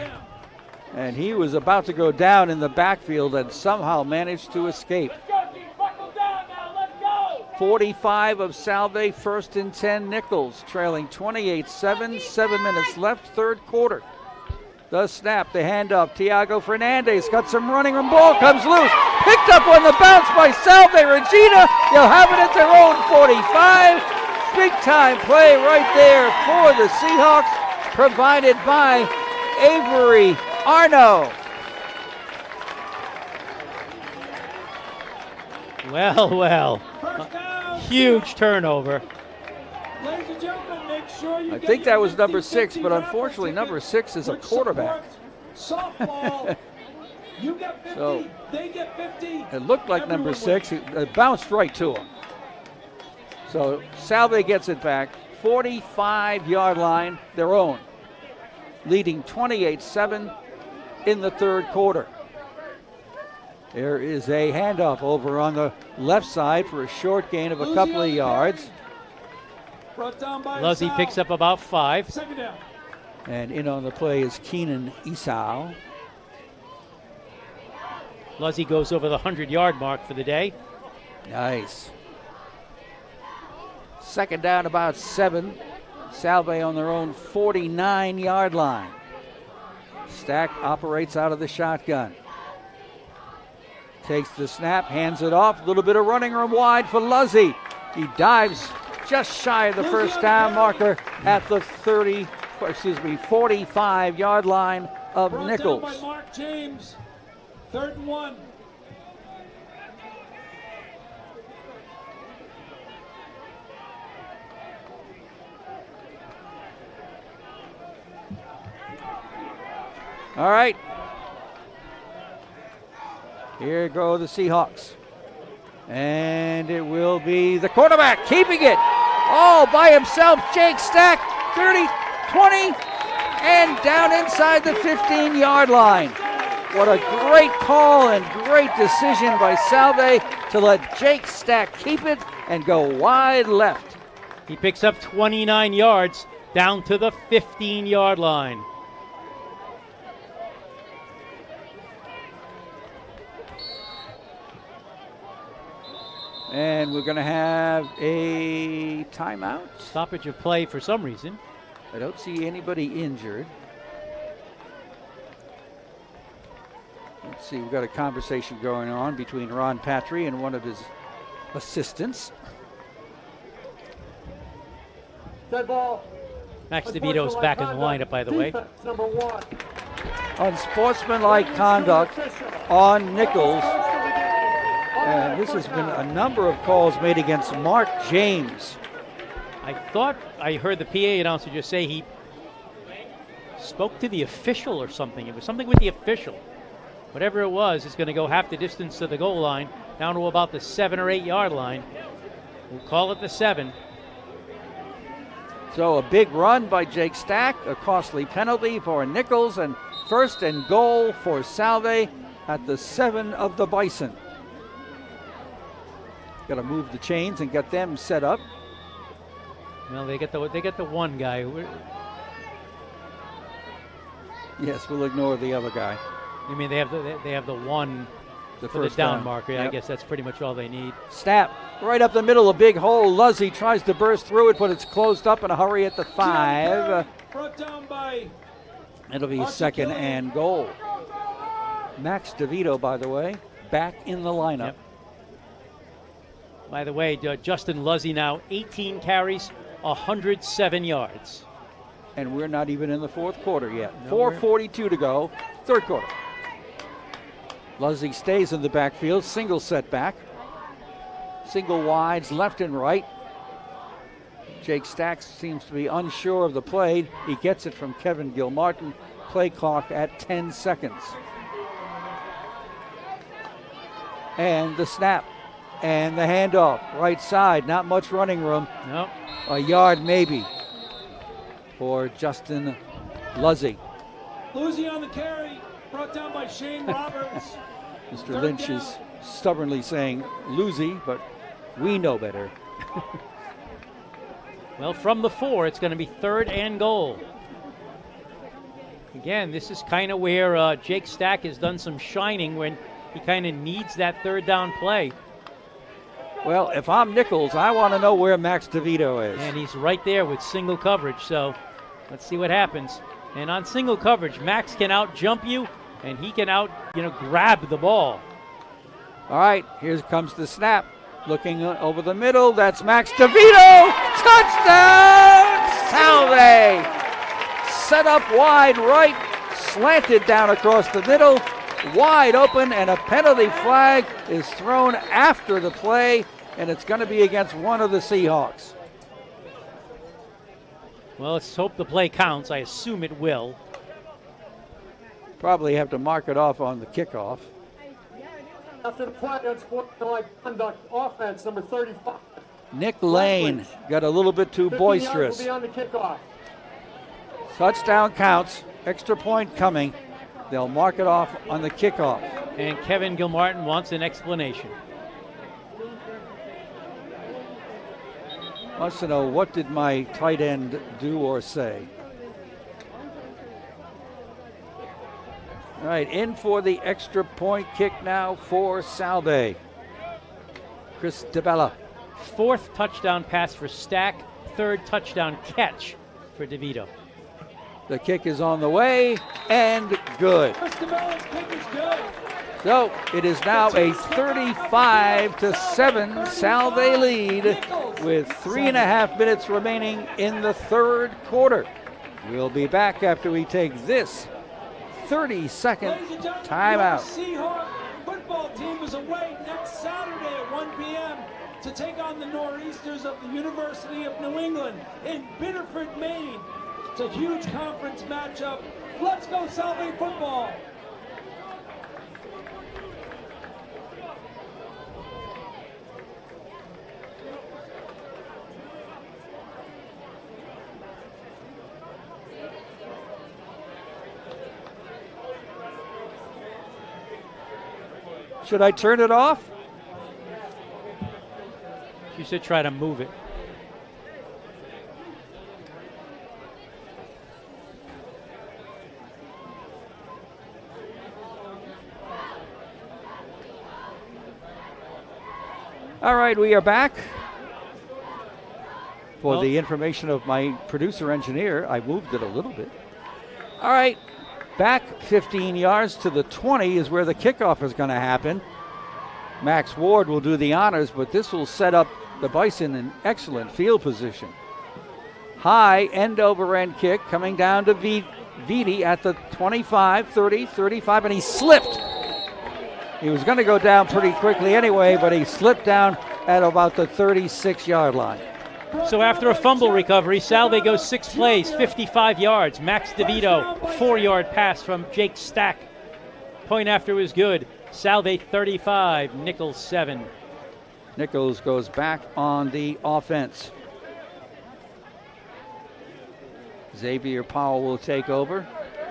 And he was about to go down in the backfield and somehow managed to escape. Let's go, team. Buckle down now. Let's go. 45 of Salve, 1st and 10, Nichols, trailing 28-7, 7 minutes left, 3rd quarter. The snap, the handoff, Tiago Fernandez got some running room, ball comes loose, picked up on the bounce by Salve Regina. They'll have it at their own 45. Big time play right there for the Seahawks, provided by Avery Arno. Well. First down. Huge turnover. Ladies and gentlemen, make sure you I get think that your was number 50-50 6, but raffle unfortunately ticket, number 6 is a which quarterback. supports Softball You get 50, So, they get 50. It looked like number Everyone 6. It bounced right to him. So Salve gets it back. 45-yard line, their own. Leading 28-7 in the third quarter. There is a handoff over on the left side for a short gain of a couple of yards. Brought down by Luzzy Sal. picks up about 5. Second down. And in on the play is Keenan Esau. Luzzy goes over the 100-yard mark for the day. Nice. Second down, about 7. Salve on their own 49-yard line. Stack operates out of the shotgun. Takes the snap, hands it off. A little bit of running room wide for Luzzy. He dives just shy of the first down marker at the 45-yard line of Brought Nichols. down by Mark James. 3rd and 1. All right. Here go the Seahawks. And it will be the quarterback keeping it all by himself. Jake Stack, 30, 20, and down inside the 15-yard line. What a great call and great decision by Salve to let Jake Stack keep it and go wide left. He picks up 29 yards down to the 15-yard line. And we're going to have a timeout. Stoppage of play for some reason. I don't see anybody injured. Let's see, we've got a conversation going on between Ron Patry and one of his assistants. Dead ball. Max DeVito's back in the lineup, by the way. Number 1. Unsportsmanlike conduct on Nichols. And this has been a number of calls made against Mark James. I thought I heard the PA announcer just say he spoke to the official or something. It was something with the official. Whatever it was, it's going to go half the distance to the goal line, down to about the 7 or 8 yard line. We'll call it the 7. So a big run by Jake Stack, a costly penalty for Nichols, and 1st and goal for Salve at the 7 of the Bison. Got to move the chains and get them set up. Well, they get the one guy. Yes, we'll ignore the other guy. You mean they have the one The for the first down marker? Yeah, Yep. I guess that's pretty much all they need. Snap right up the middle, a big hole. Luzzy tries to burst through it, but it's closed up in a hurry at the 5. Brought down by It'll be 2nd and goal. Max DeVito, by the way, back in the lineup. Yep. By the way, Justin Luzzy now 18 carries, 107 yards. And we're not even in the fourth quarter yet. No, 4:42 to go, third quarter. Luzzy stays in the backfield, single setback. Single wides left and right. Jake Stack seems to be unsure of the play. He gets it from Kevin Gilmartin. Play clock at 10 seconds. And the snap. And the handoff, right side, not much running room. Nope. A yard maybe for Justin Luzzy. Luzzy on the carry. Brought down by Shane Roberts. Mr. Third Lynch down. is stubbornly saying Luzzy, but we know better. Well, from the 4, it's going to be 3rd and goal. Again, this is kind of where Jake Stack has done some shining when he kind of needs that 3rd down play. Well, if I'm Nichols, I want to know where Max DeVito is. And he's right there with single coverage, so let's see what happens. And on single coverage, Max can out jump you, and he can out, grab the ball. All right, here comes the snap. Looking over the middle, that's Max DeVito. Touchdown, Salve. Set up wide right, slanted down across the middle, wide open, and a penalty flag is thrown after the play, and it's going to be against one of the Seahawks. Well, let's hope the play counts. I assume it will. Probably have to mark it off on the kickoff. After the play on sportsmanlike conduct, offense number 35. Nick Lane got a little bit too 50 boisterous. yards will be on the kickoff. Touchdown counts. Extra point coming. They'll mark it off on the kickoff. And Kevin Gilmartin wants an explanation. Wants to know, what did my tight end do or say? All right, in for the extra point kick now for Salve. Chris DeBella. Fourth touchdown pass for Stack. Third touchdown catch for DeVito. The kick is on the way and good. Chris DeBella's kick is good. So it is now a 35-7 Salve lead with 3.5 minutes remaining in the third quarter. We'll be back after we take this 30-second Ladies and gentlemen, timeout. the Seahawks football team is away next Saturday at 1 p.m. to take on the Nor'easters of the University of New England in Biddeford, Maine. It's a huge conference matchup. Let's go Salve football. Should I turn it off? You should try to move it. All right, we are back. For the information of my producer engineer, I moved it a little bit. All right, back 15 yards to the 20 is where the kickoff is going to happen. Max Ward will do the honors, but this will set up the Bison in excellent field position. High end-over-end kick coming down to Viti at the 25, 30, 35, and he slipped. He was going to go down pretty quickly anyway, but he slipped down at about the 36-yard line. So after a fumble recovery, Salve goes 6 plays, 55 yards. Max DeVito, 4-yard pass from Jake Stack. Point after was good. Salve 35, Nichols 7. Nichols goes back on the offense. Xavier Powell will take over,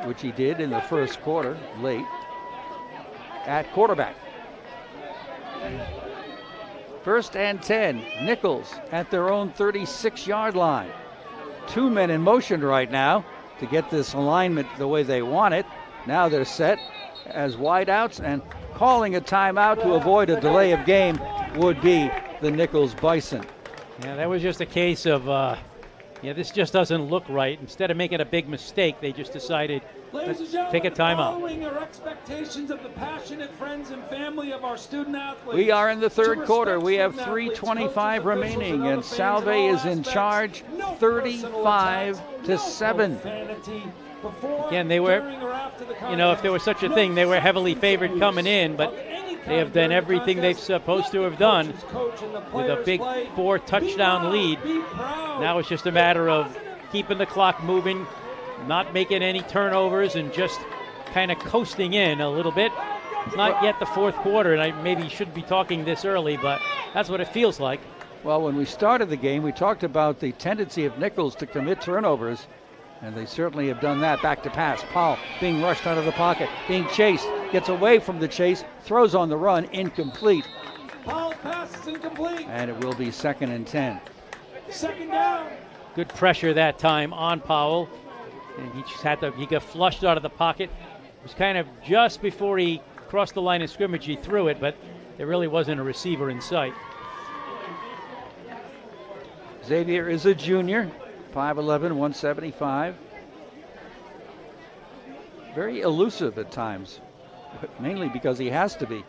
which he did in the first quarter, late, at quarterback. First and 10, Nichols at their own 36-yard line. 2 men in motion right now to get this alignment the way they want it. Now they're set as wideouts, and calling a timeout to avoid a delay of game would be the Nichols Bison. Yeah, that was just a case of, this just doesn't look right. Instead of making a big mistake, they just decided, Ladies and let's gentlemen, take a timeout. following our expectations of the passionate friends and family of our student athletes. We are in the third To quarter. respect We have student athletes, 3:25 coaches, remaining, officials, and other fans Salve in all is in aspects. charge, No 35 personal to attacks, 7. no profanity before, Again, they were, during, or after the if there was such a contest. thing, they were heavily No favored substance coming in, abuse but of any they have kind done during the everything they're contest. supposed to Let have the done coaches coach and the with a players big play. 4-touchdown Be lead. loud, be proud. Now it's just a matter of keeping the clock moving, not making any turnovers, and just kind of coasting in a little bit. It's not yet the fourth quarter, and I maybe shouldn't be talking this early, but that's what it feels like. Well, when we started the game, we talked about the tendency of Nichols to commit turnovers, and they certainly have done that. Back to pass. Powell being rushed out of the pocket, being chased, gets away from the chase, throws on the run, incomplete, Powell's pass is incomplete. and it will be 2nd and 10. Second down. Good pressure that time on Powell, and he got flushed out of the pocket. It was kind of just before he crossed the line of scrimmage, he threw it, but there really wasn't a receiver in sight. Xavier is a junior, 5'11", 175. Very elusive at times, but mainly because he has to be.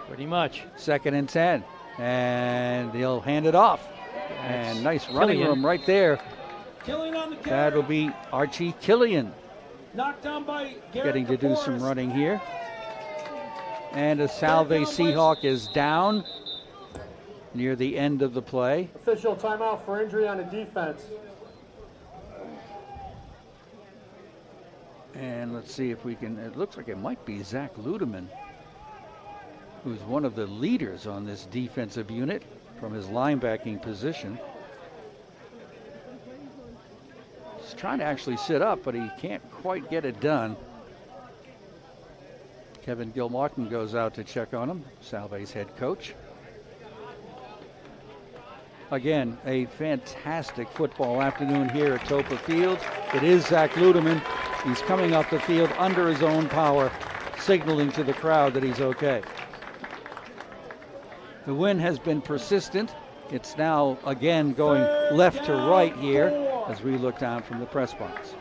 Pretty much. 2nd and 10, and he'll hand it off. And nice running Killian. room right there. Killing on the carry. That will be Archie Killian Knocked down by Garrett getting to do some DeForest. running here. And a Salve Seahawk is down near the end of the play. Official timeout for injury on the defense. And let's see if we can, it looks like it might be Zach Ludeman, who's one of the leaders on this defensive unit from his linebacking position. He's trying to actually sit up, but he can't quite get it done. Kevin Gilmartin goes out to check on him, Salve's head coach. Again, a fantastic football afternoon here at Toppa Field. It is Zach Ludeman. He's coming off the field under his own power, signaling to the crowd that he's okay. The wind has been persistent. It's now again going left to right here as we look down from the press box.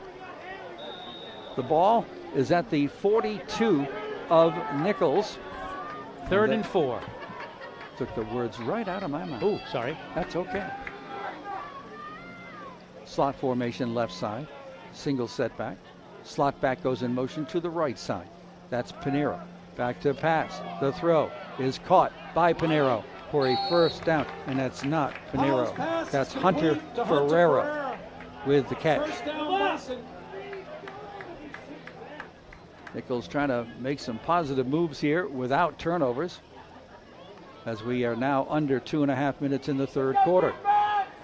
The ball is at the 42 of Nichols. 3rd and 4. Took the words right out of my mouth. Oh, sorry. That's okay. Slot formation left side. Single setback. Slot back goes in motion to the right side. That's Pinero. Back to pass. The throw is caught by Pinero for a first down. And that's not Pinero. That's Hunter Ferreira with the catch. First down, Bison. Nichols trying to make some positive moves here without turnovers, as we are now under 2.5 minutes in the third quarter.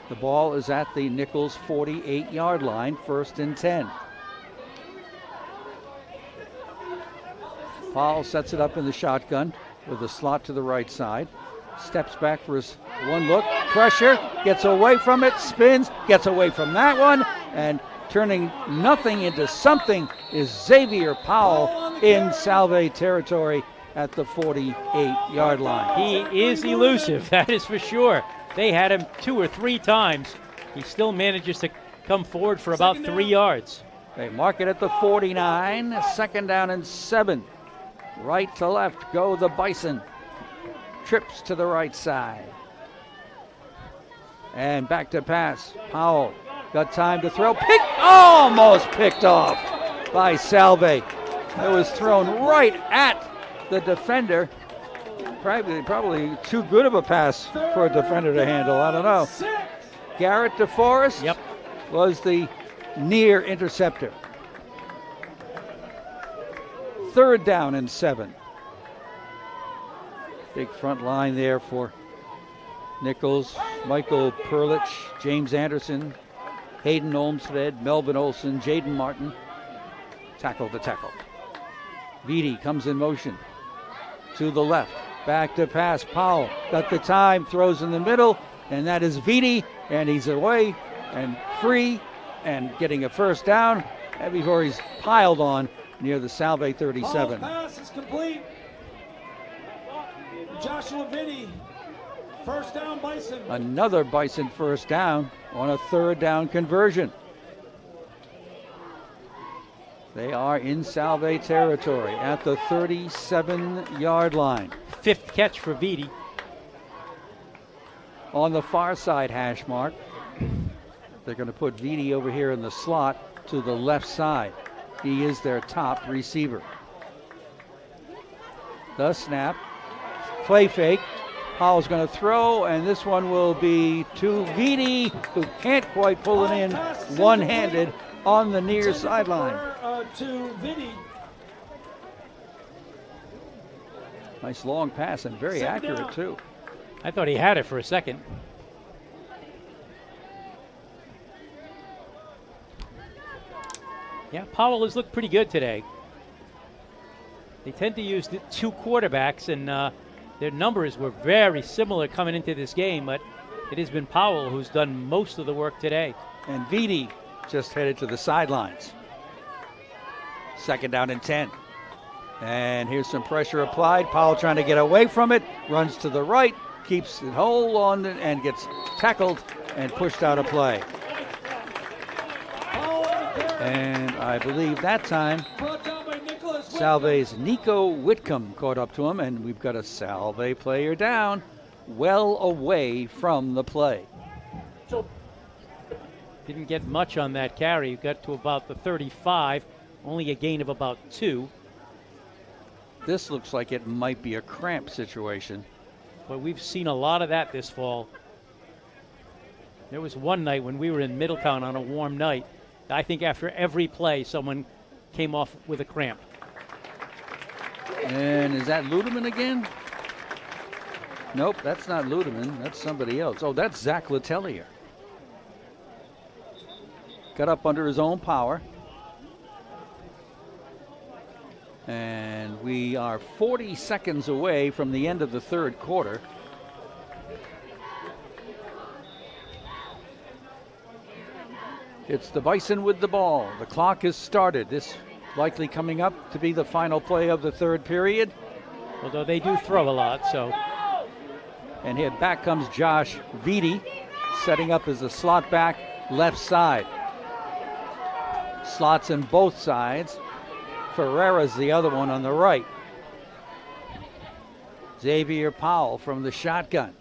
The ball is at the Nichols 48-yard line, 1st and 10. Paul sets it up in the shotgun with a slot to the right side. Steps back for his one look. Pressure, gets away from it, spins, gets away from that one, and turning nothing into something is Xavier Powell in Salve territory at the 48-yard line. He is elusive, that is for sure. They had him 2 or 3 times. He still manages to come forward for about 3 yards. They mark it at the 49, 2nd down and 7. Right to left go the Bison. Trips to the right side. And back to pass. Powell got time to throw. Almost picked off by Salve. It was thrown right at the defender. Probably too good of a pass for a defender to handle. I don't know. Garrett DeForest was the near interceptor. 3rd down and 7. Big front line there for Nichols, Michael Perlich, James Anderson, Hayden Olmsted, Melvin Olson, Jaden Martin. Tackle to tackle. Vitti comes in motion to the left. Back to pass. Powell got the time, throws in the middle, and that is Vitti, and he's away and free and getting a first down and before he's piled on near the Salve 37. Pass is complete. Joshua Vitti, first down Bison. Another Bison first down on a 3rd down conversion. They are in Salve territory at the 37-yard line. 5th catch for Vitti. On the far side hash mark, they're going to put Vitti over here in the slot to the left side. He is their top receiver. The snap, play fake. Powell's going to throw, and this one will be to Vitti, who can't quite pull it in one-handed on the near sideline. To Vitti. Nice long pass and very accurate too. I thought he had it for a second. Yeah, Powell has looked pretty good today. They tend to use the 2 quarterbacks, and their numbers were very similar coming into this game, but it has been Powell who's done most of the work today. And Vitti just headed to the sidelines. 2nd down and 10. And here's some pressure applied. Powell trying to get away from it. Runs to the right. Keeps it hold on and gets tackled and pushed out of play. And I believe that time Salve's Nico Whitcomb caught up to him, and we've got a Salve player down, well away from the play. Didn't get much on that carry. Got to about the 35, only a gain of about 2. This looks like it might be a cramp situation. But we've seen a lot of that this fall. There was one night when we were in Middletown on a warm night. I think after every play, someone came off with a cramp. And is that Ludeman again? Nope, that's not Ludeman. That's somebody else. Oh, that's Zach Letelier. Got up under his own power. And we are 40 seconds away from the end of the third quarter. It's the Bison with the ball. The clock has started. This likely coming up to be the final play of the third period. Although they do throw a lot, so. And here back comes Josh Vitti, setting up as a slot back left side. Slots in both sides. Ferreira's the other one on the right. Xavier Powell from the shotgun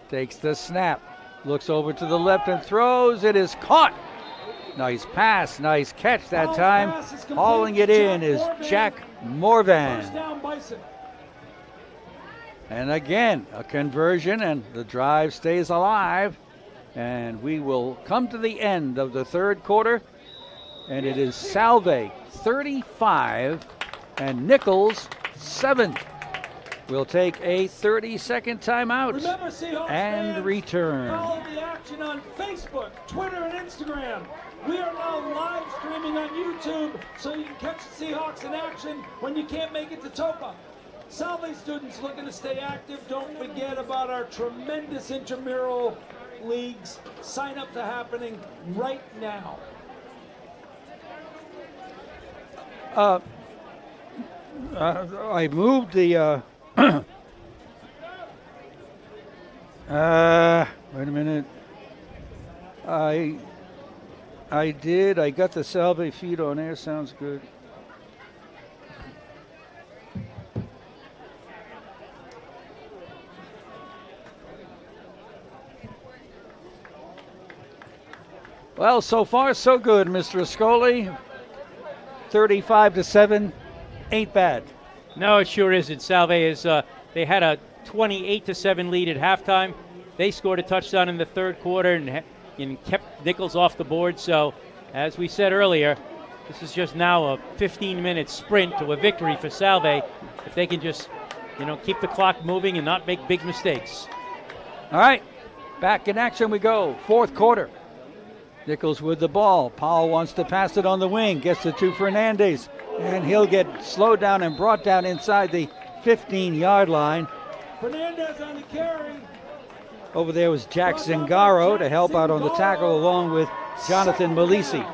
takes the snap, looks over to the left and throws. It is caught. Nice pass, nice catch that time. Hauling it in is Jack Morvan. And again, a conversion, and the drive stays alive. And we will come to the end of the third quarter. And it is Salve 35 and Nichols 7. We'll take a 30-second timeout. Remember, Seahawks and fans, return. Follow the action on Facebook, Twitter, and Instagram. We are now live streaming on YouTube, so you can catch the Seahawks in action when you can't make it to Toppa. Salve students looking to stay active, don't forget about our tremendous intramural leagues. Sign-ups are happening right now. I moved the wait a minute. I did. I got the Salve feed on air. Sounds good. Well, so far so good, Mr. Ascoli. 35-7, ain't bad. No, it sure isn't. Salve is. They had a 28-7 lead at halftime. They scored a touchdown in the third quarter and kept Nichols off the board. So, as we said earlier, this is just now a 15-minute sprint to a victory for Salve. If they can just, keep the clock moving and not make big mistakes. All right, back in action we go. Fourth quarter. Nichols with the ball. Powell wants to pass it on the wing. Gets it to Fernandez. And he'll get slowed down and brought down inside the 15-yard line. Fernandez on the carry. Over there was Jack Zingaro to help out on the tackle along with Jonathan Malisi.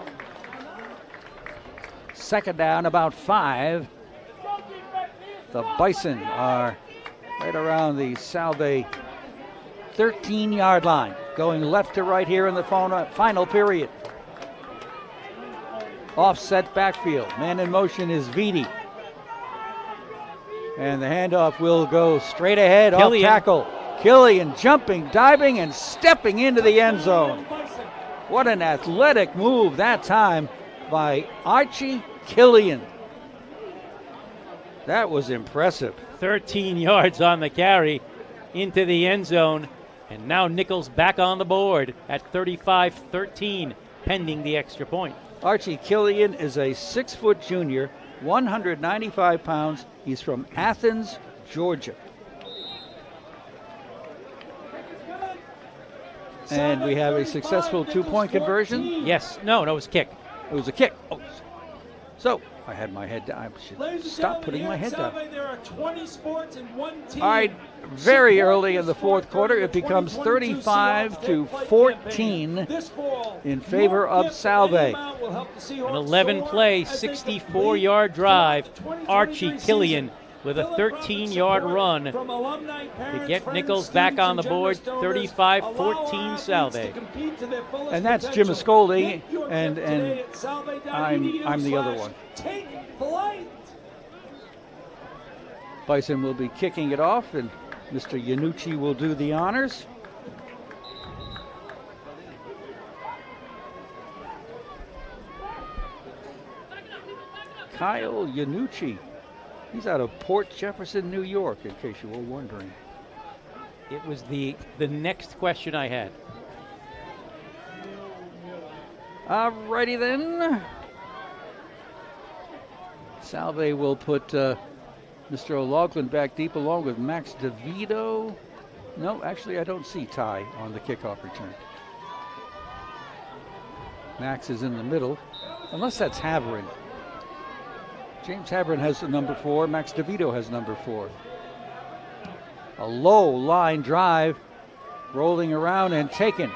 Second down, about 5. The Bison are right around the Salve 13-yard line. Going left to right here in the final period. Offset backfield. Man in motion is Vitti. And the handoff will go straight ahead. Killian. Off tackle. Killian jumping, diving, and stepping into the end zone. What an athletic move that time by Archie Killian. That was impressive. 13 yards on the carry into the end zone. And now Nichols back on the board at 35-13, pending the extra point. Archie Killian is a 6-foot junior, 195 pounds. He's from Athens, Georgia. And we have a successful 2-point conversion. Yes. No, it was a kick. It was a kick. Oh, so I had my head down. I should stop putting my head down. There are 20 sports in one team. All right, very early in the fourth quarter, it becomes 35-14 in favor of Salve. An 11-play, 64-yard drive. Archie Killian with a 13-yard run to get Nichols back on the board. 35-14 Salve. And that's Jim Ascoli, and I'm the other one. Bison will be kicking it off, and Mr. Yanucci will do the honors. Kyle Yanucci. He's out of Port Jefferson, New York, in case you were wondering. It was the next question I had. All righty then. Salve will put Mr. O'Loughlin back deep along with Max DeVito. No, actually I don't see Ty on the kickoff return. Max is in the middle, unless that's Haverin. James Haverin has the number 4. Max DeVito has number 4. A low line drive, rolling around and taken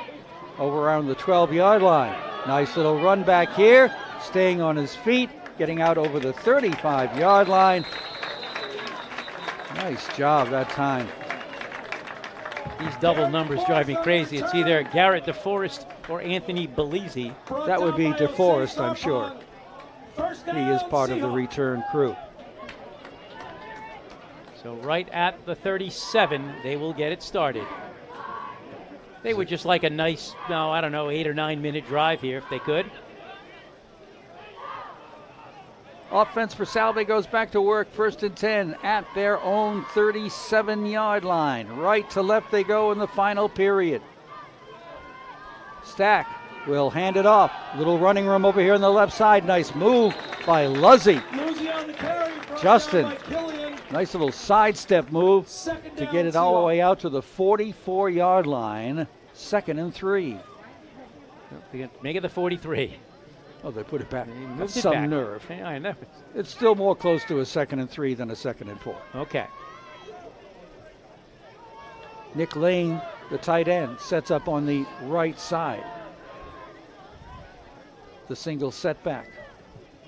over around the 12-yard line. Nice little run back here, staying on his feet, getting out over the 35-yard line. Nice job that time. These double numbers drive me crazy. It's either Garrett DeForest or Anthony Belize. That would be DeForest, I'm sure. He is part of the return crew. So right at the 37, they will get it started. They would just like a nice, 8 or 9 minute drive here if they could. Offense for Salve goes back to work, 1st and 10 at their own 37-yard line. Right to left they go in the final period. Stack will hand it off. Little running room over here on the left side. Nice move by Luzzy. Justin, nice little sidestep move to get it all the way out to the 44-yard line. 2nd and 3. Make it the 43. Oh, they put it back. That's it some back. nerve. Yeah, I know. It's still more close to a 2nd and 3 than a 2nd and 4. Okay. Nick Lane, the tight end, sets up on the right side. The single setback.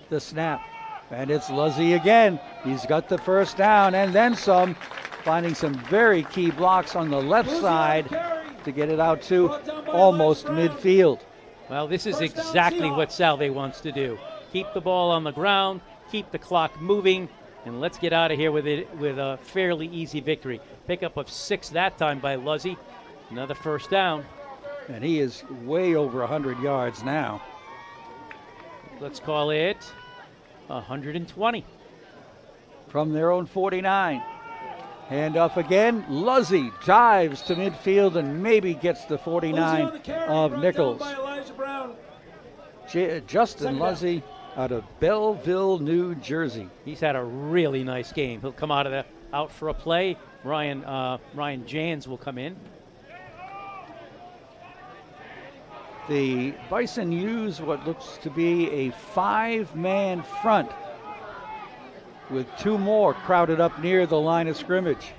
The snap. And it's Luzzy again. He's got the first down and then some, finding some very key blocks on the left side to get it out to almost midfield. Well, this is exactly what Salve wants to do. Keep the ball on the ground, keep the clock moving, and let's get out of here with a fairly easy victory. Pickup of 6 that time by Luzzy. Another first down. And he is way over 100 yards now. Let's call it 120. From their own 49. Handoff again. Luzzy dives to midfield and maybe gets the 49 of Nichols. Justin Luzzy out of Belleville, New Jersey. He's had a really nice game. He'll come out for a play. Ryan Jans will come in. The Bison use what looks to be a 5-man front with 2 more crowded up near the line of scrimmage.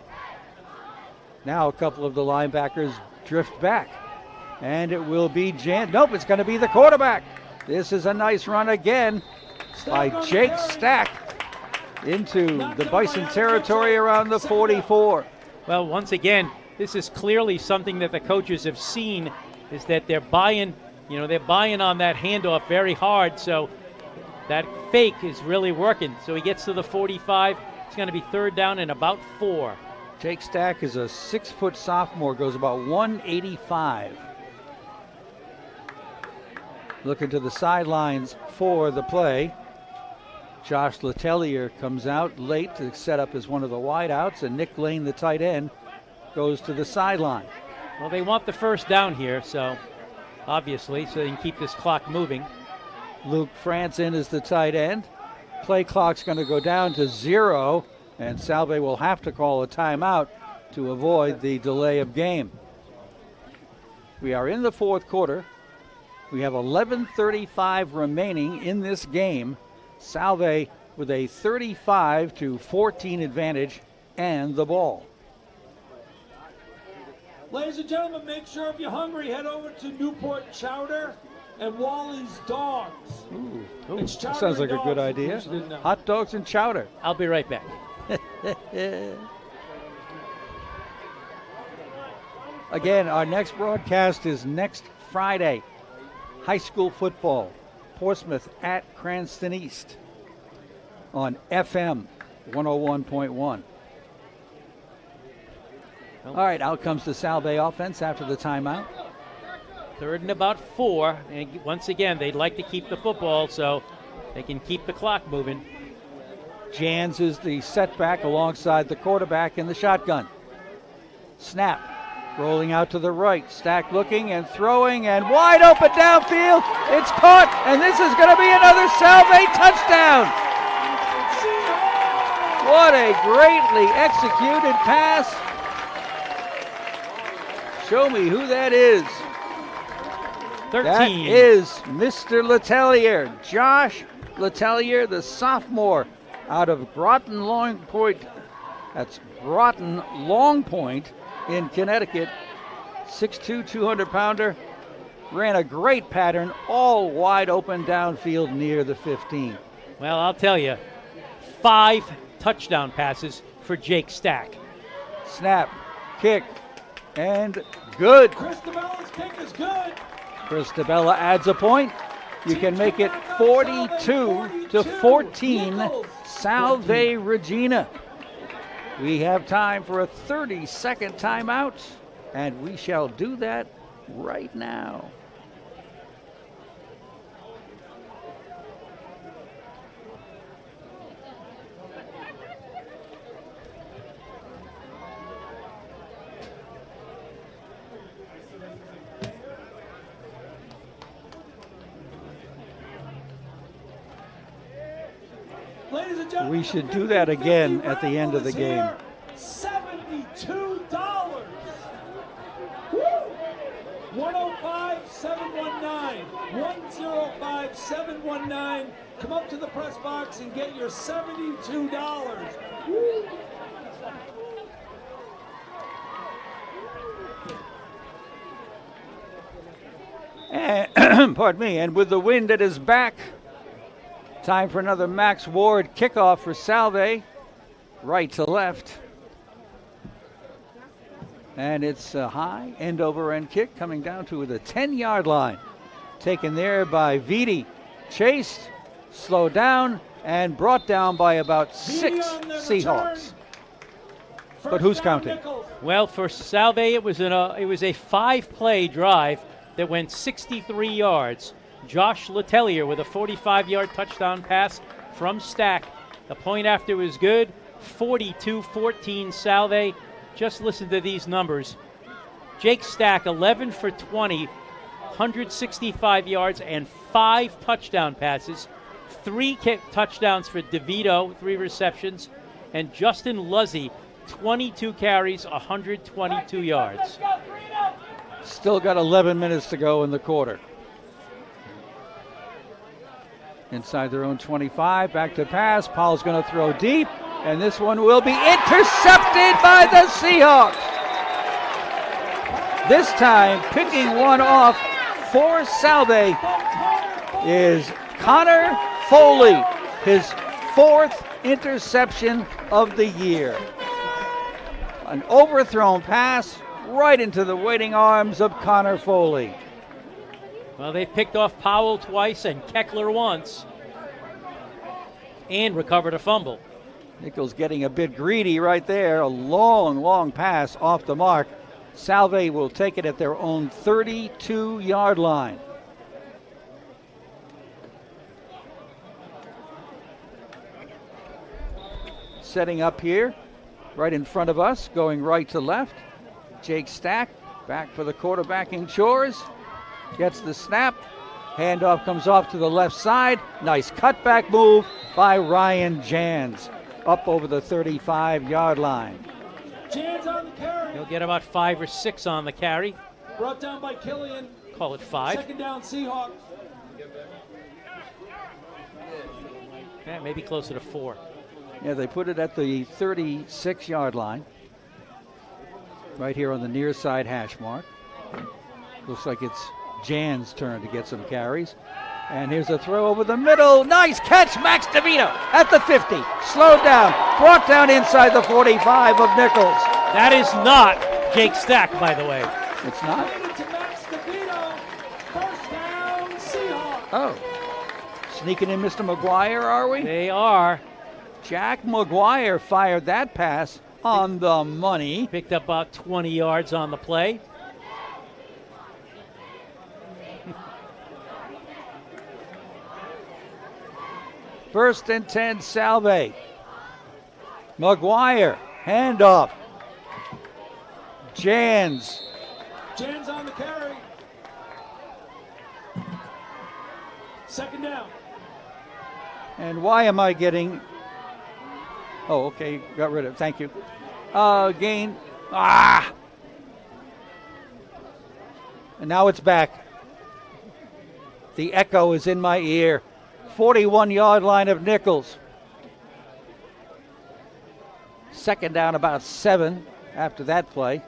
Now a couple of the linebackers drift back. And it will be Nope, it's going to be the quarterback. This is a nice run again by Jake Stack into the Bison territory around the 44. Well, once again, this is clearly something that the coaches have seen, is that they're buying on that handoff very hard. So that fake is really working. So he gets to the 45. It's going to be 3rd down and about 4. Jake Stack is a 6-foot sophomore, goes about 185. Looking to the sidelines for the play. Josh Letellier comes out late to set up as one of the wideouts, and Nick Lane, the tight end, goes to the sideline. Well, they want the first down here, so obviously, so they can keep this clock moving. Luke Franson is the tight end. Play clock's going to go down to 0, and Salve will have to call a timeout to avoid the delay of game. We are in the 4th quarter. We have 11:35 remaining in this game. Salve with a 35-14 advantage and the ball. Ladies and gentlemen, make sure if you're hungry, head over to Newport Chowder and Wally's Dogs. Ooh, It's that chowder sounds like and a good dogs, in idea. case you didn't know. Hot dogs and chowder. I'll be right back. Again, our next broadcast is next Friday. High school football, Portsmouth at Cranston East on FM 101.1. All right, out comes the Salve offense after the timeout. 3rd and about 4. And once again, they'd like to keep the football so they can keep the clock moving. Jans is the setback alongside the quarterback in the shotgun. Snap. Rolling out to the right. Stack looking and throwing and wide open downfield. It's caught, and this is going to be another Salve touchdown. What a greatly executed pass. Show me who that is. 13. That is Mr. Letellier, Josh Letellier, the sophomore out of Groton Long Point. That's Groton Long Point in Connecticut. 6'2", 200-pounder. Ran a great pattern, all wide open downfield near the 15. Well, I'll tell you, 5 touchdown passes for Jake Stack. Snap, kick, and good. Cristobella's kick is good. Christabella adds a point. You can make it 42-14. Salve Regina. We have time for a 30-second timeout, and we shall do that right now. Ladies and gentlemen, We should do that again at the end of the game. $72. Woo! 105-719. 105-719. Come up to the press box and get your $72. Woo! And, pardon me, and with the wind at his back, time for another Max Ward kickoff for Salve, right to left. And it's a high end over end kick coming down to the 10-yard line. Taken there by Vitti. Chased, slowed down, and brought down by about 6 Seahawks. But who's counting? Well, for Salve, it was a 5-play drive that went 63 yards. Josh Letellier with a 45-yard touchdown pass from Stack. The point after was good. 42-14 Salve. Just listen to these numbers. Jake Stack, 11 for 20, 165 yards and 5 touchdown passes. 3 touchdowns for DeVito, 3 receptions. And Justin Luzzy, 22 carries, 122 yards. Still got 11 minutes to go in the quarter. Inside their own 25, back to pass. Powell's going to throw deep, and this one will be intercepted by the Seahawks. This time, picking one off for Salve is Connor Foley, his 4th interception of the year. An overthrown pass right into the waiting arms of Connor Foley. Well, they picked off Powell twice and Keckler once and recovered a fumble. Nichols getting a bit greedy right there. A long, long pass off the mark. Salve will take it at their own 32-yard line. Setting up here, right in front of us, going right to left. Jake Stack back for the quarterbacking chores. Gets the snap. Handoff comes off to the left side. Nice cutback move by Ryan Jans. Up over the 35-yard line. Jans on the carry. He'll get about 5 or 6 on the carry. Brought down by Killian. Call it 5. Second down, Seahawks. Yeah, maybe closer to 4. Yeah, they put it at the 36-yard line. Right here on the near side hash mark. Looks like it's Jan's turn to get some carries. And here's a throw over the middle. Nice catch, Max DeVito at the 50. Slowed down, brought down inside the 45 of Nichols. That is not Jake Stack, by the way. It's not? To Max DeVito. First down, Seahawks. Oh. Sneaking in Mr. McGuire, are we? They are. Jack McGuire fired that pass on the money. Picked up about 20 yards on the play. First and 10, Salve. McGuire, handoff. Jans. Jans on the carry. Second down. And why am I getting Oh, okay, got rid of it. Thank you. Gain. Ah! And now it's back. The echo is in my ear. 41-yard line of Nichols. Second down, about 7 after that play.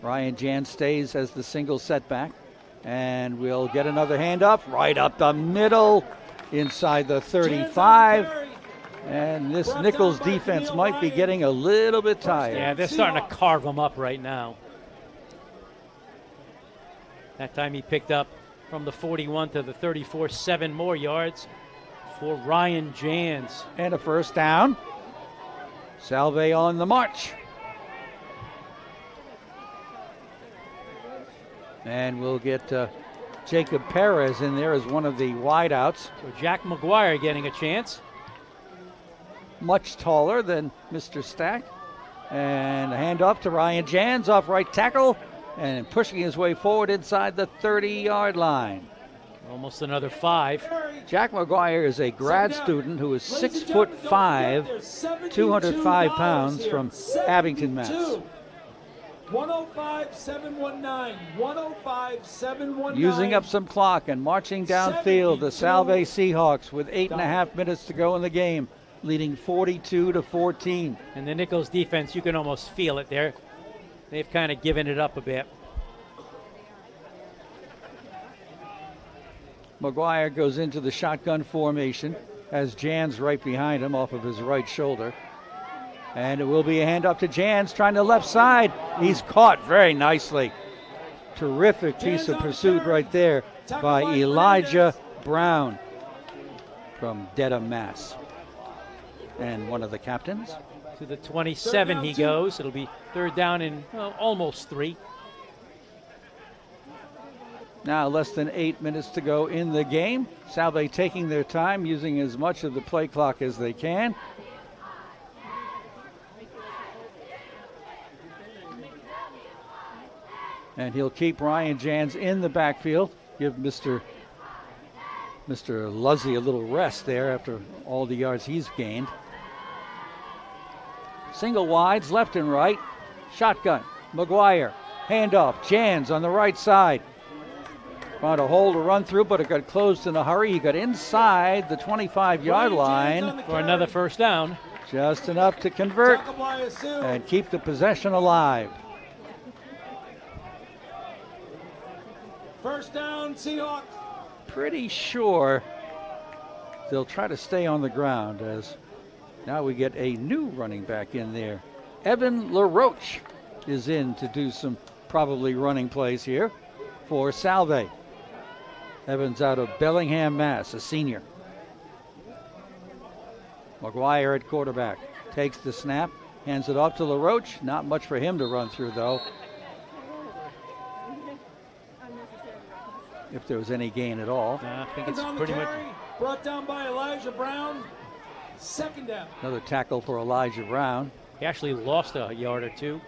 Ryan Jan stays as the single setback. And we'll get another handoff right up the middle inside the 35. And this Nichols defense might be getting a little bit tired. Yeah, they're starting to carve him up right now. That time he picked up from the 41 to the 34, 7 more yards for Ryan Jans. And a first down. Salve on the march. And we'll get Jacob Perez in there as one of the wideouts. So Jack McGuire getting a chance. Much taller than Mr. Stack. And a handoff to Ryan Jans off right tackle and pushing his way forward inside the 30-yard line. Almost another 5. Jack McGuire is a grad student who is 6'5", 205 pounds from Abington, Mass. 105-719. 105-719. Using up some clock and marching downfield, the Salve Seahawks with 8.5 minutes to go in the game, leading 42-14. And the Nichols defense, you can almost feel it there. They've kind of given it up a bit. McGuire goes into the shotgun formation, has Jans right behind him off of his right shoulder. And it will be a handoff to Jans trying the left side. He's caught very nicely. Terrific piece of pursuit right there by Elijah Brown from Dedham, Mass. And one of the captains. To the 27 he goes. It'll be third down and almost 3. Now less than 8 minutes to go in the game. Salve taking their time, using as much of the play clock as they can. And he'll keep Ryan Jans in the backfield. Give Mr. Luzzy a little rest there after all the yards he's gained. Single wides left and right. Shotgun. McGuire. Handoff. Jans on the right side. Found a hole to run through, but it got closed in a hurry. He got inside the 25-yard line for another first down. Just enough to convert and keep the possession alive. First down, Seahawks. Pretty sure they'll try to stay on the ground, as now we get a new running back in there. Evan LaRoche is in to do some probably running plays here for Salve. Evans out of Bellingham, Mass, a senior. McGuire at quarterback. Takes the snap, hands it off to LaRoche. Not much for him to run through, though. If there was any gain at all. I think it's pretty much. Brought down by Elijah Brown. Second down. Another tackle for Elijah Brown. He actually lost a yard or two.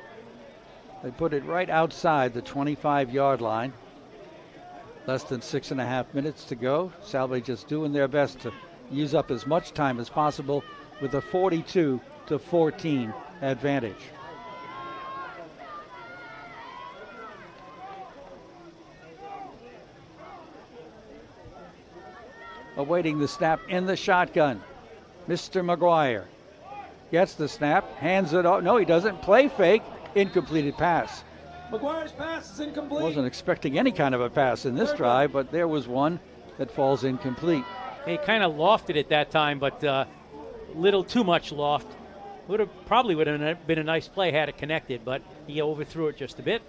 They put it right outside the 25-yard line. Less than 6.5 minutes to go. Salve just doing their best to use up as much time as possible with a 42-14 advantage. Awaiting the snap in the shotgun. Mr. McGuire gets the snap, hands it off. No, he doesn't. Play fake, incompleted pass. McGuire's pass is incomplete. Wasn't expecting any kind of a pass in this drive, but there was one that falls incomplete. He kind of lofted it that time, but little too much loft. Would have been a nice play had it connected, but he overthrew it just a bit.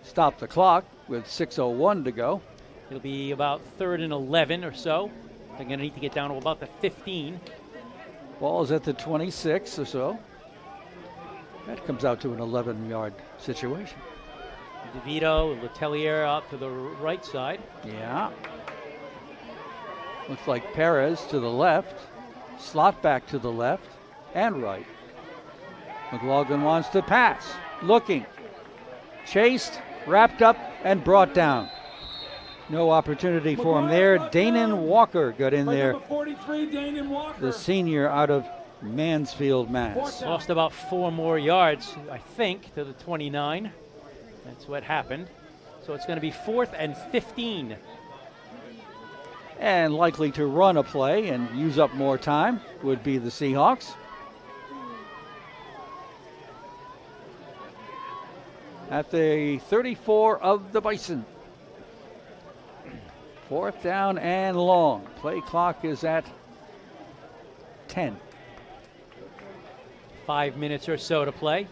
Stop the clock with 6:01 to go. It'll be about 3rd and 11 or so. They're going to need to get down to about the 15. Ball is at the 26 or so. That comes out to an 11-yard situation. DeVito, Letelier out to the right side. Yeah. Looks like Perez to the left. Slot back to the left and right. McLaughlin wants to pass. Looking. Chased, wrapped up, and brought down. No opportunity for him there. Danon Walker got in By there, number 43, Danon Walker. the senior out of Mansfield, Mass. Lost about 4 more yards, I think, to the 29. That's what happened. So it's going to be 4th and 15. And likely to run a play and use up more time would be the Seahawks. At the 34 of the Bison. 4th down and long. Play clock is at 10. 5 minutes or so to play.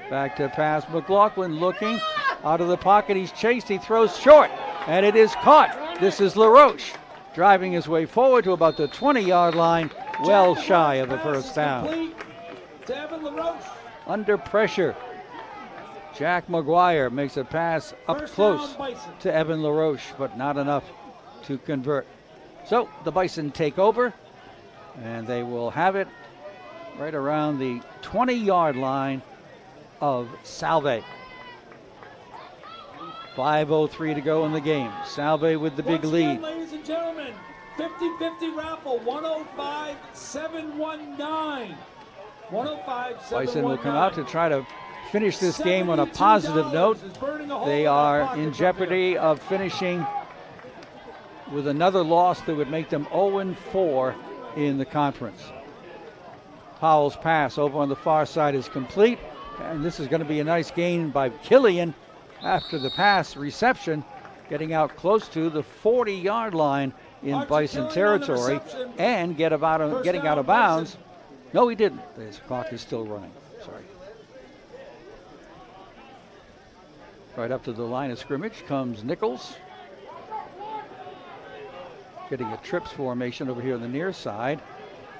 Back to pass. McLaughlin looking out of the pocket. He's chased. He throws short, and it is caught. This is LaRoche driving his way forward to about the 20-yard line, well shy of the first down. To Evan LaRoche. Under pressure, Jack McGuire makes a pass up First close down, Bison. to Evan LaRoche, but not enough to convert. So the Bison take over, and they will have it right around the 20-yard line of Salve. 5:03 to go in the game. Salve with the big Once lead. again, ladies and gentlemen, 50-50 raffle, 105-719. 105-719. Bison will come out to try to finish this game on a positive note. They are in jeopardy of finishing with another loss that would make them 0-4 in the conference. Powell's pass over on the far side is complete, and this is going to be a nice gain by Killian after the pass reception, getting out close to the 40-yard line in Archie Bison Killian on the territory reception. and getting out of bounds. No, he didn't. His clock is still running. Sorry. Right up to the line of scrimmage comes Nichols. Getting a trips formation over here on the near side.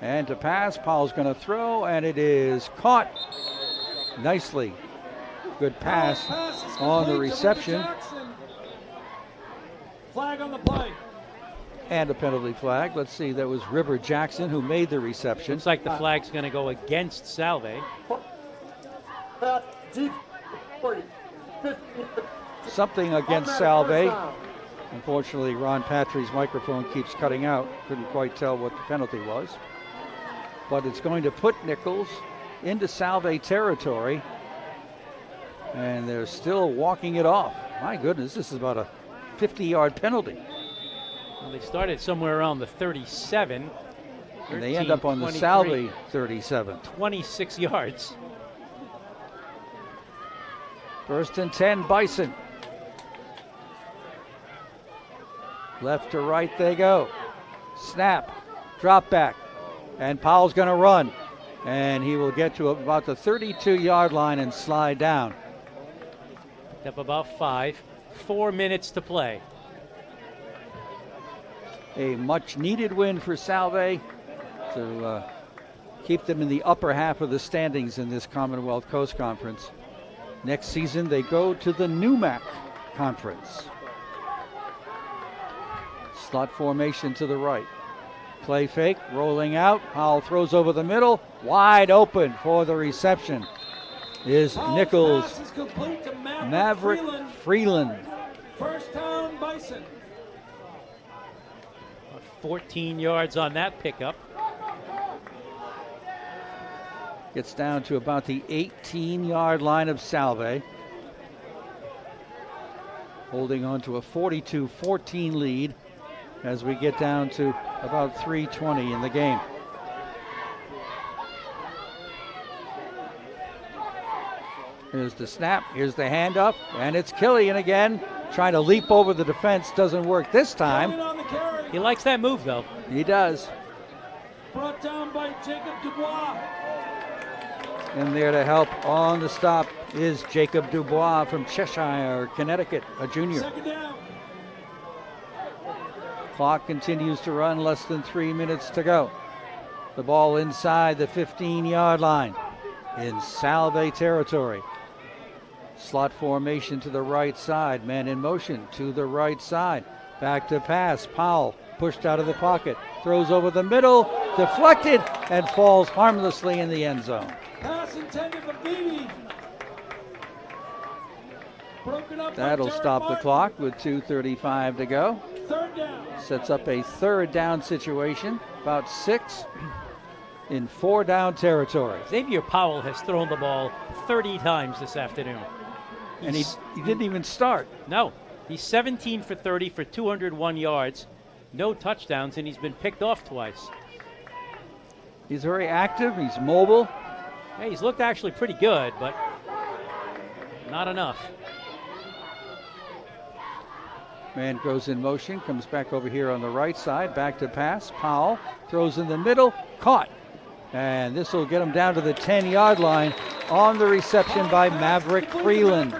And to pass, Powell's going to throw, and it is caught nicely. Good pass on the reception. Flag on the play. And a penalty flag. Let's see, that was River Jackson who made the reception. Looks like the flag's going to go against Salve. Something against Salve. Unfortunately, Ron Patri's microphone keeps cutting out. Couldn't quite tell what the penalty was. But it's going to put Nichols into Salve territory. And they're still walking it off. My goodness, this is about a 50-yard penalty. Well, they started somewhere around the 37. And they end up on the 13, Salve 37. 26 yards. 1st and 10, Bison. Left to right they go. Snap, drop back, and Powell's going to run. And he will get to about the 32-yard line and slide down. Picked up about 5. 4 minutes to play. A much-needed win for Salve to keep them in the upper half of the standings in this Commonwealth Coast Conference. Next season, they go to the NUMAC Conference. Slot formation to the right. Play fake, rolling out. Powell throws over the middle. Wide open for the reception is Powell's Nichols. pass is complete to Maverick Freeland. First down, Bison. 14 yards on that pickup. Gets down to about the 18-yard line of Salve. Holding on to a 42-14 lead as we get down to about 3:20 in the game. Here's the snap, here's the handoff, and it's Killian again, trying to leap over the defense. Doesn't work this time. Killian on the carry. He likes that move, though. He does. Brought down by Jacob Dubois. And there to help on the stop is Jacob Dubois from Cheshire, Connecticut, a junior. Second down. Clock continues to run, less than 3 minutes to go. The ball inside the 15-yard line in Salve territory. Slot formation to the right side, man in motion to the right side. Back to pass, Powell pushed out of the pocket, throws over the middle, deflected, and falls harmlessly in the end zone. Pass intended for Beebe. Broken up by That'll Jared stop the Martin. clock with 2:35 to go. Third down. Sets up a third down situation, about 6 in 4 down territory. Xavier Powell has thrown the ball 30 times this afternoon. And he didn't even start. No, he's 17 for 30 for 201 yards, no touchdowns, and he's been picked off twice. He's very active, he's mobile. Yeah, he's looked actually pretty good, but not enough. Man goes in motion, comes back over here on the right side, back to pass. Powell throws in the middle, caught. And this will get him down to the 10-yard line on the reception by Maverick Freeland.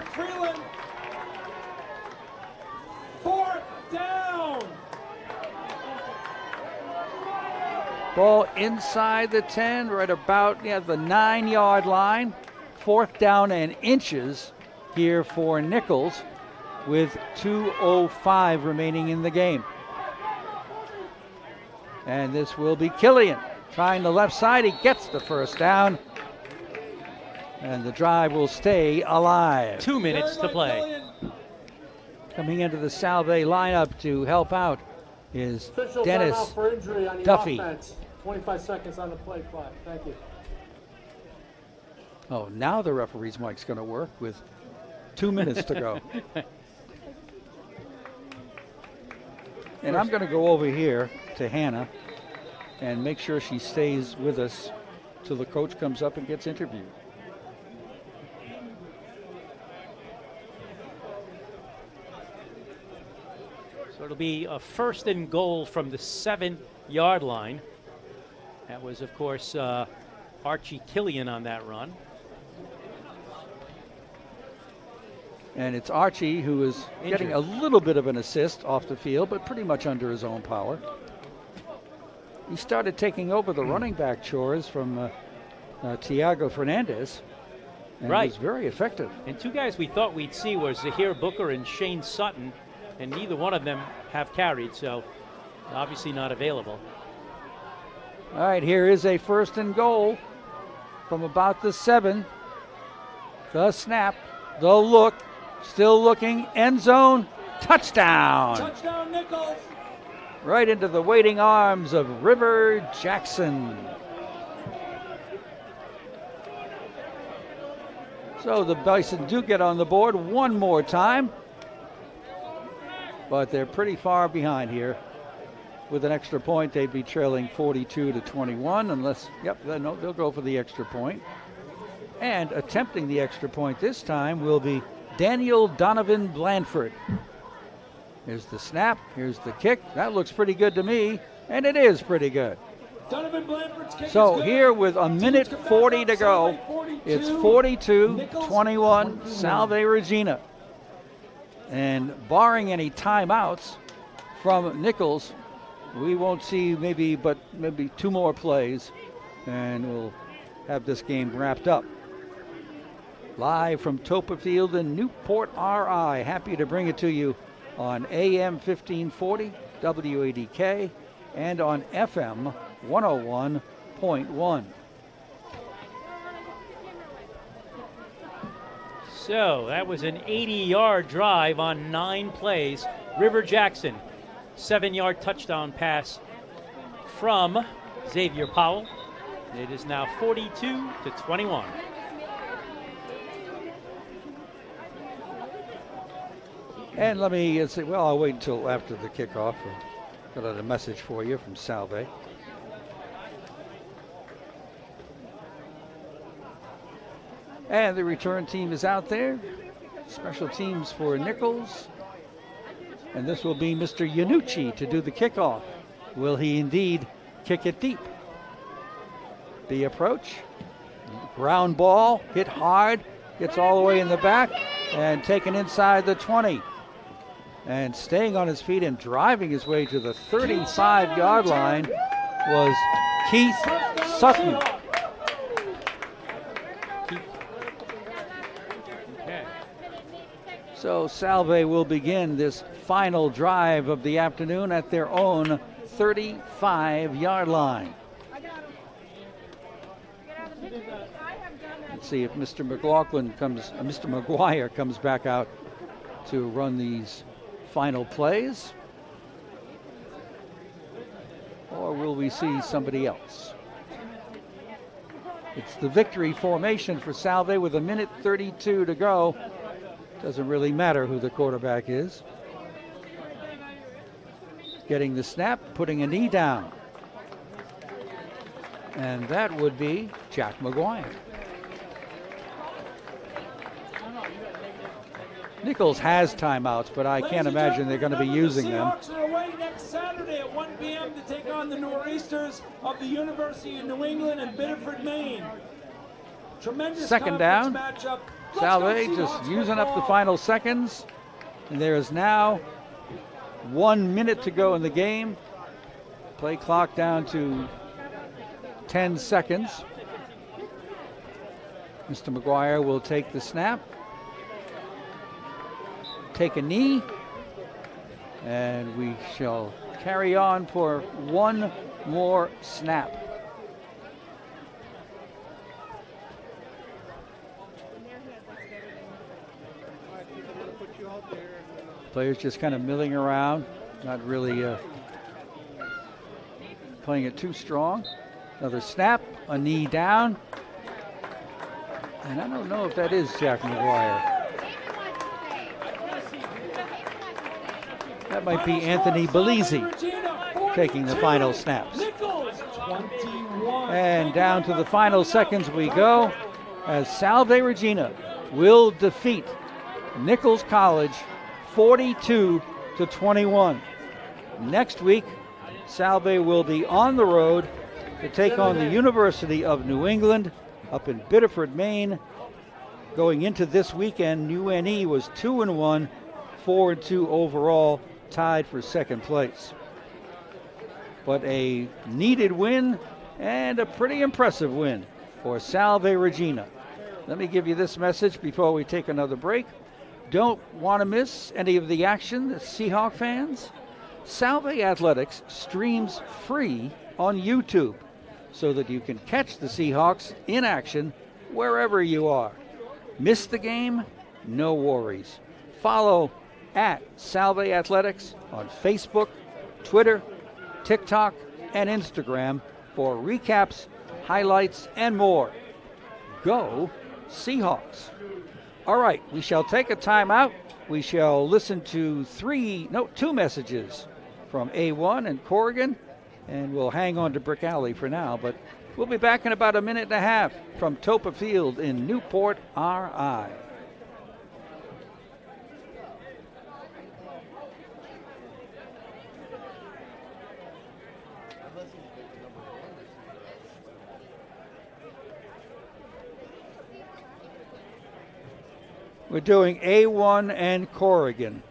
Fourth down. Ball inside the 10, right about the 9-yard line. 4th down and inches here for Nichols with 2:05 remaining in the game. And this will be Killian trying the left side. He gets the first down. And the drive will stay alive. 2 minutes to play. Coming into the Salve lineup to help out is Official Dennis timeout for injury on the Duffy. offense. 25 seconds on the play clock. Thank you. Oh, now the referee's mic's going to work with 2 minutes to go. And I'm going to go over here to Hannah and make sure she stays with us till the coach comes up and gets interviewed. So it'll be a 1st and goal from the 7-yard line. That was, of course, Archie Killian on that run. And it's Archie who is getting a little bit of an assist off the field, but pretty much under his own power. He started taking over the running back chores from Tiago Fernandez, and Right. was very effective. And 2 guys we thought we'd see were Zahir Booker and Shane Sutton, and neither one of them have carried, so obviously not available. All right, here is a 1st and goal from about the 7. The snap, the look, still looking, end zone, touchdown. Touchdown, Nichols. Right into the waiting arms of River Jackson. So the Bison do get on the board one more time, but they're pretty far behind here. With an extra point, they'd be trailing 42-21 unless, no, they'll go for the extra point. And attempting the extra point this time will be Daniel Donovan Blanford. Here's the snap, here's the kick. That looks pretty good to me, and it is pretty good. Donovan Blanford's kick So is good. here with a minute Teams come back 40 up. to go, Salve 42, it's Nichols 42-21, Salve Regina. And barring any timeouts from Nichols, we won't see maybe 2 more plays, and we'll have this game wrapped up. Live from Toppa Field in Newport, RI. Happy to bring it to you on AM 1540, WADK, and on FM 101.1. So that was an 80-yard drive on 9 plays. River Jackson, 7-yard touchdown pass from Xavier Powell. It is now 42-21. And let me say, well, I'll wait until after the kickoff. Got a message for you from Salve. And the return team is out there. Special teams for Nichols. And this will be Mr. Yanucci to do the kickoff. Will he indeed kick it deep? The approach. Ground ball, hit hard, gets all the way in the back, and taken inside the 20. And staying on his feet and driving his way to the 35-yard line was Keith Sutton. Okay. So Salve will begin this final drive of the afternoon at their own 35-yard line. Let's see if Mr. McGuire comes back out to run these final plays? Or will we see somebody else? It's the victory formation for Salve with 1:32 to go. Doesn't really matter who the quarterback is. Getting the snap, putting a knee down. And that would be Jack McGuire. Nichols has timeouts, but I can't imagine they're going to be using them. The Seahawks are away next Saturday at 1 p.m. to take on the Nor'easters of the University of New England in Biddeford, Maine. Tremendous Second down. matchup. Let's Salve go just Seahawks using up the football. final seconds. And there is now 1 minute to go in the game. Play clock down to 10 seconds. Mr. McGuire will take the snap. Take a knee. And we shall carry on for one more snap. Players just kind of milling around, not really playing it too strong. Another snap, a knee down. And I don't know if that is Jack McGuire. That might be Anthony Belize taking the final snaps. Nichols, 21. And down to the final seconds we go as Salve Regina will defeat Nichols College 42-21. Next week, Salve will be on the road to take on the University of New England up in Biddeford, Maine. Going into this weekend, UNE was 2-1, 4-2 overall, tied for second place. But a needed win and a pretty impressive win for Salve Regina. Let me give you this message before we take another break. Don't want to miss any of the action, Seahawk fans? Salve Athletics streams free on YouTube so that you can catch the Seahawks in action wherever you are. Miss the game? No worries. Follow at Salve Athletics on Facebook, Twitter, TikTok, and Instagram for recaps, highlights, and more. Go Seahawks. All right, we shall take a timeout. We shall listen to two messages from A1 and Corrigan, and we'll hang on to Brick Alley for now, but we'll be back in about a minute and a half from Toppa Field in Newport, RI. We're doing A1 and Corrigan.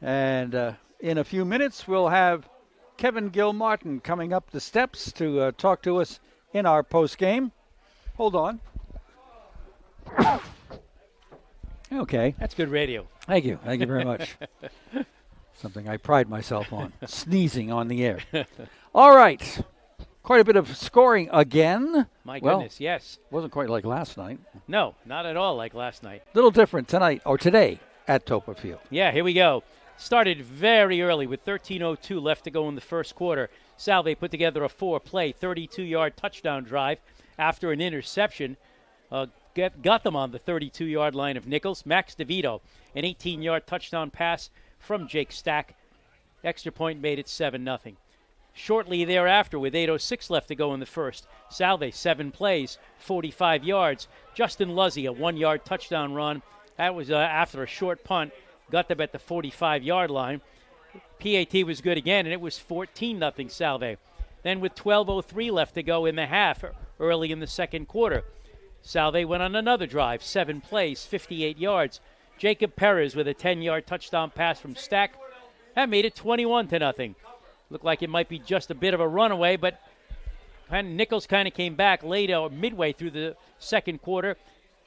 And in a few minutes, we'll have Kevin Gilmartin coming up the steps to talk to us in our post game. Hold on. Okay. That's good radio. Thank you. Thank you very much. Something I pride myself on, sneezing on the air. All right. Quite a bit of scoring again. My Well, goodness, yes. Wasn't quite like last night. No, not at all like last night. Little different tonight or today at Toppa Field. Yeah, here we go. Started very early with 13:02 left to go in the first quarter. Salve put together a 4-play, 32-yard touchdown drive after an interception. Got them on the 32-yard line of Nichols. Max DeVito, an 18-yard touchdown pass from Jake Stack. Extra point made it 7-0. Shortly thereafter, with 8:06 left to go in the first, Salve 7 plays, 45 yards. Justin Luzzy, a 1-yard touchdown run. That was after a short punt. Got them at the 45-yard line. PAT was good again, and it was 14-0 Salve. Then with 12:03 left to go in the half, early in the second quarter, Salve went on another drive, 7 plays, 58 yards. Jacob Perez with a 10-yard touchdown pass from Stack. That made it 21-0. Looked like it might be just a bit of a runaway, but Nichols kind of came back late or midway through the second quarter,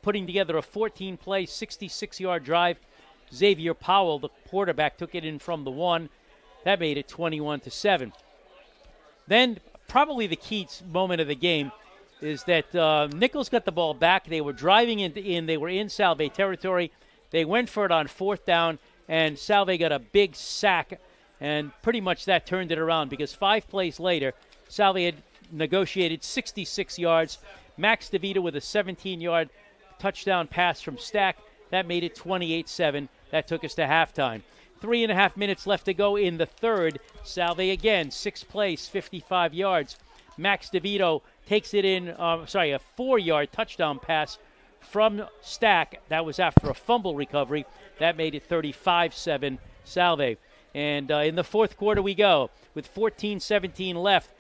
putting together a 14-play, 66-yard drive. Xavier Powell, the quarterback, took it in from the 1. That made it 21-7. Then probably the key moment of the game is that Nichols got the ball back. They were driving in. They were in Salve territory. They went for it on 4th down, and Salve got a big sack, and pretty much that turned it around because 5 plays later, Salve had negotiated 66 yards. Max DeVito with a 17-yard touchdown pass from Stack. That made it 28-7. That took us to halftime. 3.5 minutes left to go in the third. Salve again, 6 plays, 55 yards. Max DeVito takes it in, a 4-yard touchdown pass from Stack. That was after a fumble recovery. That made it 35-7 Salve. And in the fourth quarter we go with 14:17 left.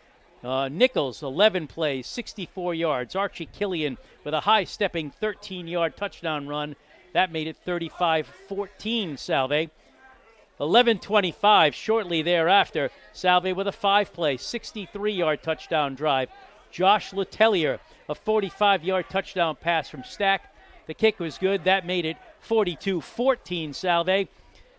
Nichols, 11 plays, 64 yards. Archie Killian with a high-stepping 13-yard touchdown run. That made it 35-14 Salve. 11:25 shortly thereafter. Salve with a 5-play, 63-yard touchdown drive. Josh Letellier, a 45-yard touchdown pass from Stack. The kick was good. That made it 42-14 Salve.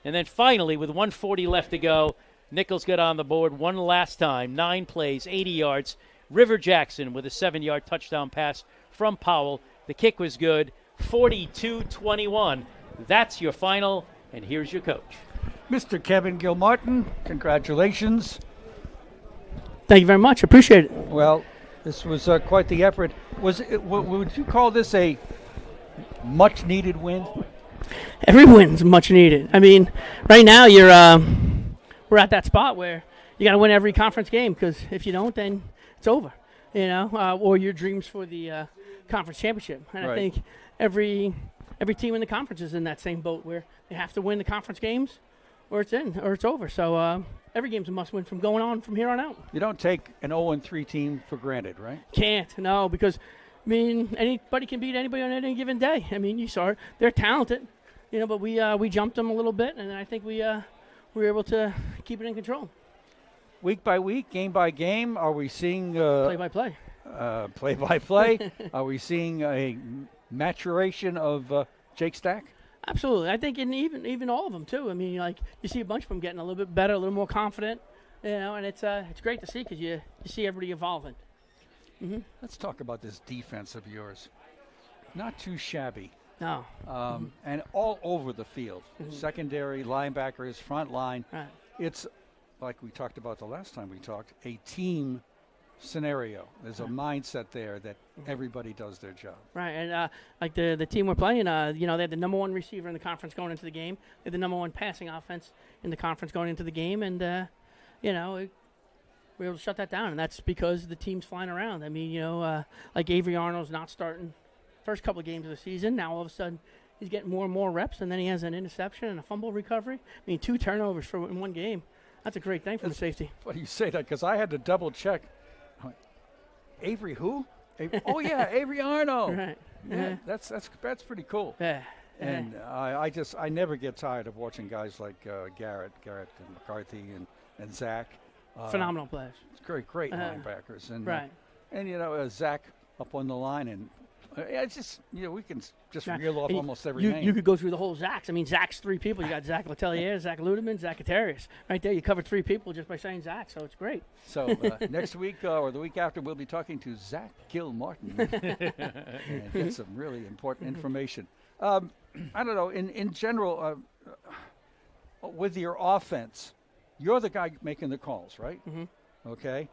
And then finally, with 1:40 left to go, Nichols got on the board one last time. 9 plays, 80 yards. River Jackson with a 7-yard touchdown pass from Powell. The kick was good. 42-21. That's your final, and here's your coach. Mr. Kevin Gilmartin, congratulations. Thank you very much. Appreciate it. Well, this was quite the effort. Would you call this a much-needed win? Every win's much needed. I mean, right now we're at that spot where you got to win every conference game because if you don't, then it's over. Or your dreams for the conference championship. And Right. I think every team in the conference is in that same boat where they have to win the conference games, or it's over. So every game's a must-win from going on from here on out. You don't take an 0-3 team for granted, right? Can't, no, because anybody can beat anybody on any given day. I mean, you saw it. They're talented, but we jumped them a little bit, and I think we were able to keep it in control. Week by week, game by game, are we seeing Play-by-play. play-by-play? Are we seeing a maturation of Jake Stack? Absolutely. I think even all of them too. I mean, you see a bunch of them getting a little bit better, a little more confident, and it's great to see because you see everybody evolving. Mm-hmm. Let's talk about this defense of yours. Not too shabby. No. And all over the field. Secondary, linebackers, front line. Right. It's, like we talked about the last time we talked, a team scenario. There's a mindset there that everybody does their job. Right, and like the team we're playing, they had the number 1 receiver in the conference going into the game. They had the number 1 passing offense in the conference going into the game, and we were able to shut that down, and that's because the team's flying around. I mean, like Avery Arnold's not starting first couple of games of the season. Now all of a sudden he's getting more and more reps, and then he has an interception and a fumble recovery. I mean, 2 turnovers in one game. That's a great thing for the safety. Funny you say that because I had to double check. Avery who? Oh yeah, Avery Arnold. Right. Yeah, that's pretty cool. Yeah. And I never get tired of watching guys like Garrett and McCarthy and Zach. Phenomenal players. It's great linebackers. And, right. And, Zach up on the line. And it's just, we can just reel off almost every name. You could go through the whole Zach's. I mean, Zach's 3 people. You got Zach Letelier, Zach Ludeman, Zach Atarius. Right there, you covered 3 people just by saying Zach, so it's great. So next week or the week after, we'll be talking to Zach Gilmartin and get some really important information. I don't know, in general, with your offense, you're the guy making the calls, right? Mm-hmm. Okay.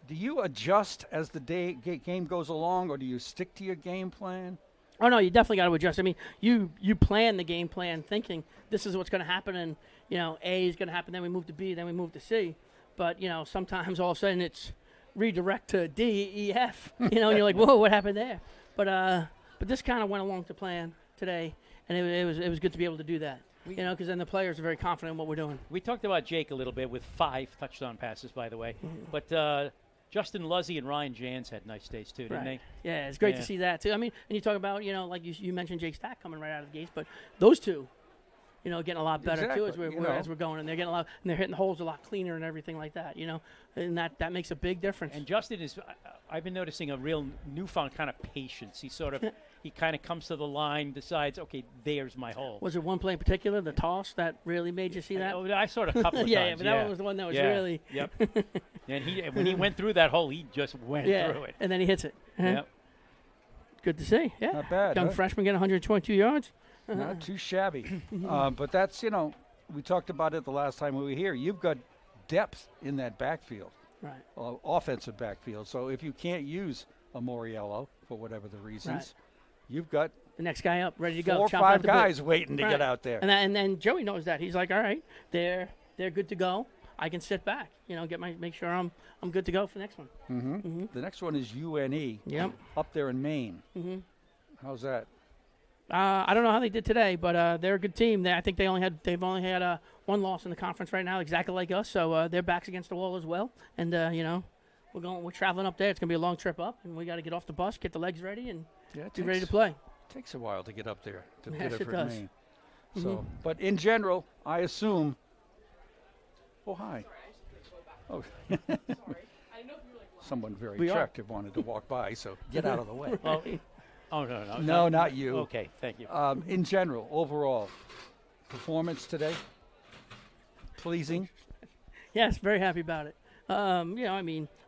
Do you adjust as the game goes along, or do you stick to your game plan? Oh, no, you definitely got to adjust. I mean, you plan the game plan thinking this is what's going to happen, and, A is going to happen, then we move to B, then we move to C. But, sometimes all of a sudden it's redirect to D, E, F, and you're like, whoa, what happened there? But this kind of went along to plan today, and it was good to be able to do that. Because then the players are very confident in what we're doing. We talked about Jake a little bit with 5 touchdown passes, by the way. Mm-hmm. But Justin Luzzy and Ryan Jans had nice days, too, didn't they? Yeah, it's great to see that, too. I mean, and you talk about, like you mentioned Jake Stack coming right out of the gates, but those two, getting a lot better, too, as we're going. And they're getting and they're hitting the holes a lot cleaner and everything like that, And that makes a big difference. And Justin I've been noticing a real newfound kind of patience. He kind of comes to the line, decides, okay, there's my hole. Was there one play in particular, the toss, that really made you see that? I saw it a couple of times. Yeah, but that one was the one that was really. Yep. And when he went through that hole, he just went through it. And then he hits it. Yep. Good to see. Yeah. Not bad. Young freshman getting 122 yards. Not too shabby. But that's, we talked about it the last time we were here. You've got depth in that backfield. Right. Offensive backfield. So if you can't use a Moriello for whatever the reasons, you've got the next guy up, ready to go. 4 or 5 guys waiting to get out there. And then Joey knows that. He's like, all right, they're good to go. I can sit back, make sure I'm good to go for the next one. Mm-hmm. Mm-hmm. The next one is UNE. Yep. Up there in Maine. Mm-hmm. How's that? I don't know how they did today, but they're a good team. I think they've only had 1 loss in the conference right now, exactly like us. So their backs against the wall as well. And we're traveling up there. It's gonna be a long trip up, and we got to get off the bus, get the legs ready, and be ready to play. It takes a while to get up there to Yes, Biddeford, it does. Maine. So, but in general, I assume. Oh, hi. Oh, someone very attractive wanted to walk by, so get out of the way. Oh, no. No, not you. Okay, thank you. In general, overall, performance today, pleasing? Yes, very happy about it.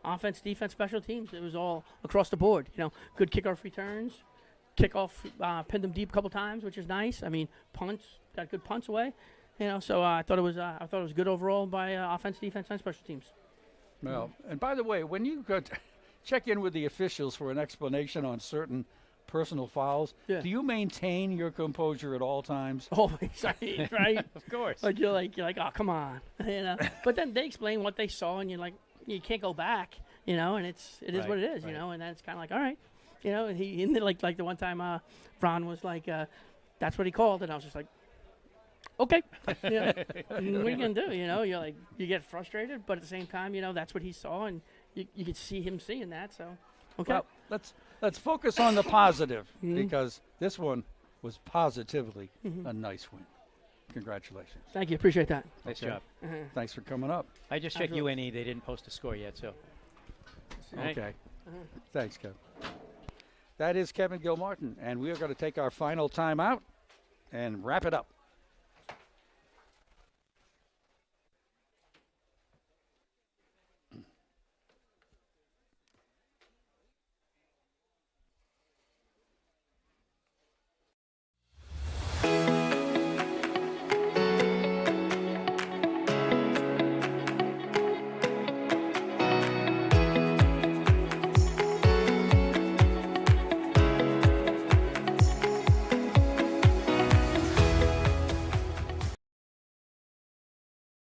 Offense, defense, special teams, it was all across the board. Good kickoff returns, kickoff, pinned them deep a couple times, which is nice. I mean, punts, got good punts away. So I thought it was good overall by offense, defense, and special teams. Well, and by the way, when you check in with the officials for an explanation on certain personal fouls, do you maintain your composure at all times? Always, right? Of course. Like you're like, oh, come on, But then they explain what they saw, and you're like, you can't go back, and it is what it is, and then it's kind of like, all right, and like the one time Ron was like, that's what he called, and I was just like, okay, what are you gonna do? You're like, you get frustrated, but at the same time, that's what he saw, and you could see him seeing that. So, okay, well, let's focus on the positive because this one was positively a nice win. Congratulations. Thank you. Appreciate that. Nice job. Thanks for coming up. I just checked UNE. They didn't post a score yet, so. Okay. Thanks, Kevin. That is Kevin Gilmartin, and we are going to take our final time out and wrap it up.